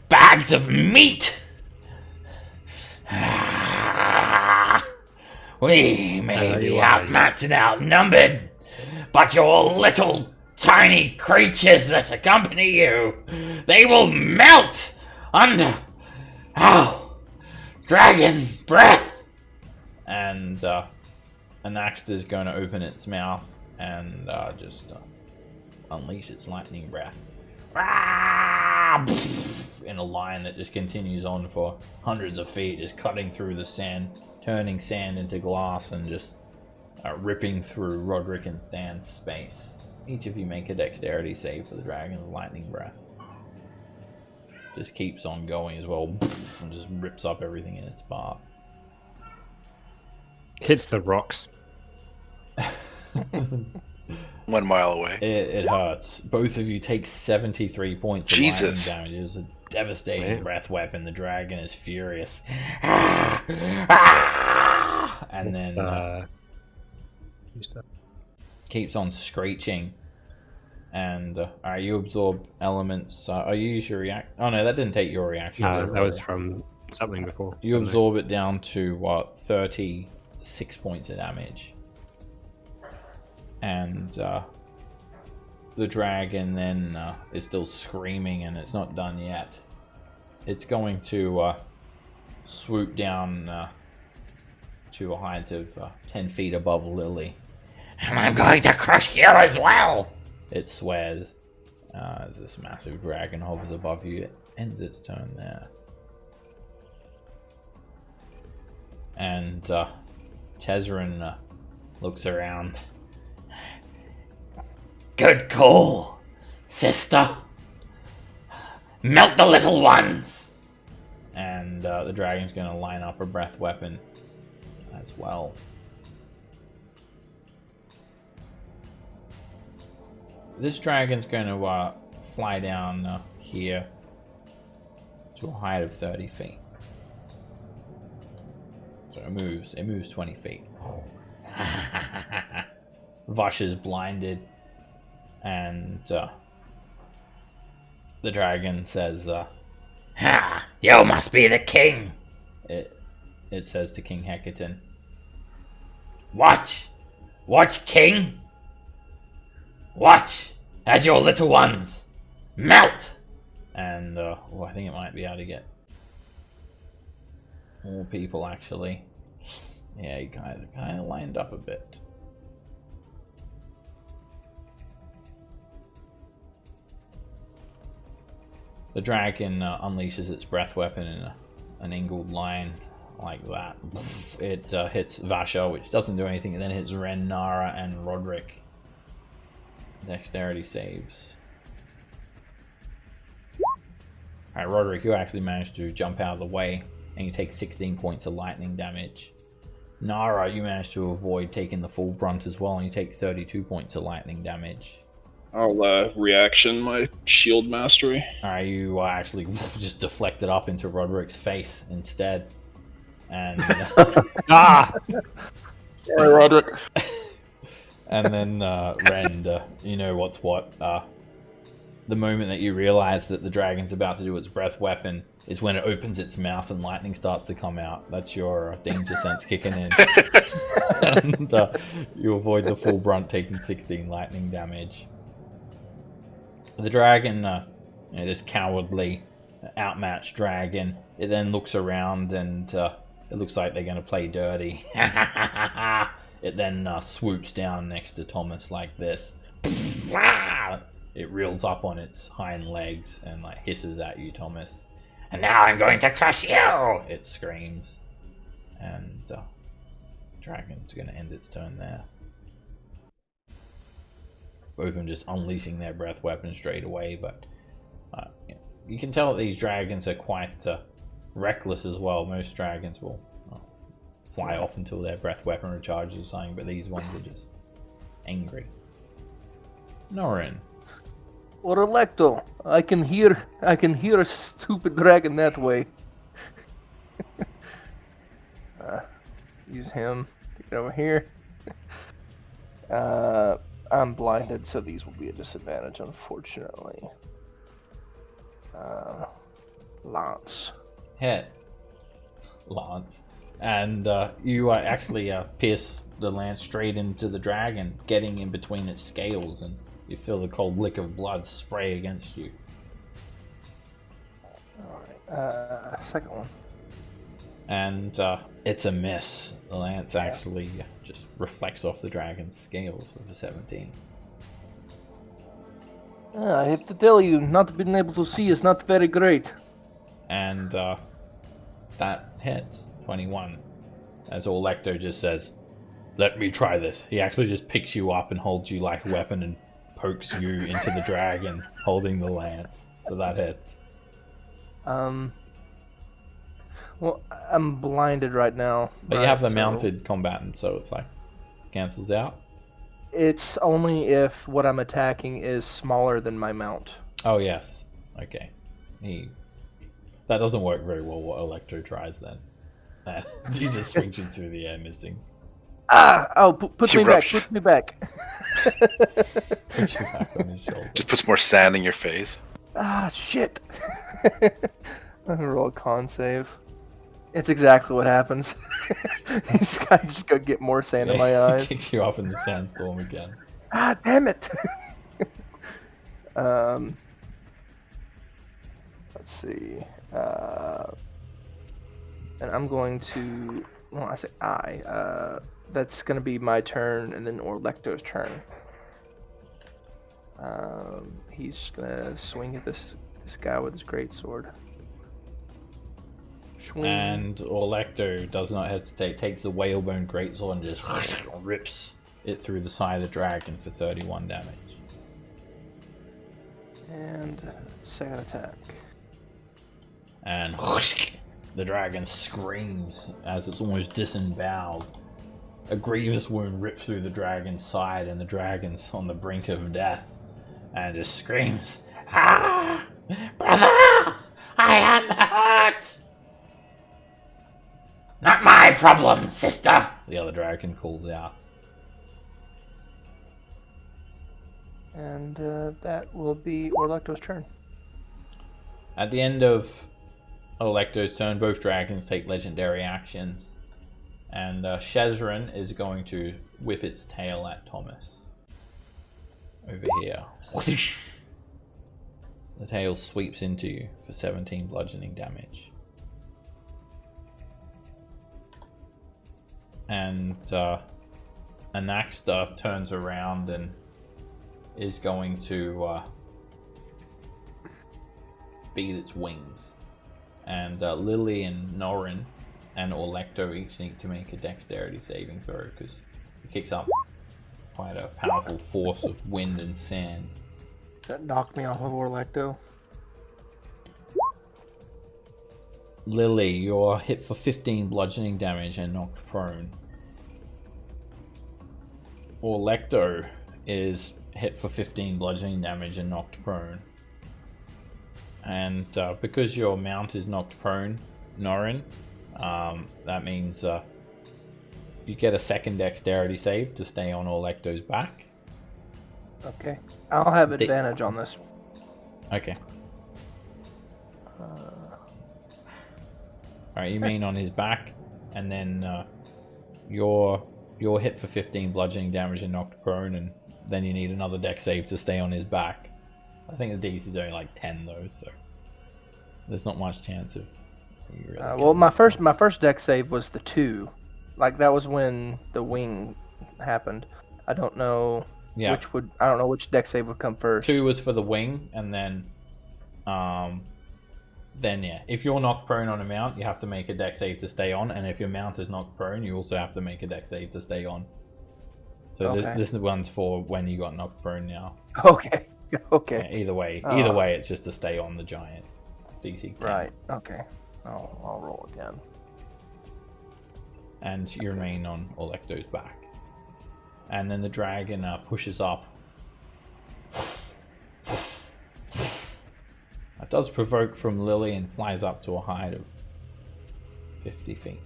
bags of meat! We may be outmatched and outnumbered, but your little tiny creatures that accompany you, they will melt under our dragon breath." And Anaxta is going to open its mouth and just unleash its lightning breath. In a line that just continues on for hundreds of feet, just cutting through the sand, turning sand into glass, and just ripping through Roderick and Than's space. Each of you make a dexterity save for the dragon's lightning breath. Just keeps on going as well, and just rips up everything in its path. Hits the rocks. 1 mile away. It hurts. Both of you take 73 points of Jesus. lightning damage. It was a devastating Man. breath weapon. The dragon is furious. And then keeps on screeching. And you absorb elements. You use your react. Oh no, that didn't take your reaction. that was from something before. You absorb it down to 36 points of damage. And the dragon then is still screaming, and it's not done yet. It's going to swoop down to a height of 10 feet above Lily. "And I'm going to crush you as well!" it swears. As this massive dragon hovers above you, it ends its turn there. And Chezerin looks around. "Good call, sister. Melt the little ones!" And the dragon's going to line up a breath weapon as well. This dragon's going to fly down here to a height of 30 feet. So it moves 20 feet. Vash is blinded, and the dragon says, "Ha! You must be the king!" It says to King Hecaton. Watch, king! Watch as your little ones melt!" And I think it might be able to get more people, actually. Yeah, you guys are kind of lined up a bit. The dragon unleashes its breath weapon in an angled line like that. It hits Vasha, which doesn't do anything, and then hits Ren, Nara, and Roderick. Dexterity saves. Alright, Roderick, you actually managed to jump out of the way, and you take 16 points of lightning damage. Nara, you managed to avoid taking the full brunt as well, and you take 32 points of lightning damage. I'll reaction my shield mastery. You actually just deflect it up into Roderick's face instead. And Ah! Sorry, Roderick. and then Rend, you know what's what. The moment that you realize that the dragon's about to do its breath weapon is when it opens its mouth and lightning starts to come out. That's your danger sense kicking in. And you avoid the full brunt, taking 16 lightning damage. The dragon, this cowardly, outmatched dragon, it then looks around and it looks like they're going to play dirty. It then swoops down next to Thomas like this. It reels up on its hind legs and like hisses at you, Thomas. And now I'm going to crush you! It screams. And dragon's going to end its turn there. Both of them just unleashing their breath weapon straight away, but you can tell that these dragons are quite reckless as well. Most dragons will fly off until their breath weapon recharges or something, but these ones are just angry. Norin. Or Electo, I can hear a stupid dragon that way. Use him. Get over here. I'm blinded, so these will be a disadvantage, unfortunately. Lance. Hit. Lance. And you actually pierce the lance straight into the dragon, getting in between its scales, and you feel the cold lick of blood spray against you. Alright, second one. And it's a miss. The lance actually just reflects off the dragon's scales with a 17. I have to tell you, not being able to see is not very great. And that hits 21. As Olecto just says, "Let me try this." He actually just picks you up and holds you like a weapon and pokes you into the dragon, holding the lance. So that hits. Well, I'm blinded right now. But you have the mounted combatant, so it's like cancels out. It's only if what I'm attacking is smaller than my mount. Oh yes. Okay. That doesn't work very well. What Electro tries then. He just swings him through the air, missing. Oh, put me back. Put me back. Puts you back on his shoulder. Just puts more sand in your face. Shit. I'm gonna roll a con save. It's exactly what happens. I just go get more sand in my eyes. Kicks you off in the sandstorm again. Damn it. Let's see. And I'm going to. Well, I say that's going to be my turn, and then Orlecto's turn. He's gonna swing at this guy with his greatsword. And Orlecto does not hesitate, takes the whalebone greatsword and just rips it through the side of the dragon for 31 damage. And second attack. And the dragon screams as it's almost disemboweled. A grievous wound rips through the dragon's side, and the dragon's on the brink of death. And just screams, "Ah! Brother! I am hurt!" "Not my problem, sister!" the other dragon calls out. And that will be Orlecto's turn. At the end of Olecto's turn, both dragons take legendary actions. And Shezrin is going to whip its tail at Thomas. Over here. The tail sweeps into you for 17 bludgeoning damage. And Anaxta turns around and is going to beat its wings. And Lily and Norin and Orlecto each need to make a dexterity saving throw because it kicks up quite a powerful force of wind and sand. Does that knock me off of Orlecto? Lily, you're hit for 15 bludgeoning damage and knocked prone. Orlecto is hit for 15 bludgeoning damage and knocked prone. And because your mount is knocked prone, Norin, that means you get a second dexterity save to stay on Olecto's back. Okay. I'll have advantage on this. Okay. Alright, you mean on his back, and then you're hit for 15 bludgeoning damage and knocked prone, and then you need another dex save to stay on his back. I think the DC is only like 10 though, so there's not much chance of you really Well, my first dex save was the 2. Like that was when the wing happened. I don't know which dex save would come first. 2 was for the wing, and then yeah, if you're knocked prone on a mount, you have to make a dex save to stay on, and if your mount is knocked prone, you also have to make a dex save to stay on. So Okay. this one's for when you got knocked prone now. Okay. Okay. Yeah, either way, it's just to stay on the giant. DC 10. Right. Okay. I'll roll again. And you remain on Olecto's back. And then the dragon pushes up. That does provoke from Lily and flies up to a height of 50 feet.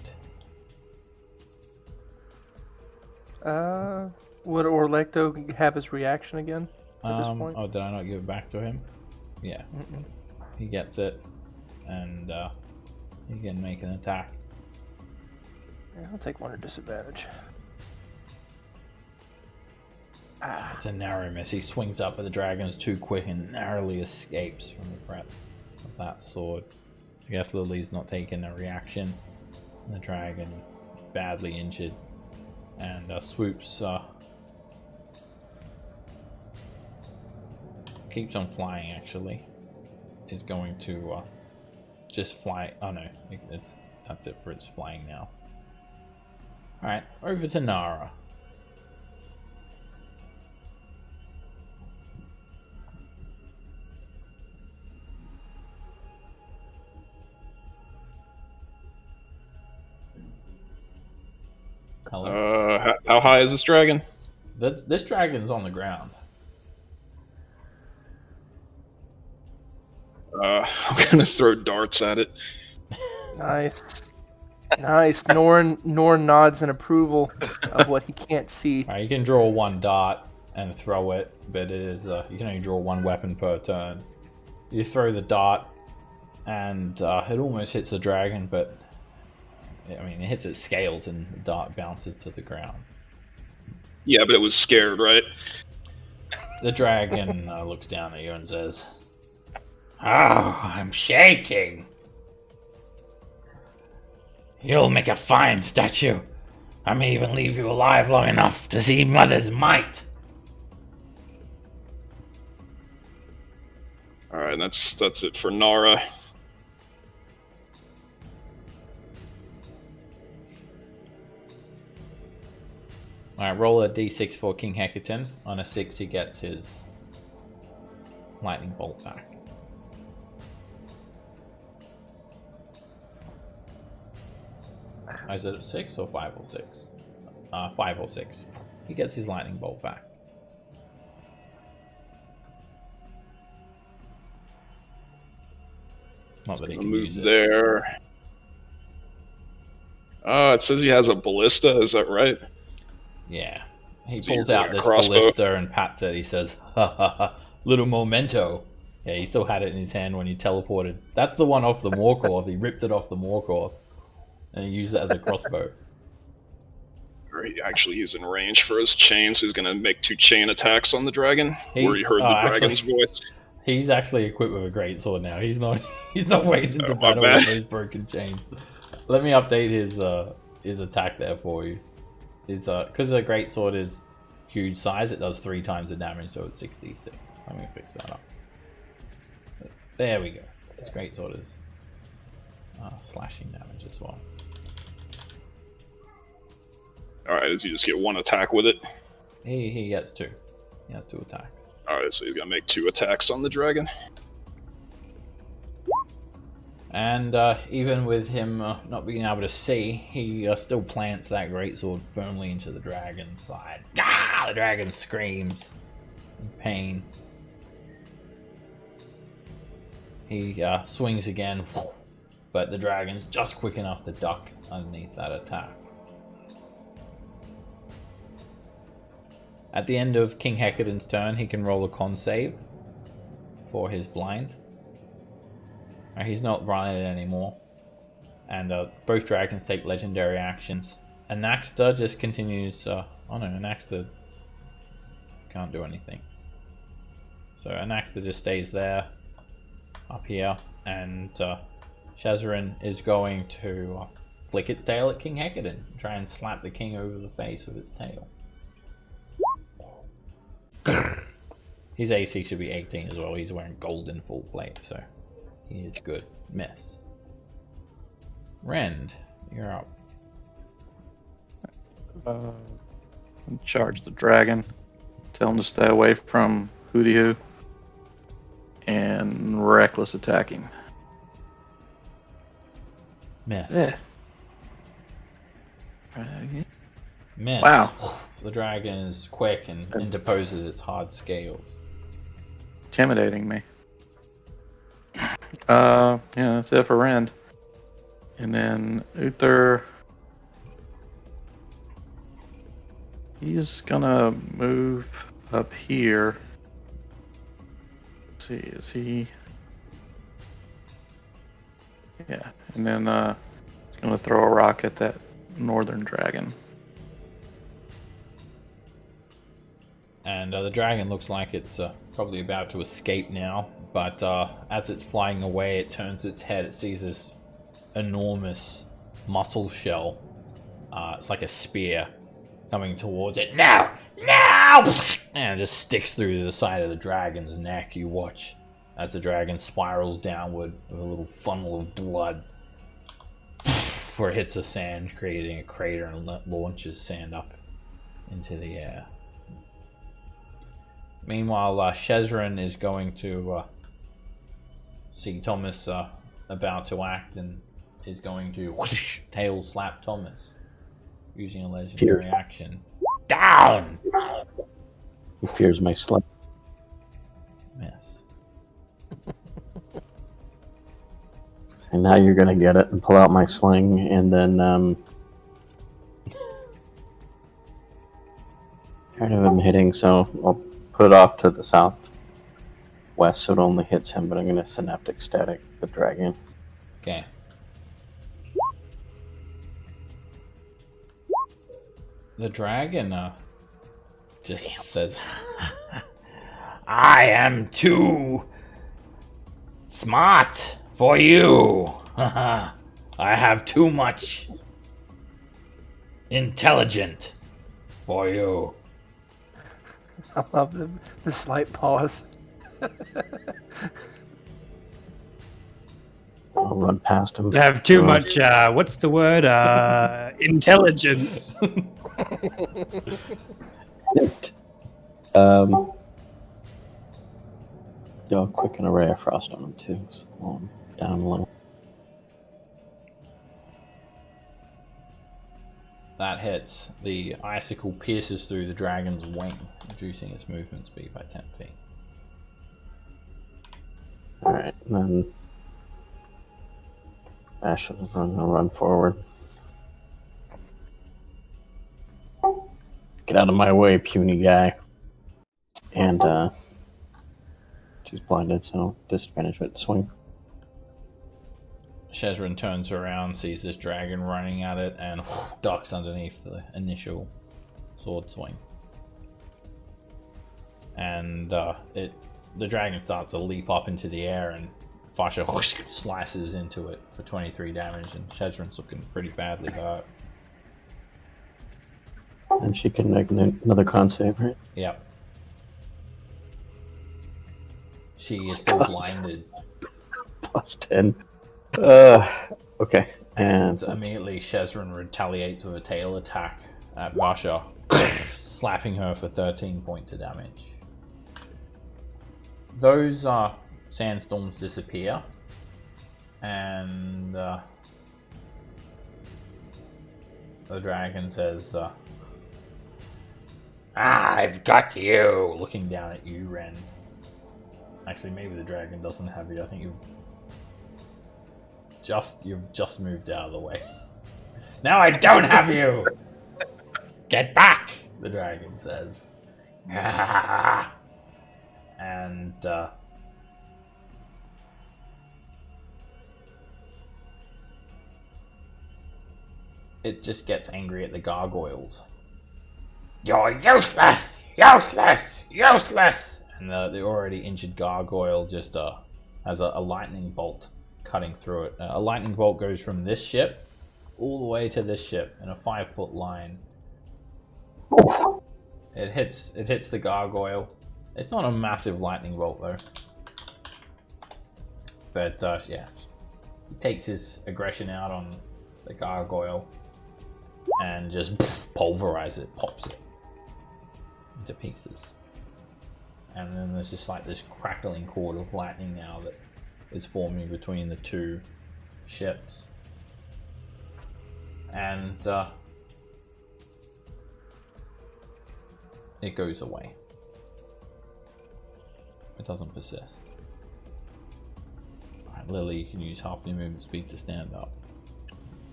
Would Orlecto have his reaction again at this point? Oh, did I not give it back to him? Yeah. Mm-mm. He gets it. And he can make an attack. Yeah, I'll take one at disadvantage. It's a narrow miss. He swings up, but the dragon's too quick and narrowly escapes from the breath of that sword. I guess Lily's not taking a reaction. The dragon, badly injured, and swoops. Keeps on flying. Actually, is going to just fly. Oh no, that's it for its flying now. All right, over to Nara. How high is this dragon? This dragon's on the ground. I'm gonna throw darts at it. Nice. Nice. Norn nods in approval of what he can't see. All right, you can draw one dart and throw it, but it is you can only draw one weapon per turn. You throw the dart, and it almost hits the dragon, but I mean it hits its scales, and the dart bounces to the ground. Yeah, but it was scared, right? The dragon looks down at you and says, "Oh, I'm shaking. You'll make a fine statue. I may even leave you alive long enough to see Mother's might." Alright, that's it for Nara. Alright, roll a d6 for King Hecaton. On a 6, he gets his lightning bolt back. Is it a 6 or 5 or 6? 5 or 6. He gets his lightning bolt back. Not that he can use it. There. It says he has a ballista, is that right? Yeah. He So you're pulls out doing a this crossbow? ballista and pats it. He says, "Ha ha ha, little memento." Yeah, he still had it in his hand when he teleported. That's the one off the Morkor. He ripped it off the Morkor and he used it as a crossbow. Or actually he's in range for his chain, so he's gonna make 2 chain attacks on the dragon. Where he heard the dragon's voice. He's actually equipped with a great sword now. He's not waiting to my battle bad. with those broken chains. Let me update his attack there for you. It's because a great sword is huge size, it does 3 times the damage, so it's 66. Let me fix that up. There we go. His great sword is slashing damage as well. Alright, does he just get 1 attack with it? He gets 2. He has 2 attacks. Alright, so he's gonna make 2 attacks on the dragon. And even with him not being able to see, he still plants that greatsword firmly into the dragon's side. Ah! The dragon screams in pain. He swings again, but the dragon's just quick enough to duck underneath that attack. At the end of King Hecaton's turn, he can roll a con save for his blind. He's not running it anymore. And both dragons take legendary actions. Anaxta just continues... oh no, Anaxta can't do anything. So Anaxta just stays there, up here. And Shazarin is going to flick its tail at King Hecaton. Try and slap the king over the face with its tail. His AC should be 18 as well. He's wearing golden full plate, so he is good. Miss. Rend, you're up. Charge the dragon. Tell him to stay away from Hootie Hoo. And reckless attacking. Miss. Yeah. Miss. Wow. The dragon is quick and interposes its hard scales. Intimidating me. Yeah, that's it for Rend. And then Uther, he's gonna move up here. Let's see, is he? Yeah, and then he's gonna throw a rock at that northern dragon. And the dragon looks like it's probably about to escape now, but as it's flying away, it turns its head. It sees this enormous mussel shell. It's like a spear coming towards it. Now! And it just sticks through the side of the dragon's neck. You watch as the dragon spirals downward with a little funnel of blood before it hits the sand, creating a crater and launches sand up into the air. Meanwhile, Shazarin is going to see Thomas about to act and is going to tail slap Thomas using a legendary action. Down! He fears my sling. Miss. And now you're gonna get it and pull out my sling, and then tired of him hitting, so I'll put it off to the southwest so it only hits him, but I'm gonna synaptic static the dragon. Okay. The dragon just says, I am too smart for you. I have too much intelligent for you. I love the slight pause. I'll run past him. I have too much, what's the word? Intelligence. I'll quick an array of frost on him too, so down a little. That hits. The icicle pierces through the dragon's wing, reducing its movement speed by 10 feet. Alright, then Ash is going to run forward. Get out of my way, puny guy. And she's blinded, so disadvantage with swing. Shazarin turns around, sees this dragon running at it, and ducks underneath the initial sword swing. And the dragon starts to leap up into the air, and Fasha slices into it for 23 damage, and Shazarin's looking pretty badly hurt. And she can make another con save, right? Yep. She is still blinded. Plus 10. Okay. And immediately Shazarin retaliates with a tail attack at Vasha, slapping her for 13 points of damage. Those sandstorms disappear, and the dragon says, I've got you! Looking down at you, Ren. Actually, maybe the dragon doesn't have you. I think you've just moved out of the way. Now I don't have you! Get back! The dragon says. And, it just gets angry at the gargoyles. You're useless! Useless! Useless! And the already injured gargoyle just has a lightning bolt cutting through it. A lightning bolt goes from this ship all the way to this ship in a 5-foot line. It hits the gargoyle. It's not a massive lightning bolt though. But yeah, he takes his aggression out on the gargoyle and just pulverizes it, pops it into pieces. And then there's just like this crackling cord of lightning now that is forming between the two ships. And it goes away. It doesn't persist. Alright, Lily, you can use half your movement speed to stand up.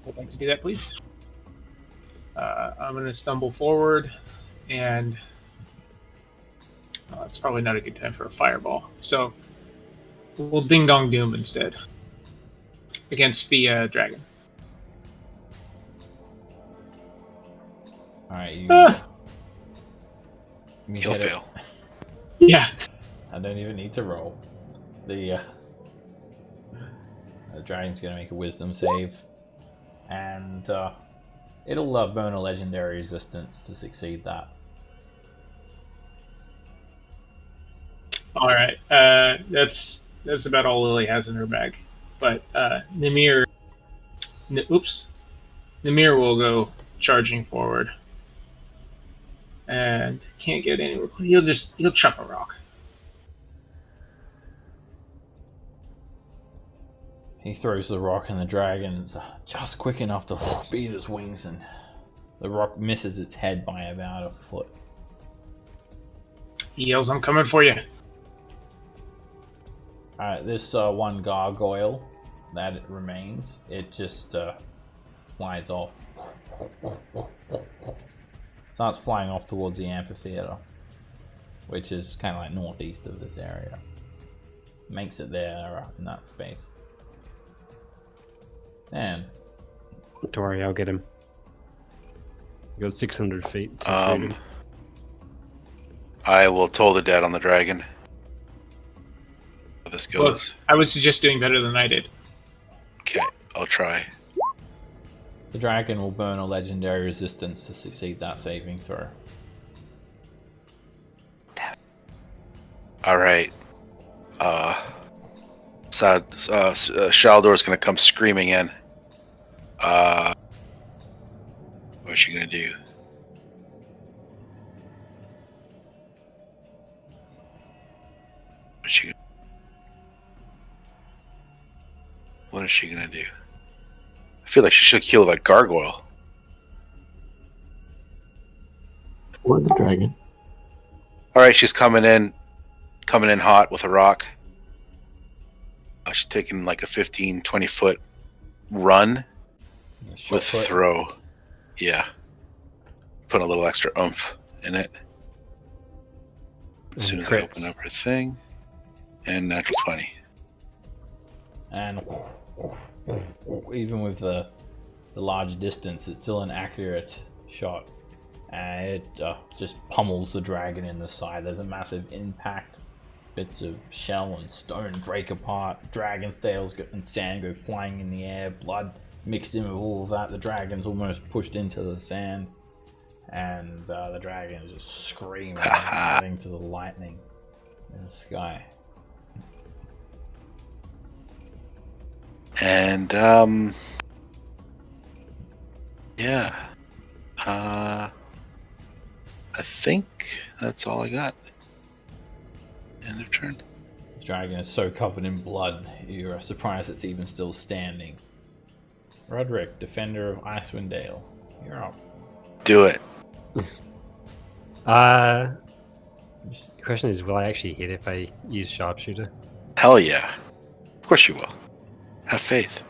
I'd like to do that, please. I'm going to stumble forward, and it's probably not a good time for a fireball. So we'll Ding Dong Doom instead against the dragon. Alright, you He'll hit it. fail. Yeah. I don't even need to roll. The dragon's gonna make a wisdom save, and it'll burn a legendary resistance to succeed that. All right. That's about all Lily has in her bag. But Namir will go charging forward, and can't get anywhere. He'll chuck a rock. He throws the rock, and the dragon's just quick enough to beat its wings, and the rock misses its head by about a foot. He yells, "I'm coming for you!" Alright, this one gargoyle that it remains, it just flies off. Starts flying off towards the amphitheater, which is kind of like northeast of this area. Makes it there in that space. And Don't worry, I'll get him. You got 600 feet to shoot him. I will toll the dead on the dragon. This goes. Look, I would suggest doing better than I did. Okay, I'll try. the dragon will burn a legendary resistance to succeed that saving throw. Alright. Shaldor's gonna come screaming in. What's she gonna do? What is she gonna do? I feel like she should kill that gargoyle. Or the dragon. Alright, she's coming in hot with a rock. She's taking like a 15-20 foot run with throw. Yeah. Putting a little extra oomph in it. As soon as I open up her thing. And natural 20. And even with the large distance, it's still an accurate shot. And it just pummels the dragon in the side. There's a massive impact. Bits of shell and stone break apart. Dragon's tails and sand go flying in the air. Blood mixed in with all of that. The dragon's almost pushed into the sand. And the dragon is just screaming, adding to the lightning in the sky. And, yeah. I think that's all I got. End of turn. The dragon is so covered in blood, you're surprised it's even still standing. Roderick, defender of Icewind Dale, you're up. Do it. The question is, will I actually hit if I use sharpshooter? Hell yeah. Of course you will. Have faith.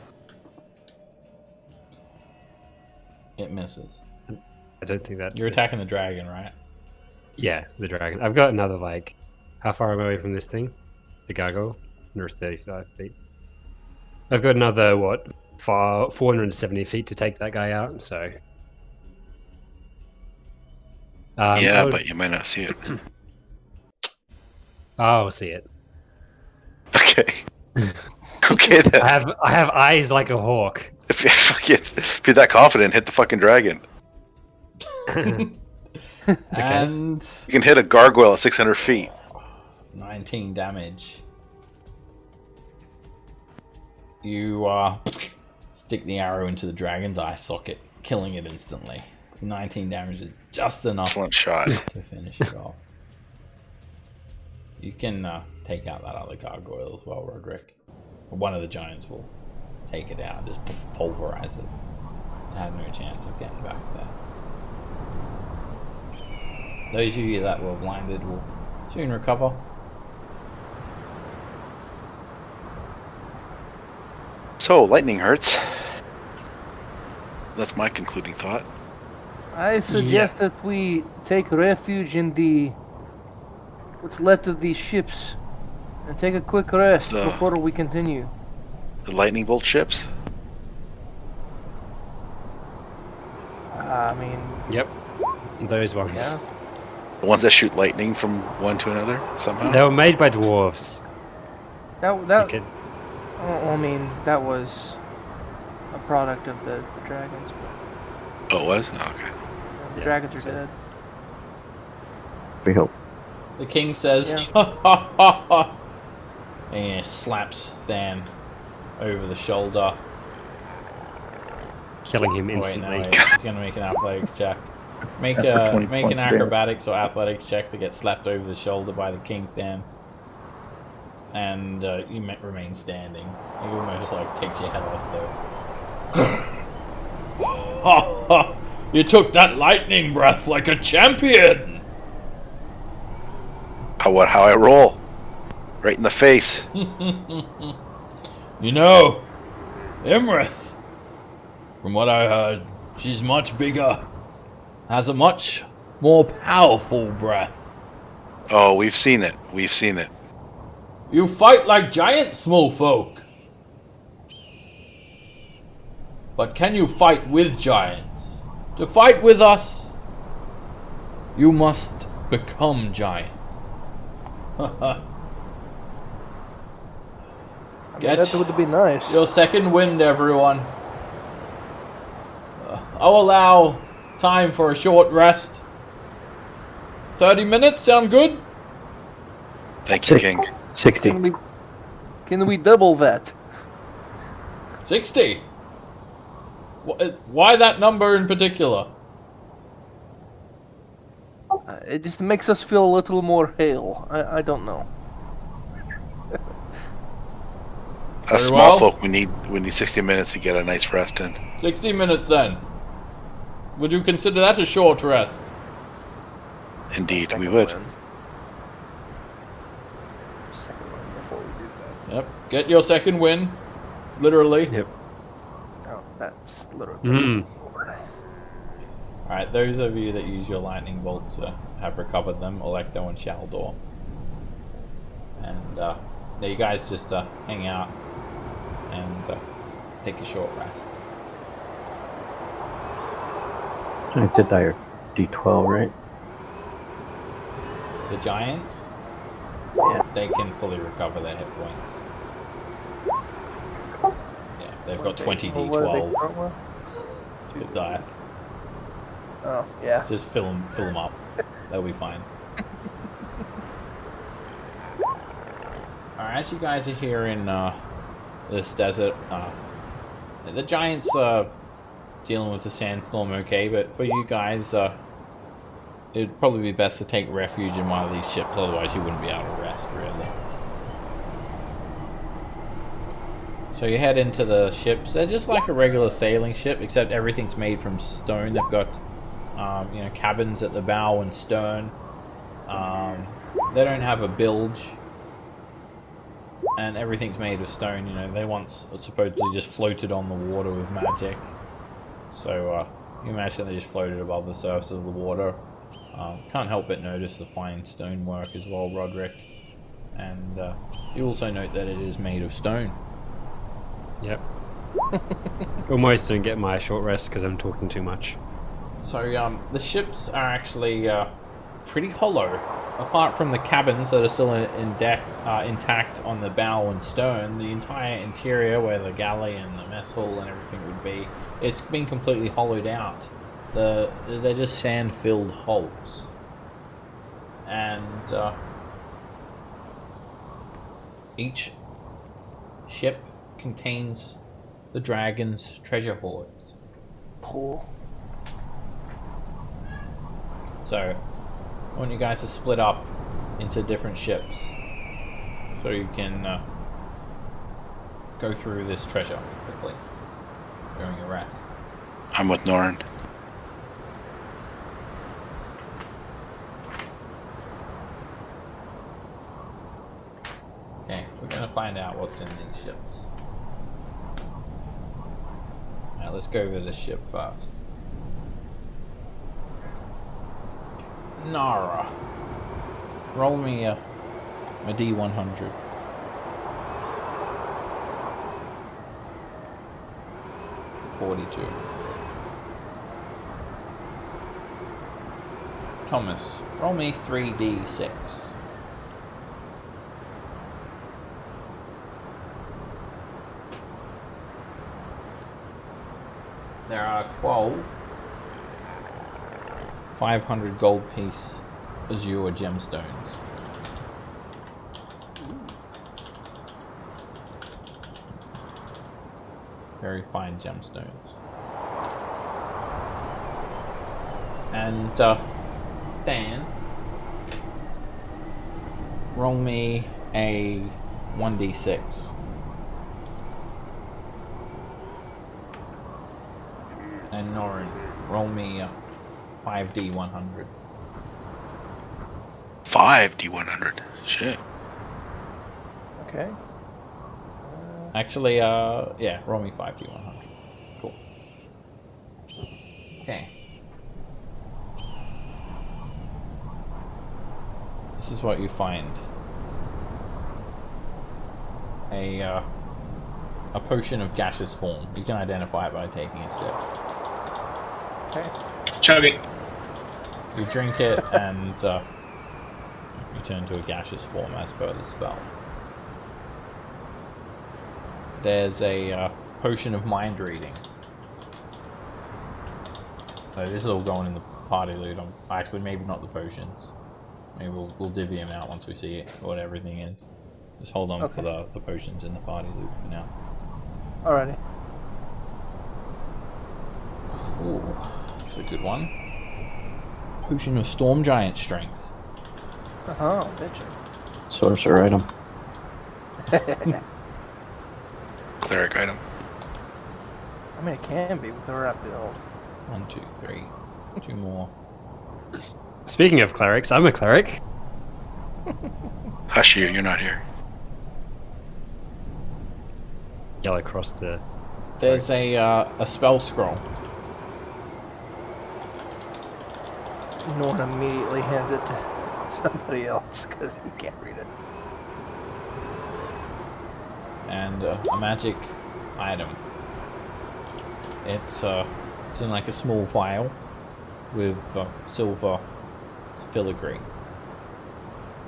It misses. I don't think that's. You're attacking the dragon, right? Yeah, the dragon. I've got another like. How far am I away from this thing? The gargoyle? Another 35 feet. I've got another 470 feet to take that guy out. So. Yeah, but you might not see it. I'll see it. Okay. Okay then. I have eyes like a hawk. If you're that confident, hit the fucking dragon. And you can hit a gargoyle at 600 feet. 19 damage. You stick the arrow into the dragon's eye socket, killing it instantly. 19 damage is just enough. Excellent shot to finish it off. You can take out that other gargoyle as well, Roderick. One of the giants will take it out, just pulverize it. I have no chance of getting back there. Those of you that were blinded will soon recover. So, lightning hurts. That's my concluding thought. I suggest that we take refuge in what's left of these ships and take a quick rest before we continue. The lightning bolt ships? I mean... Yep. Those ones. Yeah. The ones that shoot lightning from one to another, somehow? They were made by dwarves. I mean, that was a product of the dragons. But Oh, it was? Oh, okay. the dragons are dead. We hope. The king says, Yeah. ha ha ha ha, and he slaps Than over the shoulder. Killing him Wait, instantly. no, wait. He's gonna make an athletics check. Make an acrobatics or athletics check to get slapped over the shoulder by the king, Than. And you remain standing. He almost like takes your head off though. Ha ha! You took that lightning breath like a champion. How I roll? Right in the face. You know, Imrith, from what I heard, she's much bigger, has a much more powerful breath. Oh, we've seen it. We've seen it. You fight like giant small folk. But can you fight with giants? To fight with us, you must become giant. That would be nice. Your second wind, everyone. I'll allow time for a short rest. 30 minutes, sound good? Thank you, King. 60. Can we double that? 60? Why that number in particular? It just makes us feel a little more hale. I don't know. Us small folk, we need 60 minutes to get a nice rest in. 60 minutes then. Would you consider that a short rest? Indeed, we would. Yep. Get your second win. Literally. Yep. Oh, that's literally. Alright, those of you that use your lightning bolts have recovered them, Electo and Shaldor. And now you guys just hang out and take a short rest. I did dire D12, right? The giants, they can fully recover their hit points. Yeah, they've got 20 D12 good dice. Oh, yeah. Just fill them up. They'll be fine. Alright, as you guys are here in this desert, the giants are dealing with the sandstorm okay, but for you guys, it'd probably be best to take refuge in one of these ships, otherwise you wouldn't be able to rest, really. So you head into the ships. They're just like a regular sailing ship, except everything's made from stone. They've got cabins at the bow and stern. They don't have a bilge, and everything's made of stone. They once supposedly just floated on the water with magic. So you imagine they just floated above the surface of the water. Can't help but notice the fine stonework as well, Roderick. And you also note that it is made of stone. Yep. Almost don't get my short rest because I'm talking too much. So the ships are actually pretty hollow. Apart from the cabins that are still intact on the bow and stern, the entire interior, where the galley and the mess hall and everything would be, it's been completely hollowed out. They're just sand-filled holes. And each ship contains the dragon's treasure hoard. Cool. So, I want you guys to split up into different ships so you can go through this treasure quickly during your rest. I'm with Norin. Okay, we're going to find out what's in these ships. Now let's go over this ship first. Nara. Roll me a D100. $42. Thomas, roll me 3d6. There are 12 500 gold piece azure gemstones. Very fine gemstones. And Than, roll me a 1d6. And Norin, roll me a 5d100. 5d100. Shit. Okay. Actually, yeah, roll me 5d100. Cool. Okay. This is what you find. A potion of gaseous form. You can identify it by taking a sip. Okay. Chug it. You drink it and you turn to a gaseous form as per the spell. There's a potion of mind reading. So this is all going in the party loot. Actually, maybe not the potions. Maybe we'll divvy them out once we see what everything is. Just hold on for the potions in the party loot for now. Alrighty. Ooh, that's a good one. Potion of Storm Giant Strength. Oh, bitchin'. Sorcerer item. Cleric item. I mean, it can be with the right build. 1, 2, 3. 2 more. Speaking of clerics, I'm a cleric. Hush you, you're not here. Yell across the... There's a spell scroll. Norn immediately hands it to somebody else because he can't read it. And a magic item. It's in like a small vial with silver filigree,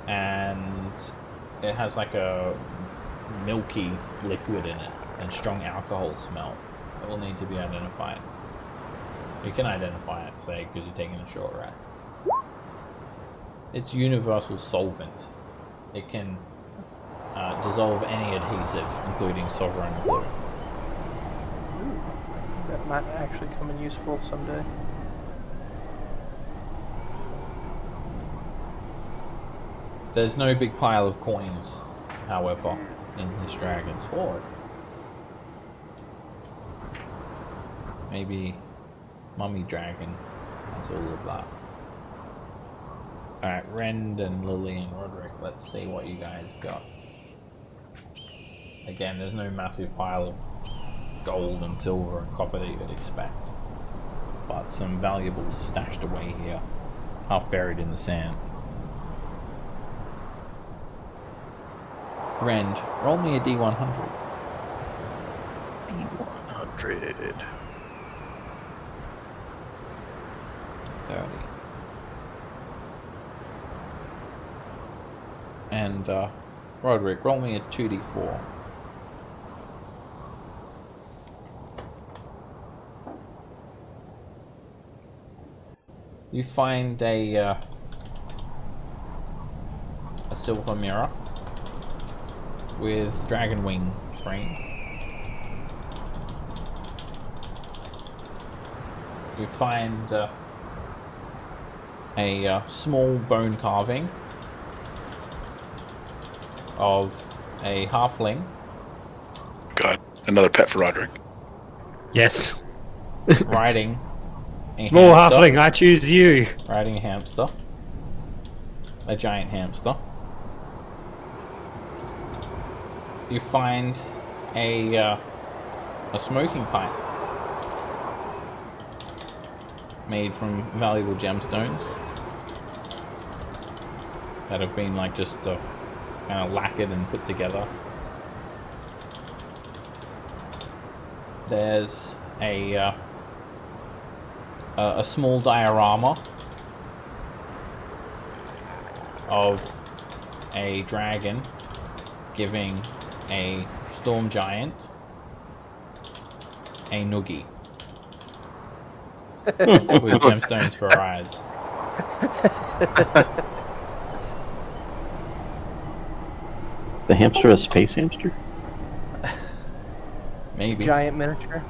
and it has like a milky liquid in it and strong alcohol smell. It will need to be identified. You can identify it, say, because you're taking a short rest. It's universal solvent. It can dissolve any adhesive, including sovereign glue. Ooh, that might actually come in useful someday. There's no big pile of coins, however, in this dragon's hoard. Maybe Mummy Dragon That's all of that. Alright, Rend and Lily and Roderick, let's see what you guys got. Again, there's no massive pile of gold and silver and copper that you would expect. But some valuables stashed away here, half buried in the sand. Rend, roll me a D100. D100. 30. And Roderick, roll me a 2d4. You find a silver mirror with dragon wing frame. You find a small bone carving of a halfling. God, another pet for Roderick. Yes. Riding a Small hamster. halfling, I choose you. Riding a hamster. A giant hamster. You find a smoking pipe made from valuable gemstones that have been like just kind of lacquered and put together. There's a small diorama of a dragon giving a storm giant a noogie with gemstones for eyes. The hamster a space hamster? Maybe. Giant miniature.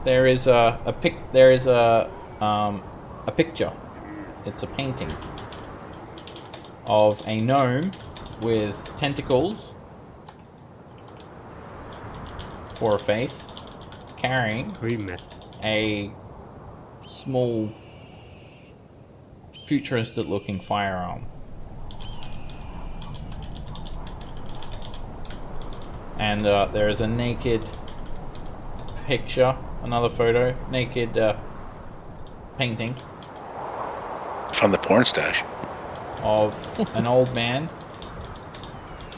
There is a picture. It's a painting of a gnome with tentacles for a face, carrying a small futuristic looking firearm. And there is a naked picture, another photo, naked painting From the porn stash. of an old man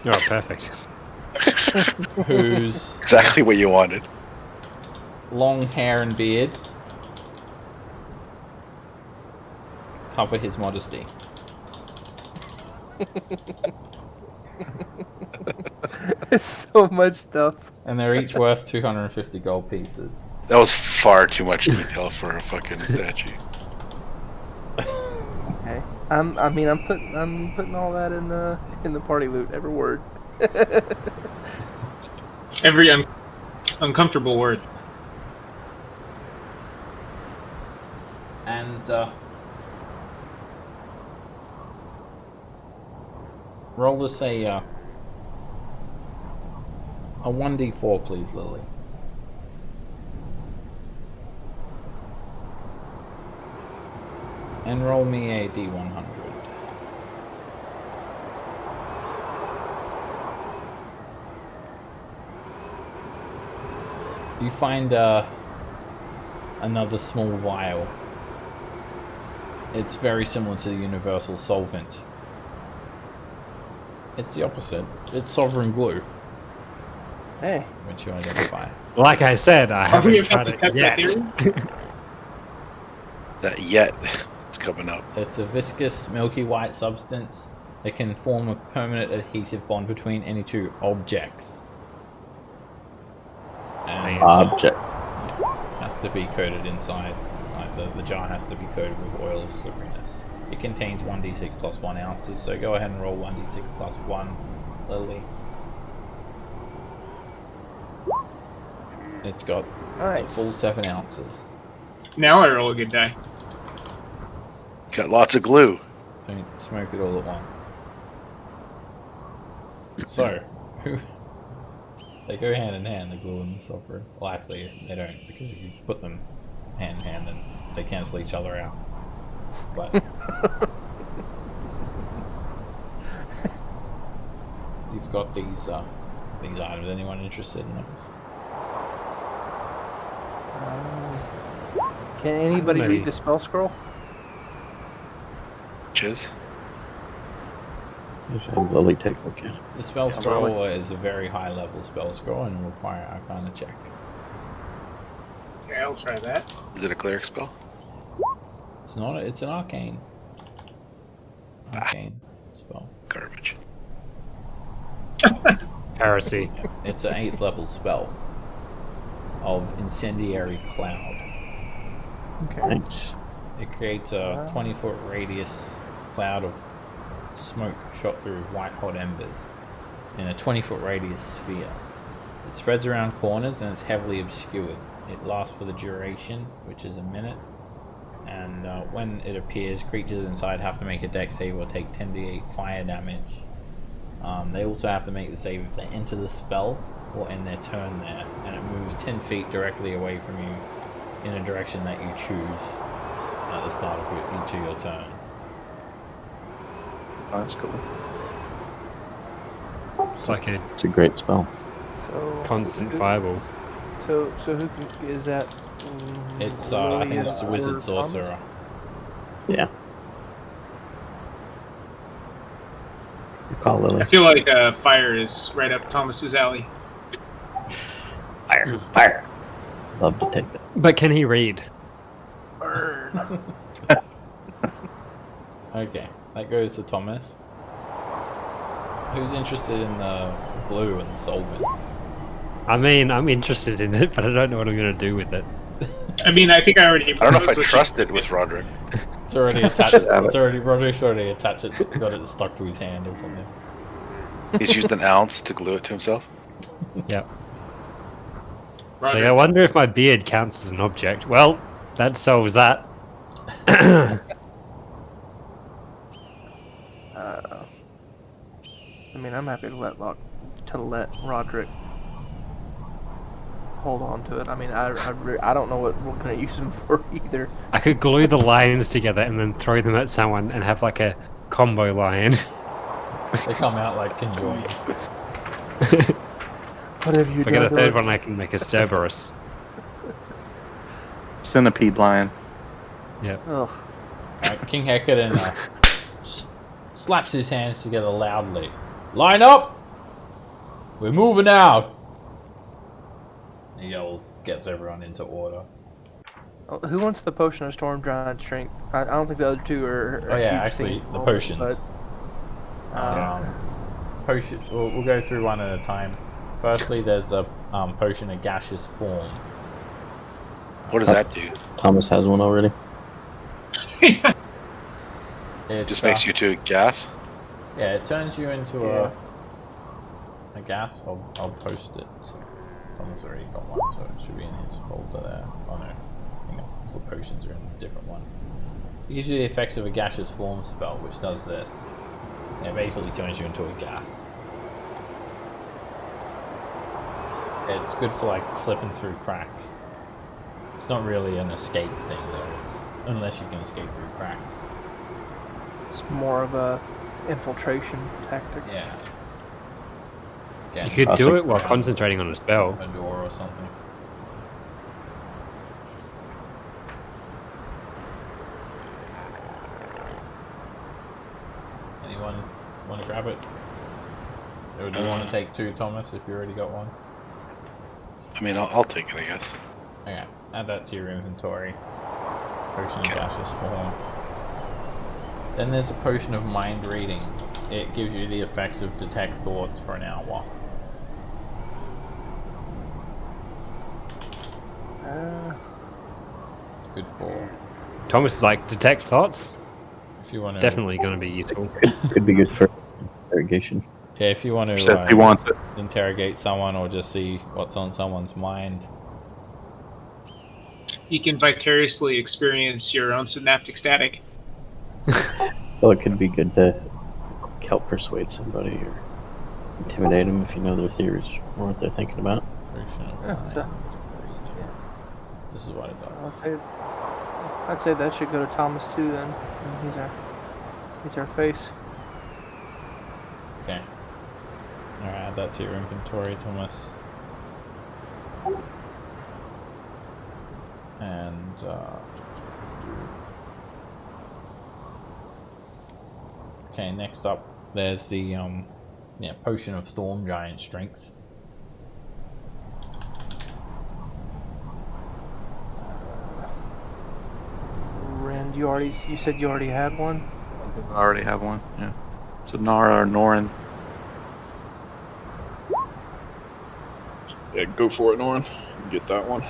Oh, perfect. whose Exactly what you wanted. long hair and beard cover his modesty. So much stuff. And they're each worth 250 gold pieces. That was far too much detail for a fucking statue. Okay. I'm putting all that in the party loot. Every word. Every uncomfortable word. And roll us a 1d4, please, Lily. And roll me a d100. You find another small vial. It's very similar to the universal solvent. It's the opposite. It's sovereign glue, Hey. which you identify. Like I said, I Are we haven't about tried to it test that yet. theory? That yet is coming up. It's a viscous, milky white substance that can form a permanent adhesive bond between any two objects. And Object. has to be coated inside. Like the jar has to be coated with oil of slipperiness. It contains 1d6 plus 1 ounces, so go ahead and roll 1d6 plus 1, Lily. It's got it's a Nice. full 7 ounces. Now I roll a good die. Got lots of glue. Don't smoke it all at once. So, they go hand in hand, the glue and the sulfur. Well, actually, they don't, because if you put them hand in hand, then they cancel each other out. But you've got these items. Anyone interested in them? Can anybody Maybe. read the spell scroll? Chiz. Have Lily take a look at it. The spell Yeah, scroll is a very high level spell scroll and will require Arcana check. Okay, I'll try that. Is it a cleric spell? It's not. It's an arcane. Arcane spell. Garbage. Heresy. It's an 8th level spell of Incendiary Cloud. Okay. Nice. It creates a 20-foot radius cloud of smoke shot through white-hot embers in a 20-foot radius sphere. It spreads around corners and it's heavily obscured. It lasts for the duration, which is a minute. And when it appears, creatures inside have to make a dex save or take 10d8 fire damage. They also have to make the save if they enter the spell or end their turn there, and it moves 10 feet directly away from you in a direction that you choose at the start of each of your turn. Oh, that's cool. It's like a It's a great spell. So constant fireball. So who can, is that? It's I think it's a Lillian wizard or sorcerer. Yeah. You call I Lily. feel like fire is right up Thomas's alley. Fire. Fire. Love to take that. But can he read? Burn. Okay, that goes to Thomas. Who's interested in the glue and the solvent? I mean, I'm interested in it, but I don't know what I'm going to do with it. I mean, I think I already. I don't know if I proposed what trust it with Roderick. It's already attached. It's already Roderick's already attached it. Got it stuck to his hand or something. He's used an ounce to glue it to himself. Yep. you- So Roger. I wonder if my beard counts as an object. Well, that solves that. I mean, I'm happy to let Roderick hold on to it. I mean, I don't know what we're gonna use him for either. I could glue the lions together and then throw them at someone and have like a combo lion. They come out like conjoined. What have you If I done? get a to third us? one, I can make a Cerberus. Centipede lion. Ugh. Right, King Hecate slaps his hands together loudly. Line up! We're moving out! He yells, gets everyone into order. Oh, who wants the potion of storm giant strength? I don't think the other two are. Oh yeah, huge actually, things, the potions. But, Potion. We'll go through one at a time. Firstly, there's the potion of gaseous form. What does that do? Thomas has one already. It Just makes you to gas? Yeah, it turns you into a gas. I'll post it. Thomas already got one, so it should be in his folder there. Oh no, hang on, the potions are in a different one. It gives you the effects of a gaseous form spell, which does this. It basically turns you into a gas. It's good for like slipping through cracks. It's not really an escape thing though, unless you can escape through cracks. it's more of a infiltration tactic. Yeah. Again, You could Awesome. do it while concentrating on a spell. a door or something. Anyone want to grab it? Or do you want to take two, Thomas, if you already got one? I mean, I'll take it, I guess. Okay, add that to your inventory. Potion of Okay. gaseous form. Then there's a potion of mind reading. It gives you the effects of detect thoughts for an hour. Good for Thomas is like, detect thoughts? if you want to. Definitely going to be useful. Could be good for interrogation. Yeah, if you want to Except he wants it. interrogate someone or just see what's on someone's mind. You can vicariously experience your own synaptic static. Well, it could be good to help persuade somebody or intimidate them if you know their theories or what they're thinking about. Potion of Yeah, mind so- reading. This is what it I'll does. say I'd say that should go to Thomas too. Then he's our face. Okay. Alright, add that to your inventory, Thomas. And okay, next up there's the potion of storm giant strength. Rand, you said you already had one? I already have one, yeah. So Nara or Norin. Yeah, go for it, Norin. Get that one.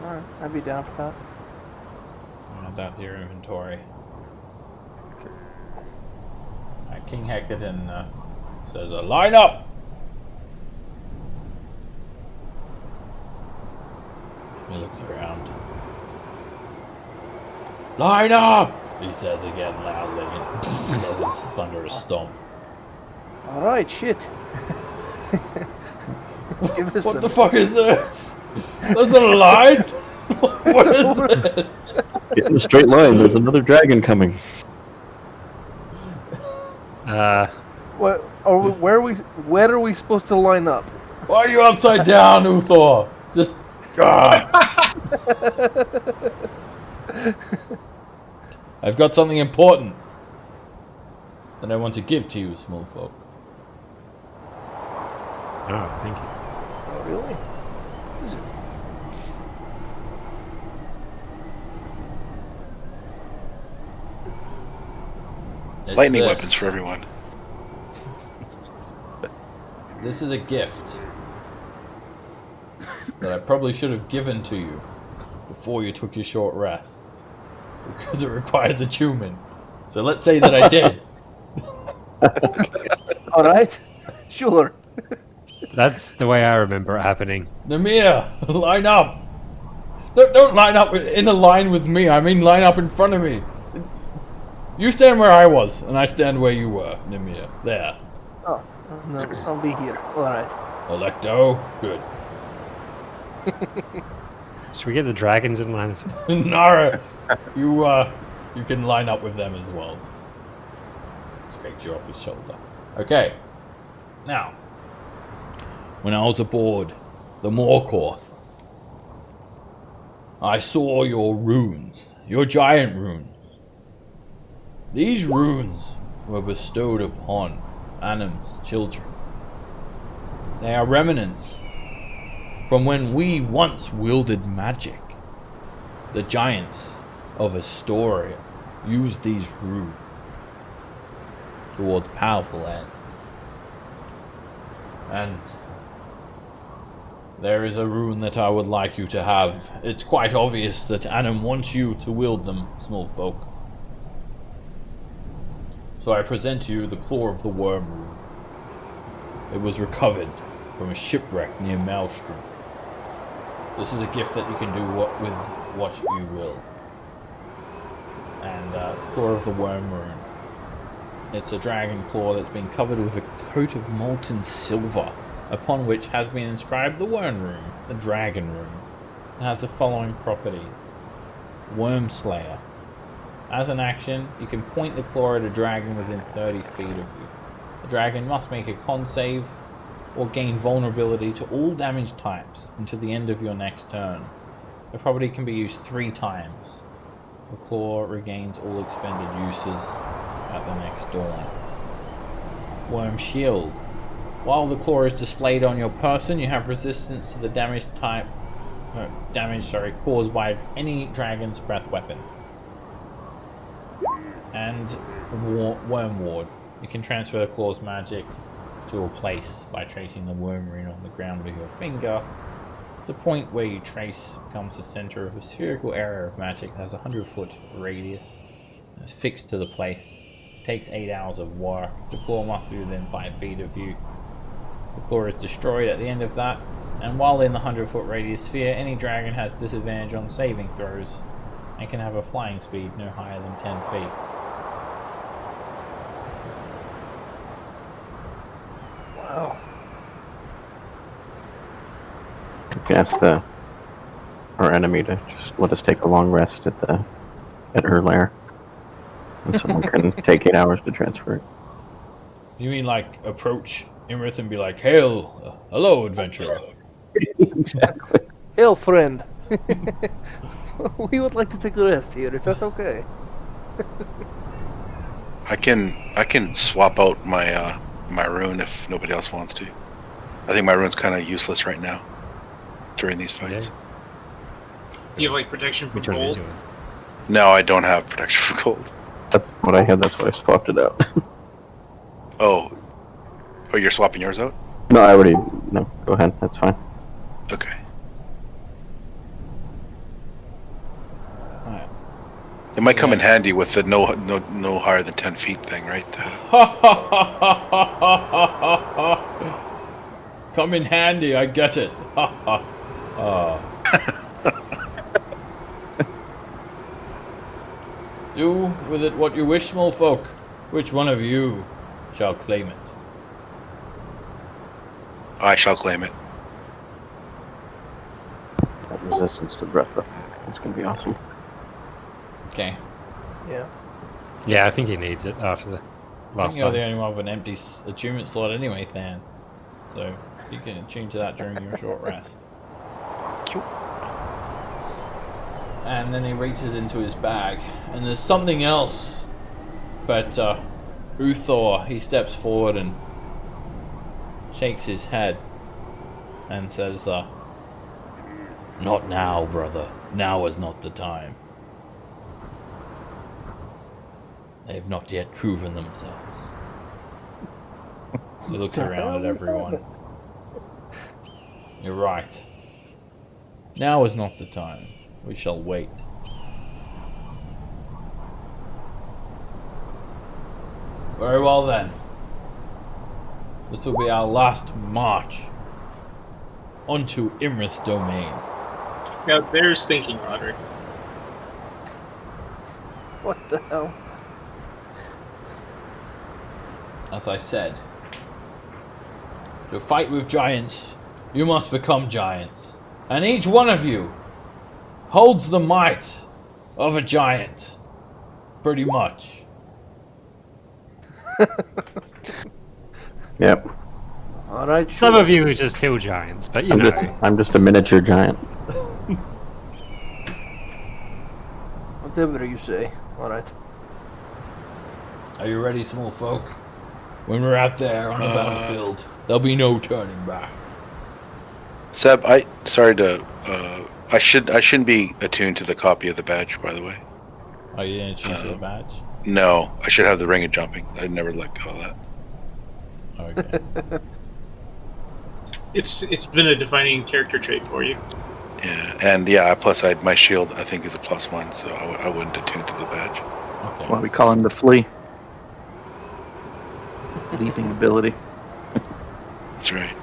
Alright, I'd be down for that. Add that to your inventory. King Hectorton says, line up! He looks around. Line up! He says again loudly and does his thunderous stomp. Alright, shit. What the fuck is this? That's not a line! What is this? Get in a straight line, there's another dragon coming. Where are we supposed to line up? Why are you upside down, Uthor? Just I've got something important that I want to give to you, small folk. Oh, thank you. Oh, really? What is it? It's Lightning this. weapons for everyone. This is a gift that I probably should have given to you before you took your short rest, because it requires attunement. So let's say that I did. Alright, sure. That's the way I remember it happening. Namir, line up! Don't line up in a line with me, I mean line up in front of me. You stand where I was, and I stand where you were, Namir. There. Oh, no, I'll be here. Alright. Electo, good. Should we get the dragons in line? Nara, you can line up with them as well. Scraped you off his shoulder. Okay. Now, when I was aboard the Morkorth, I saw your runes, your giant runes. These runes were bestowed upon Anim's children. They are remnants from when we once wielded magic. The giants of Astoria used these runes towards powerful ends. And there is a rune that I would like you to have. It's quite obvious that Anim wants you to wield them, small folk. So I present to you the Claw of the Worm rune. It was recovered from a shipwreck near Maelstrom. This is a gift that you can do with what you will. And Claw of the Worm rune. It's a dragon claw that's been covered with a coat of molten silver, upon which has been inscribed the Worm rune, the Dragon rune. It has the following properties. Worm Slayer. As an action, you can point the claw at a dragon within 30 feet of you. The dragon must make a con save or gain vulnerability to all damage types until the end of your next turn. The property can be used 3 times. The claw regains all expended uses at the next dawn. Worm Shield. While the claw is displayed on your person, you have resistance to the damage caused by any dragon's breath weapon. And Worm Ward. You can transfer the claw's magic to a place by tracing the worm rune on the ground with your finger. The point where you trace becomes the center of a spherical area of magic that has a 100-foot radius. It's fixed to the place. It takes 8 hours of work. The claw must be within 5 feet of you. The claw is destroyed at the end of that, and while in the 100-foot radius sphere, any dragon has disadvantage on saving throws and can have a flying speed no higher than 10 feet. Wow. I guess the our enemy to just let us take a long rest at her lair, and someone can take 8 hours to transfer it. You mean like approach Imrith and be like, "Hail, hello, adventurer." Exactly. Hail, friend. We would like to take a rest here. Is that okay? I can swap out my my rune if nobody else wants to. I think my rune's kind of useless right now during these fights. Do you have like protection from Which one is cold? yours? No, I don't have protection from cold. That's what I had. That's why I swapped it out. Oh, you're swapping yours out? No, I already. No, go ahead. That's fine. Okay. Alright. It might come in handy with the no higher than 10 feet thing, right? Come in handy, I get it. Do with it what you wish, small folk. Which one of you shall claim it? I shall claim it. That resistance to breath weapon. That's gonna be awesome. Okay. Yeah. Yeah, I think he needs it after the I last think you're the time. only one with an empty attunement slot anyway, Than. So you can attune to that during your short rest. Cute. And then he reaches into his bag, and there's something else. But Uthor, he steps forward and shakes his head and says, "Not now, brother. Now is not the time. They have not yet proven themselves." He looks around at everyone. "You're right. Now is not the time. We shall wait." Very well then. This will be our last march onto Imrith's domain. Now there's thinking, Roderick. What the hell? As I said, to fight with giants, you must become giants. And each one of you holds the might of a giant. Pretty much. Yep. All right. Some sure. of you are just hill giants, but you know. I'm just a miniature giant. Whatever you say. All right. Are you ready, small folk? When we're out there on the battlefield, there'll be no turning back. Seb, I shouldn't be attuned to the copy of the badge, by the way. Are you going to change the badge? No, I should have the ring of jumping. I'd never let go of that. Okay. It's been a defining character trait for you. Yeah, and plus my shield I think is a +1, so I wouldn't attune to the badge. Okay. Why we call him the flea. Leaping ability. That's right.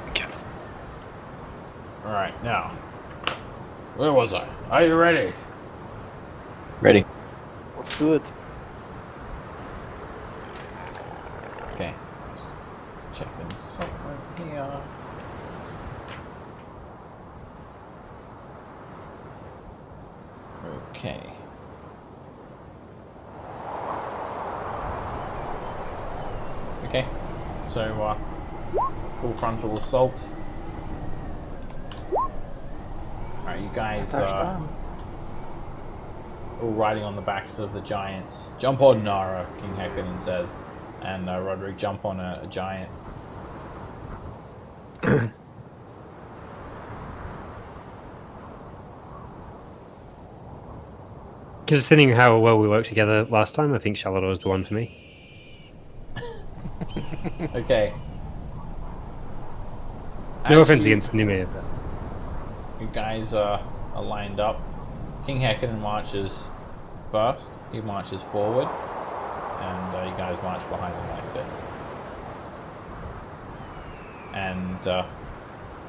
Okay. Alright, now. Where was I? Are you ready? Ready? Let's do it. Okay. Just checking something here. Okay. Okay. So, full frontal assault. Alright, you guys, all riding on the backs of the giants. Jump on Nara, King Hekanon says. And Roderick, jump on a giant. Considering how well we worked together last time, I think Charlotte was the one for me. Okay. No As offense you- against Nimir, but You guys are lined up. King Hekanon marches first. He marches forward. And you guys march behind him like this. And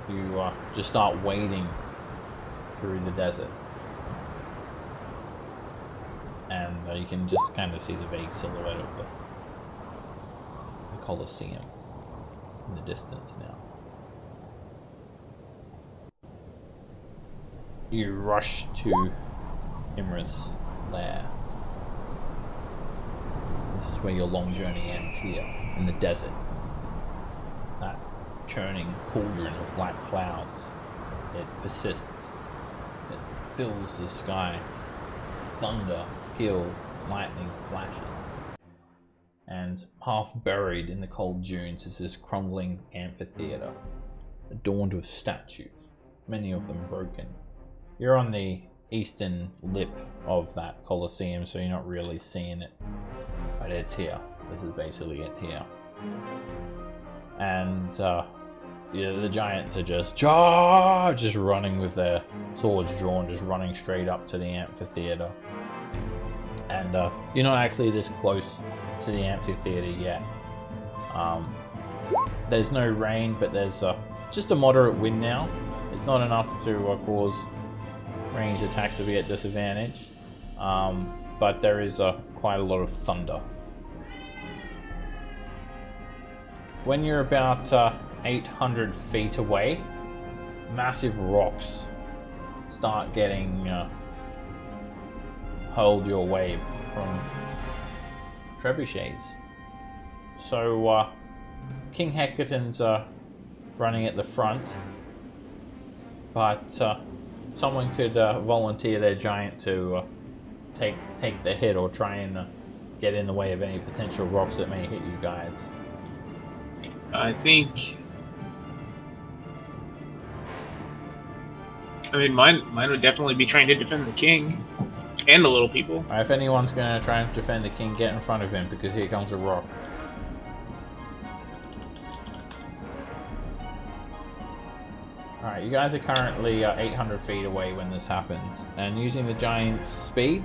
you just start wading through the desert. And you can just kind of see the vague silhouette of the Colosseum in the distance now. You rush to Imra's lair. This is where your long journey ends here, in the desert. That churning cauldron of black clouds. It persists. It fills the sky. Thunder, peal, lightning flashing. And half buried in the cold dunes is this crumbling amphitheater, adorned with statues, many of them broken. You're on the eastern lip of that Colosseum, so you're not really seeing it, but it's here. This is basically it here. And the giants are just running with their swords drawn, just running straight up to the amphitheater. And you're not actually this close to the amphitheater yet. There's no rain, but there's just a moderate wind now. It's not enough to cause ranged attacks to be at disadvantage, but there is quite a lot of thunder. When you're about 800 feet away, massive rocks start getting hurled your way from trebuchets. So King Hecaton's running at the front, but someone could volunteer their giant to take the hit or try and get in the way of any potential rocks that may hit you guys. I think. I mean, mine would definitely be trying to defend the king and the little people. Alright, if anyone's going to try and defend the king, get in front of him, because here comes a rock. Alright, you guys are currently 800 feet away when this happens, and using the giant's speed,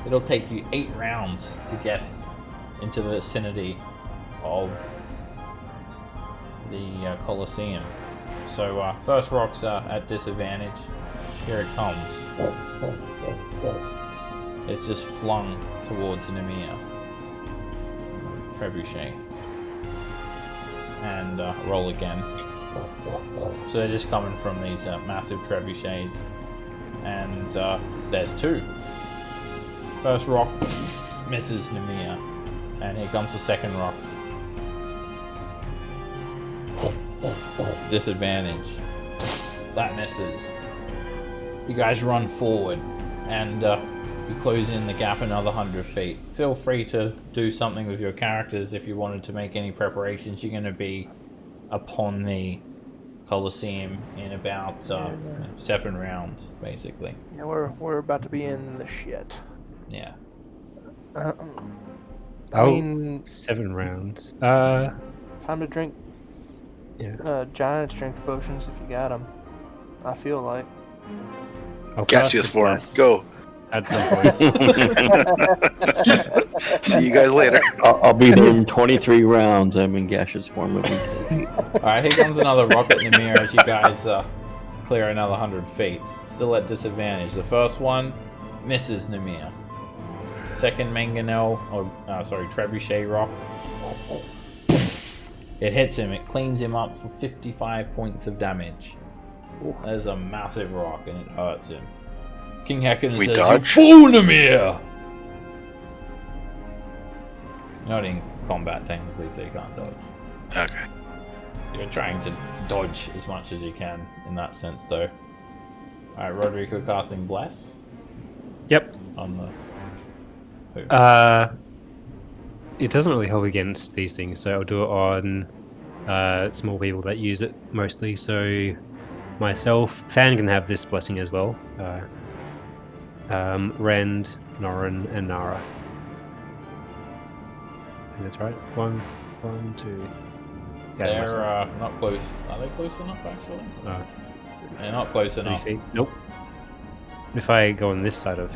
it'll take you 8 rounds to get into the vicinity of the Colosseum. So first rock's at disadvantage. Here it comes. It's just flung towards Nemea. Trebuchet. And roll again. So they're just coming from these massive trebuchets. And there's 2. First rock misses Nemea. And here comes the second rock. Disadvantage. That misses. You guys run forward and you close in the gap another 100 feet. Feel free to do something with your characters if you wanted to make any preparations. You're going to be upon the Colosseum in about 7 rounds, basically. Yeah, we're about to be in the shit. Yeah. I mean, 7 rounds. time to drink giant strength potions if you got them. I feel like. Gaseous form. Go. At some point. See you guys later. I'll be there in 23 rounds. I'm in gaseous form. Alright, here comes another rocket in the mirror as you guys clear another 100 feet. Still at disadvantage. The first one misses Nemea. Second mangonel, trebuchet rock. It hits him. It cleans him up for 55 points of damage. That is a massive rock and it hurts him. King Hecaton says, dodge? "You fool, Nemea!" Not in combat technically, so you can't dodge. Okay. You're trying to dodge as much as you can in that sense, though. Alright, Rodrigo casting Bless Yep. on the... Who? It doesn't really help against these things, so I'll do it on small people that use it mostly. So myself, Fan can have this blessing as well. Rend, Norin, and Nara. I think that's right. 1, 2. Yeah, They're myself. not close. Are they close enough, actually? No. They're not close 3 enough. feet. Nope. If I go on this side of...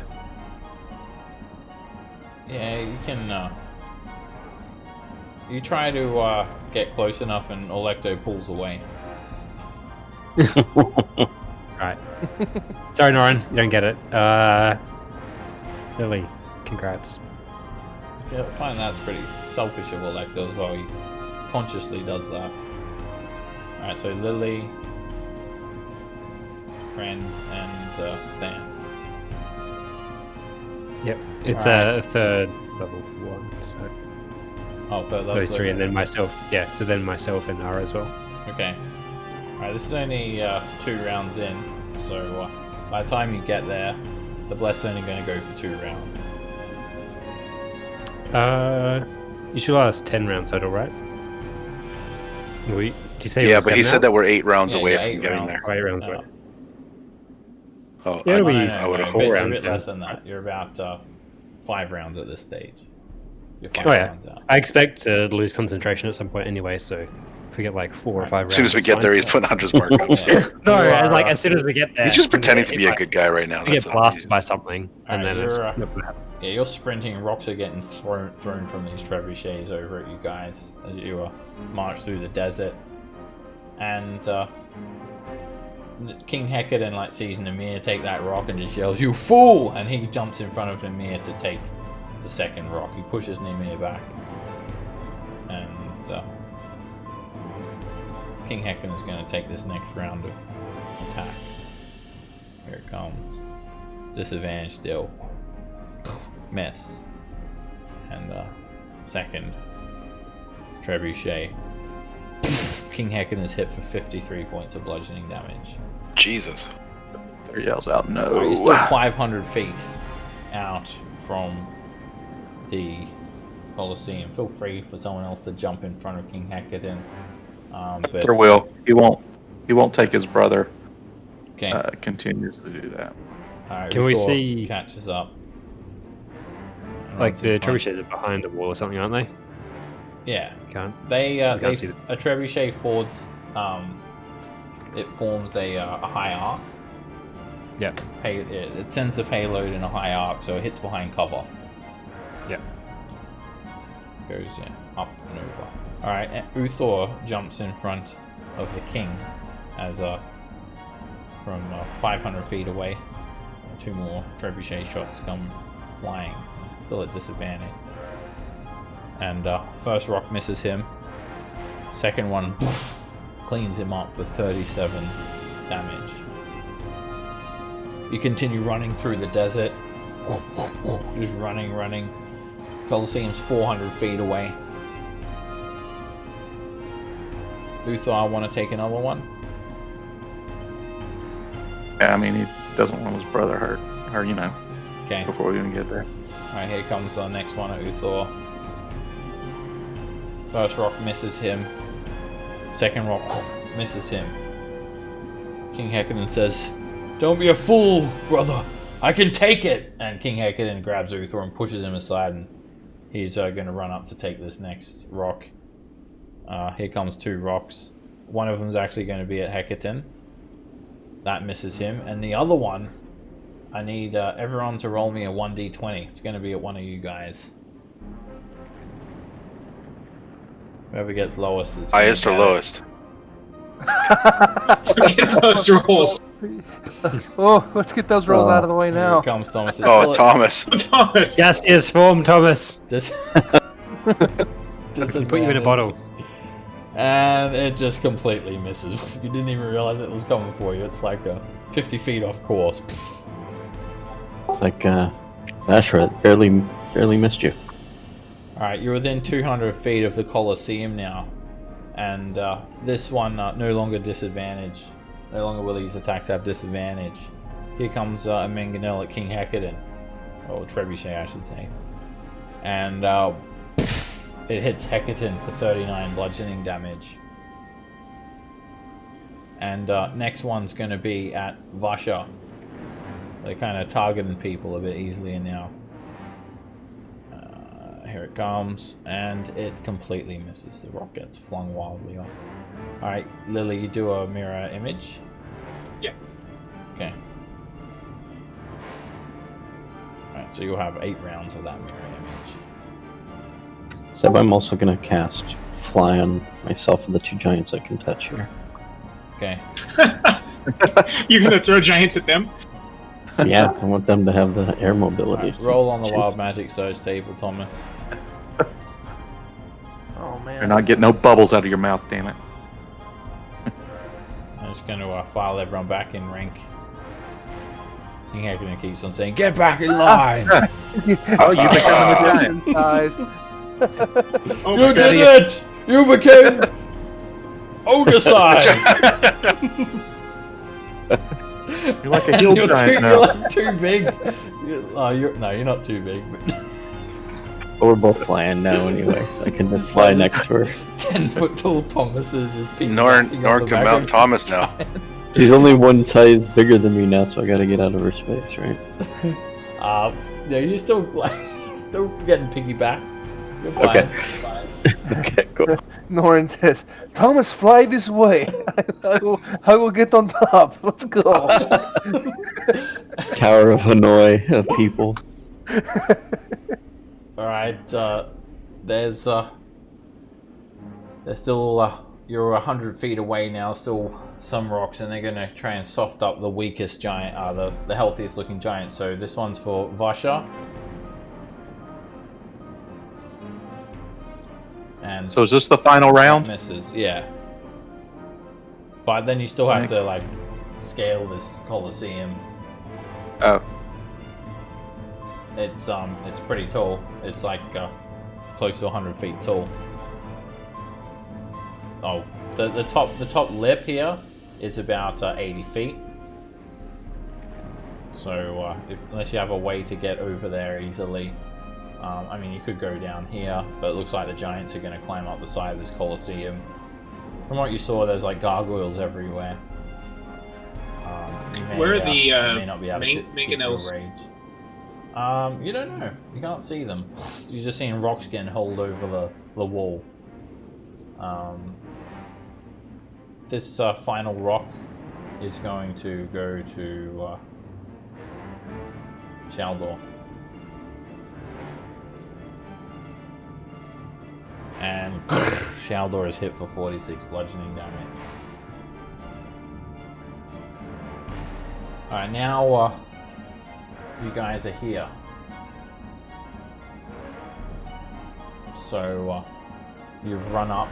Yeah, you can... You try to get close enough and Olecto pulls away. Right. Sorry, Norin, you don't get it. Lily, congrats. I find that's pretty selfish of Olecto as well. He consciously does that. Alright, so Lily... Ren, and Than. Yep. It's Alright. a third level one, so Oh, so those three, and then myself. Yeah, so then myself and Nara as well. Okay. Alright, this is only 2 rounds in, so by the time you get there, the Bless's only going to go for 2 rounds. You should last 10 rounds total, right? Did you say? Yeah, but he said that we're 8 rounds Yeah, away yeah, from 8 getting rounds. there. Oh, 8 rounds away. Oh, Yeah, I, we- I would have a four bit, rounds a bit then. less than that. You're about 5 rounds at this stage. You're 5 Oh yeah, rounds out. I expect to lose concentration at some point anyway. So if we get like 4 or 5 rounds, as soon as we it's get fine. there, he's putting Hunter's mark up. So. Yeah. No, You are, like as soon as we get there, He's just pretending to if be a I- good guy right now. We That's get all. blasted by something, and Alright, then it's you're, not gonna happen. Yeah, you're sprinting. Rocks are getting thrown from these trebuchets over at you guys as you march through the desert. And King Hecate sees Namir take that rock and just yells, "You fool!" And he jumps in front of Namir to take the second rock. He pushes Namir back. And King Hecate is going to take this next round of attacks. Here it comes. Disadvantage still. Miss. And second trebuchet. King Hecate is hit for 53 points of bludgeoning damage. Jesus. There yells out, no. Alright, you're still 500 feet out from the Colosseum. Feel free for someone else to jump in front of King Hecate. But There will. He won't take his brother. okay. Continues to do that. Alright, Can we Uthor see- catches up. And Like runs the in front. trebuchets are behind the wall or something, aren't they? Yeah. You can't. They can't see them. a trebuchet forms it forms a high arc. Yeah. It sends the payload in a high arc, so it hits behind cover. Yeah. Goes up and over. All right, Uthor jumps in front of the king as from 500 feet away. 2 more trebuchet shots come flying, still at disadvantage. And first rock misses him. Second one cleans him up for 37 damage. You continue running through the desert. Just running. Colosseum's 400 feet away. Uthor, want to take another one? Yeah, I mean, he doesn't want his brother hurt, or Okay. before we even get there. Alright, here comes the next one at Uthor. First rock misses him. Second rock misses him. King Hecate says, "Don't be a fool, brother. I can take it!" And King Hecate grabs Uthor and pushes him aside, and he's going to run up to take this next rock. Here comes 2 rocks. One of them's actually going to be at Hecate. That misses him. And the other one, I need everyone to roll me a 1d20. It's going to be at one of you guys. Whoever gets lowest is Highest or gonna get it. lowest? Get those rolls. Oh, let's get those rolls out of the way Here now. comes Thomas. It's Oh, still at Thomas. Thomas. Yes, is form, Thomas. dis- Can put you in a bottle. And it just completely misses. You didn't even realize it was coming for you. It's like 50 feet off course. It's like Ashra barely missed you. Alright, you're within 200 feet of the Colosseum now. And this one no longer disadvantage. No longer will these attacks have disadvantage. Here comes a Mangonel at King Hecate. Or Trebuchet, I should say. And it hits Hecate for 39 bludgeoning damage. And next one's going to be at Vasha. They're kind of targeting people a bit easily now. Here it comes, and it completely misses. The rock gets flung wildly off. Alright, Lily, you do a mirror image? Yeah. Okay. Alright, so you'll have 8 rounds of that mirror image. So I'm also gonna cast Fly on myself and the 2 giants I can touch here. Okay. You're gonna throw giants at them? Yeah, I want them to have the air mobility. Alright, roll on the Jeez. Wild Magic Surge table, Thomas. Oh man. You're not getting no bubbles out of your mouth, damn it. I'm just going to file everyone back in rank. King Hector keeps on saying, "Get back in line! Oh, you become a giant. Size. Oh, You said did it! You became ogre size! You're like a hill giant now. You're like too big. You're not too big. But But we're both flying now anyway, so I can just fly next to her. 10-foot tall Thomas is just Norn can mount Thomas now. She's only one size bigger than me now, so I gotta get out of her space, right? Yeah, you're still still getting piggyback. You're fine. Okay. Fine. Okay, cool. Norrin says, "Thomas, fly this way. I will get on top. Let's go." Tower of Hanoi of people. Alright, there's still, you're 100 feet away now, still some rocks, and they're gonna try and soft up the weakest giant, the healthiest looking giant. So this one's for Vasha. And So is this the final round? misses, yeah. But then you still have to, like, scale this Colosseum. Oh, It's pretty tall. It's like close to 100 feet tall. Oh, the top lip here is about 80 feet. So unless you have a way to get over there easily, I mean, you could go down here, but it looks like the giants are going to climb up the side of this Colosseum. From what you saw, there's like gargoyles everywhere. Where are the may not be able to keep your mangonels? rage. You don't know. You can't see them. You're just seeing rocks getting hauled over the wall. This final rock is going to go to Shaldor. And Shaldor is hit for 46 bludgeoning damage. Alright, now you guys are here. So you've run up.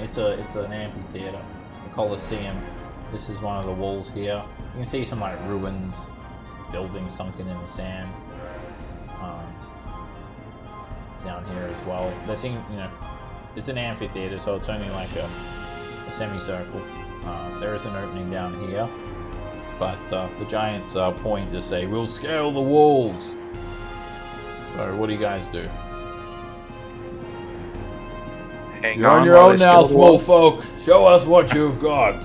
It's an amphitheater, a Colosseum. This is one of the walls here. You can see some like ruins, buildings sunken in the sand. Down here as well. They're seeing, it's an amphitheater, so it's only like a semicircle. There is an opening down here. But the giants point to say, "We'll scale the walls." So what do you guys do? You're on your own now, small folk. Show us what you've got.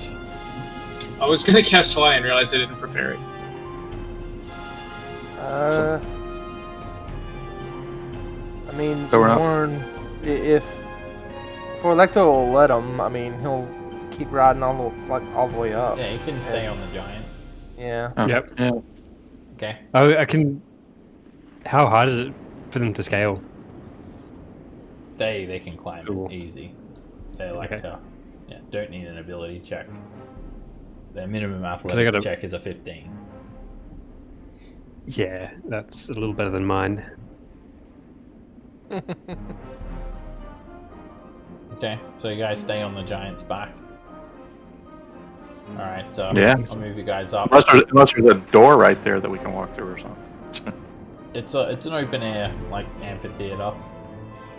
I was gonna cast Fly and realized I didn't prepare it. I mean, So we're not- Norn, if Electo will let him, I mean, he'll keep riding all the way up. Yeah, you can stay on the giants. Yeah. oh, Yep. yeah. Okay. Oh, I can. How hard is it for them to scale? They can climb Cool. it easy. They're like, Okay. don't need an ability check. Their minimum they athletic gotta- check is a 15. Yeah, that's a little better than mine. Okay, so you guys stay on the giant's back. Alright, Yeah. I'll move you guys up. Unless there's a door right there that we can walk through or something. It's an open air, like, amphitheater.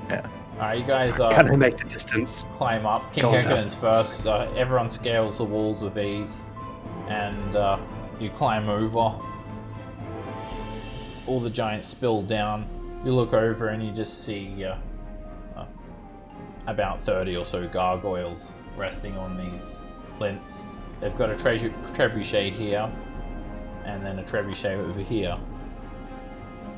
Yeah. Alright, you guys Can I make the distance? climb up. King Go on, Hecken's Dustin. first. Everyone scales the walls with ease. And you climb over. All the giants spill down. You look over and you just see about 30 or so gargoyles resting on these plinths. They've got a trebuchet here, and then a trebuchet over here.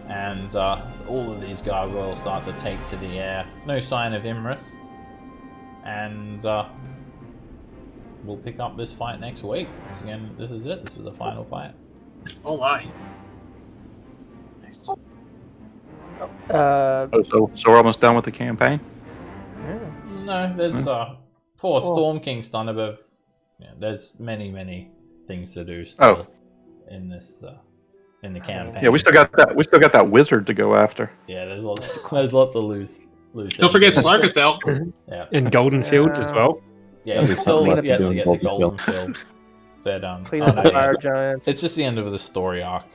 And all of these gargoyles start to take to the air. No sign of Imrith. And we'll pick up this fight next week. So again, this is it. This is the final fight. Oh my. So we're almost done with the campaign? No, there's for Storm King's done above. Yeah, there's many things to do still in this in the campaign. Yeah, we still got that wizard to go after. Yeah, there's lots of loose. Don't forget ends. Slarkathel. Yeah, In Golden Field as well. yeah, That'd we be still something have yet to to do get in the Golden golden field. But Clean up the fire giants. it's just the end of the story arc.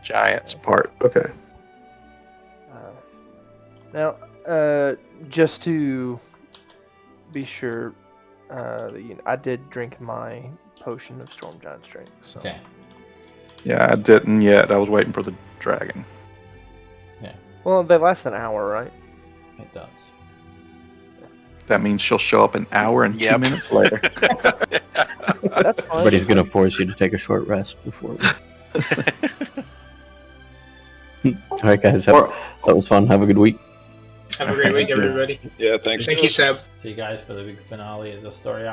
Giants part. Okay. Now, just to be sure, I did drink my potion of Storm Giant Strength. So. Okay. Yeah, I didn't yet. I was waiting for the dragon. Well, they last an hour, right? It does. That means she'll show up an hour and 2 Yep. minutes later. That's fine. But he's going to force you to take a short rest before. All right, guys. That was fun. Have a good week. Have a great week, everybody. Yeah, thanks. Thank you, Seb. See you guys for the big finale of the story arc.